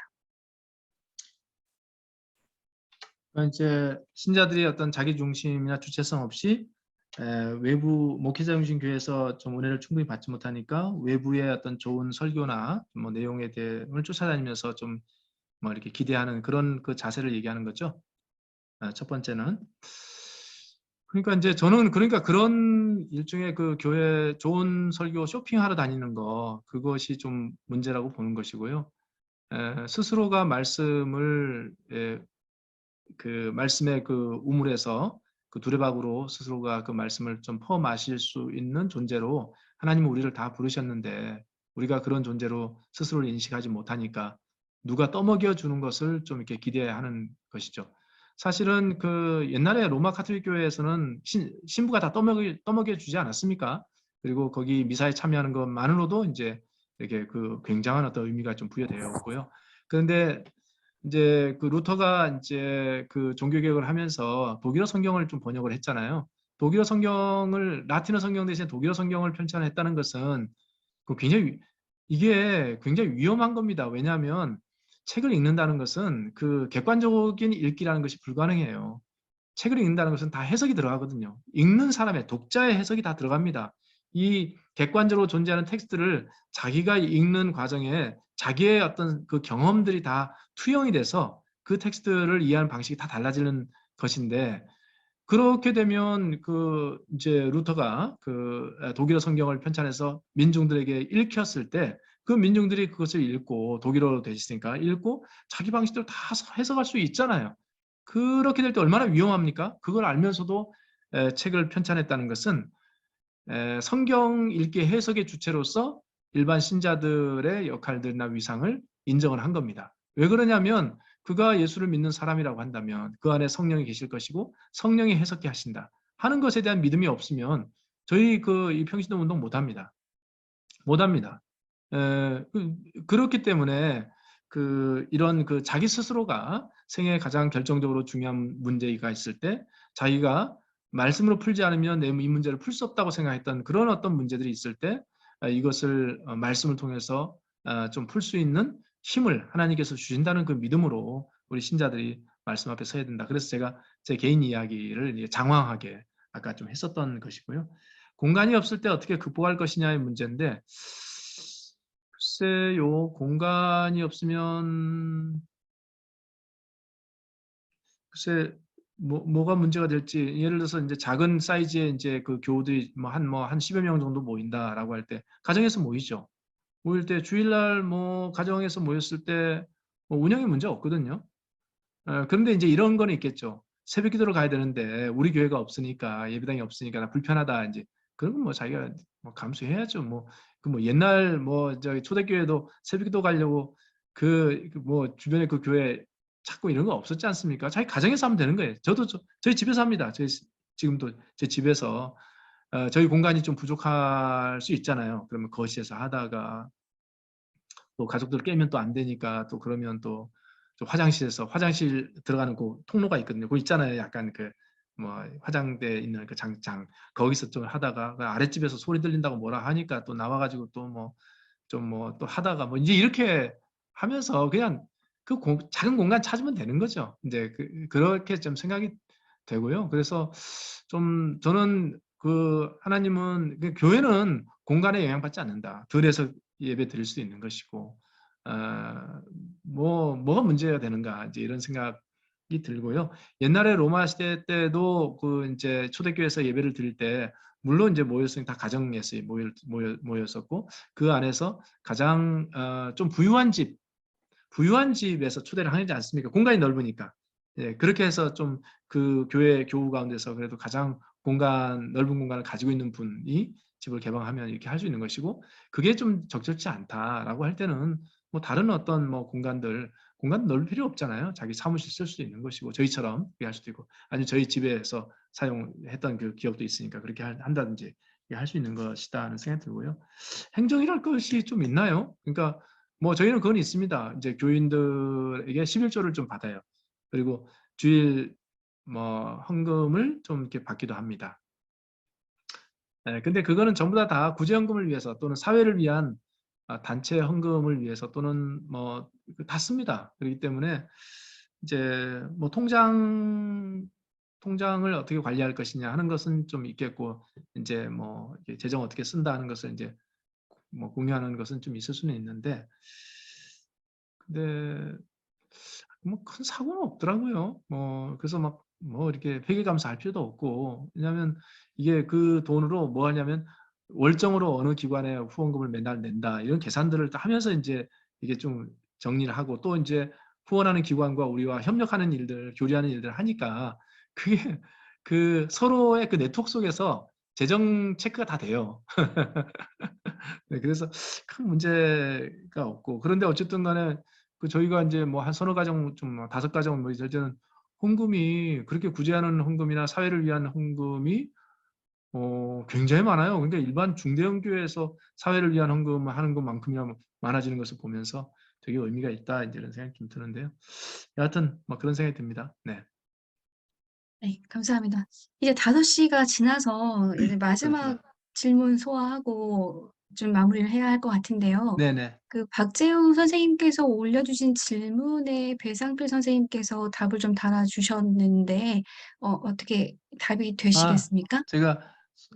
이제 신자들이 어떤 자기 중심이나 주체성 없이 외부 목회자 중심 교회에서 좀 은혜를 충분히 받지 못하니까 외부의 어떤 좋은 설교나 뭐 내용에 대해서 쫓아다니면서 좀 뭐 이렇게 기대하는 그런 그 자세를 얘기하는 거죠. 첫 번째는 그러니까 이제 저는 그러니까 그런 일종의 그 교회 좋은 설교 쇼핑하러 다니는 거 그것이 좀 문제라고 보는 것이고요. 스스로가 말씀을 그 말씀의 그 우물에서 그 두레박으로 스스로가 그 말씀을 좀 퍼 마실 수 있는 존재로 하나님은 우리를 다 부르셨는데 우리가 그런 존재로 스스로를 인식하지 못하니까 누가 떠먹여 주는 것을 좀 이렇게 기대하는 것이죠. 사실은 그 옛날에 로마 카톨릭 교회에서는 신부가 다 떠먹여 주지 않았습니까? 그리고 거기 미사에 참여하는 것만으로도 이제 이렇게 그 굉장한 어떤 의미가 좀 부여되었고요. 그런데 이제 그 루터가 이제 그 종교 개혁을 하면서 독일어 성경을 좀 번역을 했잖아요. 독일어 성경을 라틴어 성경 대신 독일어 성경을 편찬했다는 것은 그 이게 굉장히 위험한 겁니다. 왜냐하면 책을 읽는다는 것은 그 객관적인 읽기라는 것이 불가능해요. 책을 읽는다는 것은 다 해석이 들어가거든요. 읽는 사람의 독자의 해석이 다 들어갑니다. 이 객관적으로 존재하는 텍스트를 자기가 읽는 과정에 자기의 어떤 그 경험들이 다 투영이 돼서 그 텍스트를 이해하는 방식이 다 달라지는 것인데 그렇게 되면 그 이제 루터가 그 독일어 성경을 편찬해서 민중들에게 읽혔을 때 그 민중들이 그것을 읽고 독일어로 되어 있으니까 읽고 자기 방식대로 다 해석할 수 있잖아요. 그렇게 될 때 얼마나 위험합니까? 그걸 알면서도 책을 편찬했다는 것은 성경 읽기 해석의 주체로서 일반 신자들의 역할들이나 위상을 인정을 한 겁니다. 왜 그러냐면 그가 예수를 믿는 사람이라고 한다면 그 안에 성령이 계실 것이고 성령이 해석해 하신다 하는 것에 대한 믿음이 없으면 저희 이 평신도 운동 못 합니다. 못 합니다. 그렇기 때문에 이런 자기 스스로가 생애에 가장 결정적으로 중요한 문제가 있을 때 자기가 말씀으로 풀지 않으면 이 문제를 풀 수 없다고 생각했던 그런 어떤 문제들이 있을 때 이것을 말씀을 통해서 좀 풀 수 있는 힘을 하나님께서 주신다는 그 믿음으로 우리 신자들이 말씀 앞에 서야 된다. 그래서 제가 제 개인 이야기를 장황하게 아까 좀 했었던 것이고요. 공간이 없을 때 어떻게 극복할 것이냐의 문제인데 글쎄요, 공간이 없으면 글쎄 뭐가 문제가 될지 예를 들어서 이제 작은 사이즈의 이제 그 교우들이 한 10여 명 정도 모인다라고 할 때 가정에서 모이죠. 모일 때 주일날 가정에서 모였을 때 운영에 문제 없거든요. 그런데 이제 이런 거는 있겠죠. 새벽 기도를 가야 되는데 우리 교회가 없으니까 예배당이 없으니까 나 불편하다 이제 그런 건 자기가 감수해야죠. 옛날 저기 초대교회도 새벽 기도 가려고 주변에 그 교회 찾고 이런 거 없었지 않습니까? 자기 가정에서 하면 되는 거예요. 저도 저희 집에서 합니다. 지금도 제 집에서 저희 공간이 좀 부족할 수 있잖아요. 그러면 거실에서 하다가 또 가족들 깨면 또 안 되니까 또 그러면 또 화장실에서 화장실 들어가는 그 통로가 있거든요. 그거 있잖아요. 약간 화장대 있는 그 장장 거기서 좀 하다가 아랫집에서 소리 들린다고 뭐라 하니까 또 나와가지고 또 또 하다가 이제 이렇게 하면서 그냥 작은 공간 찾으면 되는 거죠. 이제 그렇게 좀 생각이 되고요. 그래서 좀 저는 하나님은 교회는 공간에 영향받지 않는다. 들에서 예배 드릴 수 있는 것이고 뭐가 문제가 되는가 이제 이런 생각이 들고요. 옛날에 로마 시대 때도 이제 초대교회에서 예배를 드릴 때 물론 이제 모였으니 다 가정에서 모였었고 그 안에서 가장 좀 부유한 집에서 초대를 하지 않습니까? 공간이 넓으니까. 예, 그렇게 해서 좀 그 교회 교우 가운데서 그래도 가장 넓은 공간을 가지고 있는 분이 집을 개방하면 이렇게 할 수 있는 것이고 그게 좀 적절치 않다라고 할 때는 다른 어떤 공간 넓을 필요 없잖아요. 자기 사무실 쓸 수도 있는 것이고 저희처럼 그렇게 할 수도 있고 아니면 저희 집에서 사용했던 그 기억도 있으니까 그렇게 한다든지 할 수 있는 것이다 하는 생각이 들고요. 행정이랄 것이 좀 있나요? 그러니까 저희는 그건 있습니다. 이제 교인들에게 11조를 좀 받아요. 그리고 주일 헌금을 좀 이렇게 받기도 합니다. 근데 그거는 전부 다 구제헌금을 위해서 또는 사회를 위한 단체 헌금을 위해서 또는 다 씁니다. 그렇기 때문에 이제 통장을 어떻게 관리할 것이냐 하는 것은 좀 있겠고 이제 재정 어떻게 쓴다 하는 것을 이제 공유하는 것은 좀 있을 수는 있는데 근데 큰 사고는 없더라고요. 그래서 이렇게 회계감사할 필요도 없고 왜냐하면 이게 그 돈으로 뭐 하냐면 월정으로 어느 기관에 후원금을 맨날 낸다 이런 계산들을 하면서 이제 이게 좀 정리를 하고 또 이제 후원하는 기관과 우리와 협력하는 일들, 교류하는 일들을 하니까 그게 서로의 그 네트워크 속에서 재정 체크가 다 돼요. 네, 그래서 큰 문제가 없고 그런데 어쨌든 간에 저희가 이제 한 서너 가정 좀 5가정 있을 때는 헌금이 그렇게 구제하는 헌금이나 사회를 위한 헌금이 굉장히 많아요. 그러니까 일반 중대형 교회에서 사회를 위한 헌금을 하는 것만큼이나 많아지는 것을 보면서 되게 의미가 있다 이제 이런 생각이 좀 드는데요. 여하튼 그런 생각이 듭니다. 네. 네, 감사합니다. 이제 5시가 지나서 이제 마지막 그렇구나. 질문 소화하고 좀 마무리를 해야 할 것 같은데요. 네네. 박재훈 선생님께서 올려주신 질문에 배상필 선생님께서 답을 좀 달아주셨는데, 어떻게 답이 되시겠습니까? 제가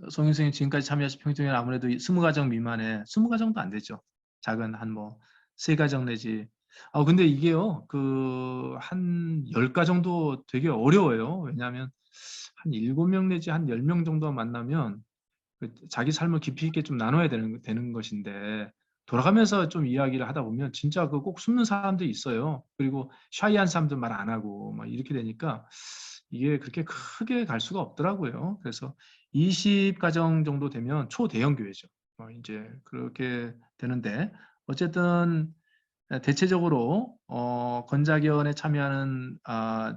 송영 선생님 지금까지 참여하신 평정에는 아무래도 20가정 미만에 20가정도 안 되죠. 작은 한 3가정 내지 근데 이게요 한 10가 정도 되게 어려워요. 왜냐하면 한 7명 내지 한 10명 정도 만나면 자기 삶을 깊이 있게 좀 나눠야 되는 것인데 돌아가면서 좀 이야기를 하다 보면 진짜 그 꼭 숨는 사람들이 있어요. 그리고 샤이한 사람들 말 안 하고 막 이렇게 되니까 이게 그렇게 크게 갈 수가 없더라고요. 그래서 20가정 정도 되면 초대형 교회죠. 이제 그렇게 되는데 어쨌든 대체적으로 건자견에 참여하는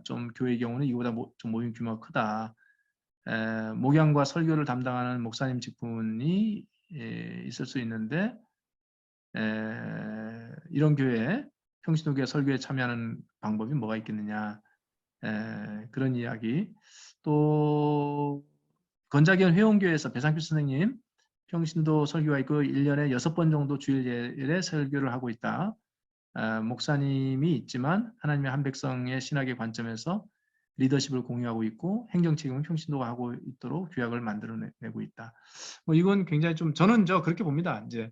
좀 교회의 경우는 이보다 좀 모임 규모가 크다. 목양과 설교를 담당하는 목사님 직분이 있을 수 있는데 이런 교회 평신도교회 설교에 참여하는 방법이 뭐가 있겠느냐, 그런 이야기. 또 건자견 회원교회에서 배상필 선생님 평신도 설교가 있고 1년에 6번 정도 주일 예배 설교를 하고 있다. 목사님이 있지만 하나님의 한 백성의 신학의 관점에서 리더십을 공유하고 있고 행정 책임은 평신도가 하고 있도록 규약을 만들어내고 있다. 뭐 이건 굉장히 좀 저는 그렇게 봅니다. 이제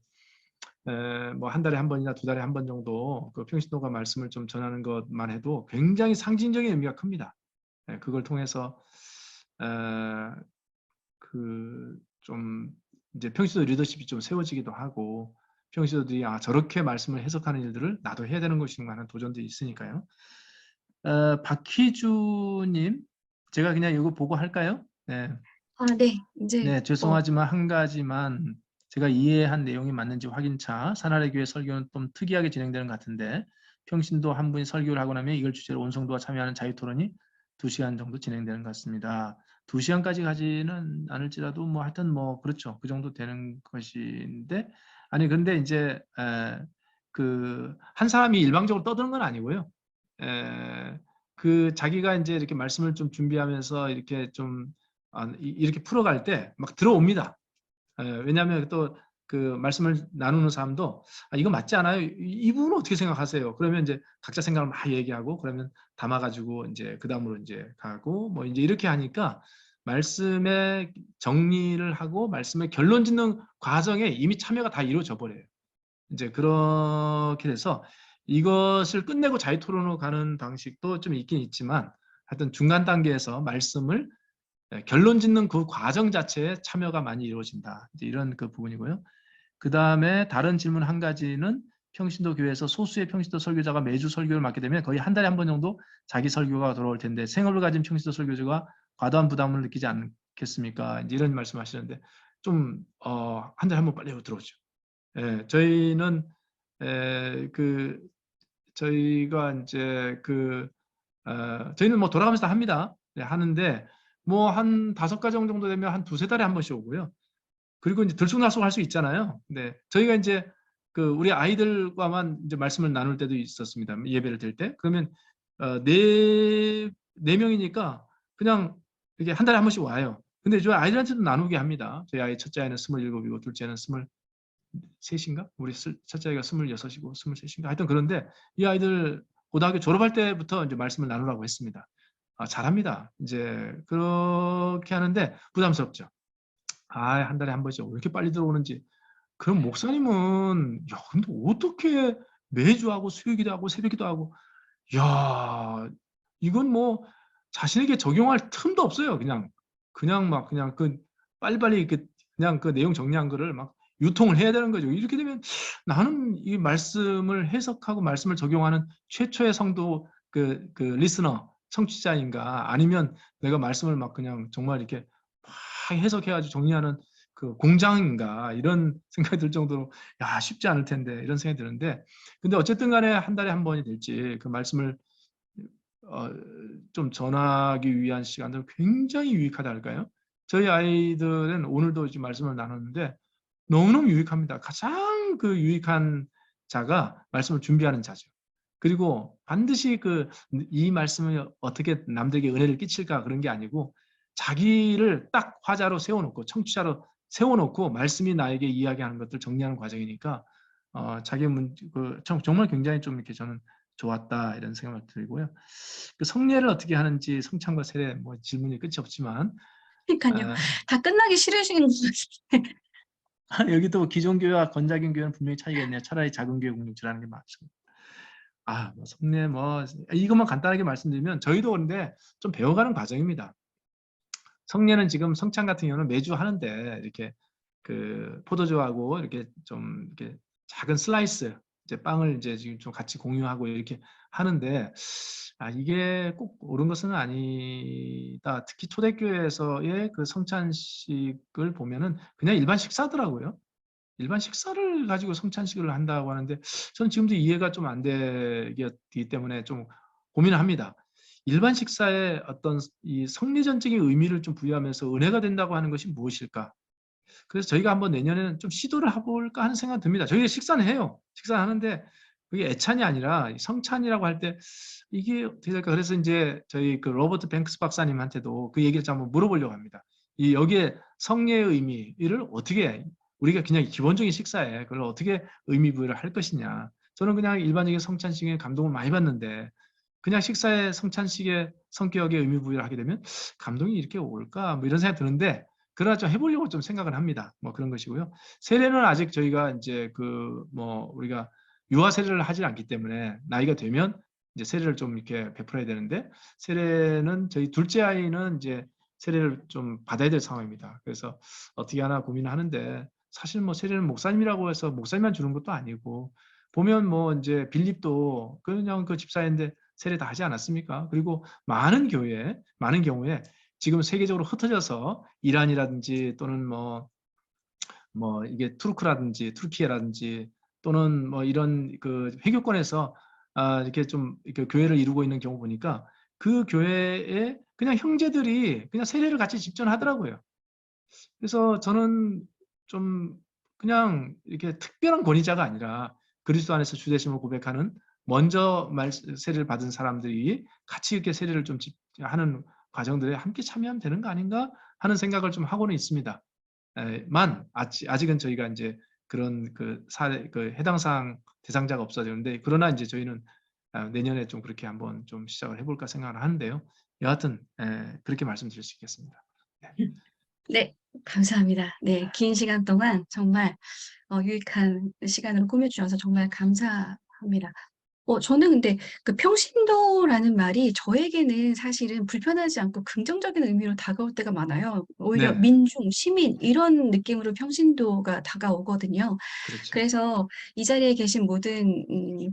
뭐 한 달에 한 번이나 두 달에 한 번 정도 그 평신도가 말씀을 좀 전하는 것만 해도 굉장히 상징적인 의미가 큽니다. 그걸 통해서 그 좀 이제 평신도 리더십이 좀 세워지기도 하고 평신도들이 저렇게 말씀을 해석하는 일들을 나도 해야 되는 것인가 하는 도전도 있으니까요. 박희주님, 제가 그냥 이거 보고 할까요? 네. 네. 이제 네, 죄송하지만 한 가지만 제가 이해한 내용이 맞는지 확인차. 사나리 교회 설교는 좀 특이하게 진행되는 것 같은데 평신도 한 분이 설교를 하고 나면 이걸 주제로 온 성도가 참여하는 자유토론이 2시간 정도 진행되는 것 같습니다. 2시간까지 가지는 않을지라도 뭐 하여튼 뭐 그렇죠. 그 정도 되는 것인데 아니 근데 이제 그 한 사람이 일방적으로 떠드는 건 아니고요. 그 자기가 이제 이렇게 말씀을 좀 준비하면서 이렇게 좀 이렇게 풀어갈 때 막 들어옵니다. 왜냐하면 또 그 말씀을 나누는 사람도 이거 맞지 않아요? 이 부분은 어떻게 생각하세요? 그러면 이제 각자 생각을 막 얘기하고 그러면 담아가지고 이제 그 다음으로 이제 가고 뭐 이제 이렇게 하니까 말씀의 정리를 하고 말씀의 결론 짓는 과정에 이미 참여가 다 이루어져 버려요. 이제 그렇게 돼서 이것을 끝내고 자유 토론으로 가는 방식도 좀 있긴 있지만 하여튼 중간 단계에서 말씀을 결론 짓는 그 과정 자체에 참여가 많이 이루어진다. 이제 이런 그 부분이고요. 그 다음에 다른 질문 한 가지는 평신도 교회에서 소수의 평신도 설교자가 매주 설교를 맡게 되면 거의 한 달에 한 번 정도 자기 설교가 돌아올 텐데 생업을 가진 평신도 설교자가 과도한 부담을 느끼지 않겠습니까? 이제 이런 말씀하시는데 좀 한 달에 한 번 빨리 들어오죠. 저희는 저희가 이제 저희는 뭐 돌아가면서 다 합니다. 하는데 뭐 한 5가정 정도 되면 한 2-3달에 한 번씩 오고요. 그리고 이제 들쑥날쑥 할 수 있잖아요. 네, 저희가 이제 우리 아이들과만 이제 말씀을 나눌 때도 있었습니다. 예배를 드릴 때. 그러면 네 명이니까 그냥 이렇게 한 달에 한 번씩 와요. 근데 저희 아이들한테도 나누게 합니다. 저희 아이 첫째 아이는 27이고 둘째는 23인가? 우리 첫째 아이가 26이고 23인가? 하여튼 그런데 이 아이들 고등학교 졸업할 때부터 이제 말씀을 나누라고 했습니다. 잘합니다. 이제 그렇게 하는데 부담스럽죠. 한 달에 한 번씩 왜 이렇게 빨리 들어오는지. 그럼 목사님은 근데 어떻게 매주 하고 수요기도 하고 새벽기도 하고 이건 뭐 자신에게 적용할 틈도 없어요. 그냥 막 그냥 빨리빨리 그냥 그 내용 정리한 거를 막 유통을 해야 되는 거죠. 이렇게 되면 나는 이 말씀을 해석하고 말씀을 적용하는 최초의 성도 그 리스너 청취자인가 아니면 내가 말씀을 막 그냥 정말 이렇게 막 해석해가지고 정리하는 그 공장인가 이런 생각이 들 정도로 쉽지 않을 텐데 이런 생각이 드는데 근데 어쨌든 간에 한 달에 한 번이 될지 그 말씀을 좀 전하기 위한 시간들은 굉장히 유익하다 할까요? 저희 아이들은 오늘도 지금 말씀을 나눴는데 너무너무 유익합니다. 가장 그 유익한 자가 말씀을 준비하는 자죠. 그리고 반드시 이 말씀을 어떻게 남들에게 은혜를 끼칠까 그런 게 아니고 자기를 딱 화자로 세워놓고 청취자로 세워놓고 말씀이 나에게 이야기하는 것들 정리하는 과정이니까 정말 굉장히 좀 이렇게 저는 좋았다 이런 생각을 들고요. 그 성례를 어떻게 하는지 성찬과 세례 뭐 질문이 끝이 없지만 그러니까요. 다 끝나기 싫으신 것 같아요. 여기도 기존 교회와 건자경 교회는 분명히 차이가 있네요. 차라리 작은 교회 공동체라는 게 맞습니다. 뭐 성례 이것만 간단하게 말씀드리면 저희도 그런데 좀 배워가는 과정입니다. 성례는 지금 성찬 같은 경우는 매주 하는데 이렇게 포도주하고 이렇게 좀 이렇게 작은 슬라이스 이제 빵을 이제 지금 좀 같이 공유하고 이렇게 하는데 이게 꼭 옳은 것은 아니다. 특히 초대교회에서의 그 성찬식을 보면은 그냥 일반 식사더라고요. 일반 식사를 가지고 성찬식을 한다고 하는데 저는 지금도 이해가 좀 안 되기 때문에 좀 고민을 합니다. 일반 식사에 어떤 이 성례전적인 의미를 좀 부여하면서 은혜가 된다고 하는 것이 무엇일까? 그래서 저희가 한번 내년에는 좀 시도를 해볼까 하는 생각이 듭니다. 저희가 식사는 해요. 식사하는데 그게 애찬이 아니라 성찬이라고 할 때 이게 어떻게 될까? 그래서 이제 저희 그 로버트 뱅크스 박사님한테도 그 얘기를 좀 한번 물어보려고 합니다. 이 여기에 성례의 의미를 어떻게 우리가 그냥 기본적인 식사에 그걸 어떻게 의미 부여를 할 것이냐. 저는 그냥 일반적인 성찬식에 감동을 많이 받는데 그냥 식사에 성찬식의 성격의 의미 부여를 하게 되면 감동이 이렇게 올까? 뭐 이런 생각이 드는데 그러나 좀 해보려고 좀 생각을 합니다. 뭐 그런 것이고요. 세례는 아직 저희가 이제 그 뭐 우리가 유아 세례를 하지 않기 때문에 나이가 되면 이제 세례를 좀 이렇게 베풀어야 되는데 세례는 저희 둘째 아이는 이제 세례를 좀 받아야 될 상황입니다. 그래서 어떻게 하나 고민을 하는데 사실 뭐 세례는 목사님이라고 해서 목사님만 주는 것도 아니고 보면 뭐 이제 빌립도 그냥 그 집사인데 세례 다 하지 않았습니까? 그리고 많은 경우에 지금 세계적으로 흩어져서 이란이라든지 또는 뭐 이게 투르키예라든지 또는 뭐 이런 그 회교권에서 이렇게 좀 이렇게 교회를 이루고 있는 경우 보니까 그 교회에 그냥 형제들이 그냥 세례를 같이 집전하더라고요. 그래서 저는 좀 그냥 이렇게 특별한 권위자가 아니라 그리스도 안에서 주되심을 고백하는 먼저 세례를 받은 사람들이 같이 이렇게 세례를 좀 하는 과정들에 함께 참여하면 되는 거 아닌가 하는 생각을 좀 하고는 있습니다. 아직은 저희가 이제 그런 그 해당 사항 대상자가 없어졌는데 그러나 이제 저희는 내년에 좀 그렇게 한번 좀 시작을 해볼까 생각을 하는데요. 여하튼 그렇게 말씀드릴 수 있겠습니다. 네. 네, 감사합니다. 네, 긴 시간 동안 정말 유익한 시간으로 꾸며주셔서 정말 감사합니다. 저는 근데 그 평신도라는 말이 저에게는 사실은 불편하지 않고 긍정적인 의미로 다가올 때가 많아요. 오히려 네. 민중, 시민 이런 느낌으로 평신도가 다가오거든요. 그렇죠. 그래서 이 자리에 계신 모든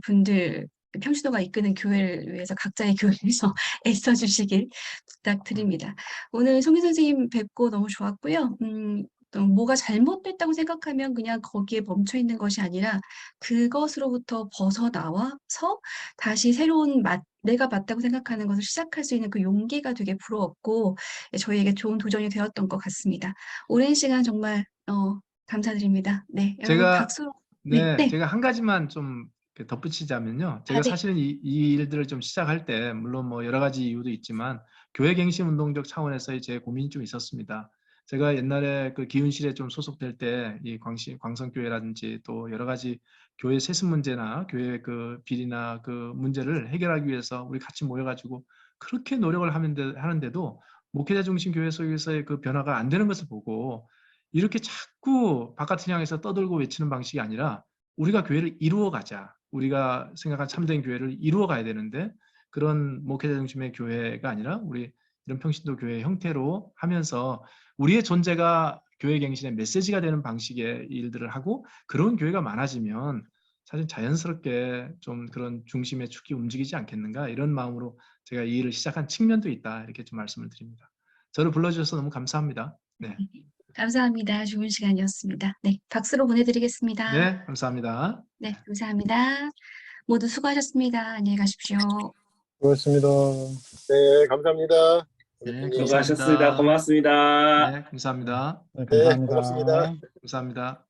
분들 평신도가 이끄는 교회를 위해서 각자의 교회에서 애써주시길 부탁드립니다. 오늘 송희 선생님 뵙고 너무 좋았고요. 또 뭐가 잘못됐다고 생각하면 그냥 거기에 멈춰 있는 것이 아니라 그것으로부터 벗어나와서 다시 새로운 내가 맞다고 생각하는 것을 시작할 수 있는 그 용기가 되게 부러웠고 저희에게 좋은 도전이 되었던 것 같습니다. 오랜 시간 정말 감사드립니다. 네, 여러분 박수로. 네. 제가 한 가지만 좀 덧붙이자면요. 제가 네. 사실은 이 일들을 좀 시작할 때 물론 뭐 여러 가지 이유도 있지만 교회 갱신 운동적 차원에서의 제 고민이 좀 있었습니다. 제가 옛날에 그 기운실에 좀 소속될 때 이 광성교회라든지 또 여러 가지 교회 세습 문제나 교회 그 비리나 그 문제를 해결하기 위해서 우리 같이 모여가지고 그렇게 노력을 하는데도 목회자 중심 교회 속에서의 그 변화가 안 되는 것을 보고 이렇게 자꾸 바깥을 향해서 떠들고 외치는 방식이 아니라 우리가 교회를 이루어 가자. 우리가 생각한 참된 교회를 이루어 가야 되는데 그런 목회자 중심의 교회가 아니라 우리 이런 평신도 교회 형태로 하면서 우리의 존재가 교회 갱신의 메시지가 되는 방식의 일들을 하고 그런 교회가 많아지면 사실 자연스럽게 좀 그런 중심의 축이 움직이지 않겠는가 이런 마음으로 제가 이 일을 시작한 측면도 있다 이렇게 좀 말씀을 드립니다. 저를 불러주셔서 너무 감사합니다. 네. 감사합니다. 좋은 시간이었습니다. 네, 박수로 보내드리겠습니다. 네, 감사합니다. 네, 감사합니다. 모두 수고하셨습니다. 안녕히 가십시오. 고맙습니다. 네, 감사합니다. 네, 감사합니다. 수고하셨습니다. 고맙습니다. 네, 감사합니다. 네, 고맙습니다. 감사합니다.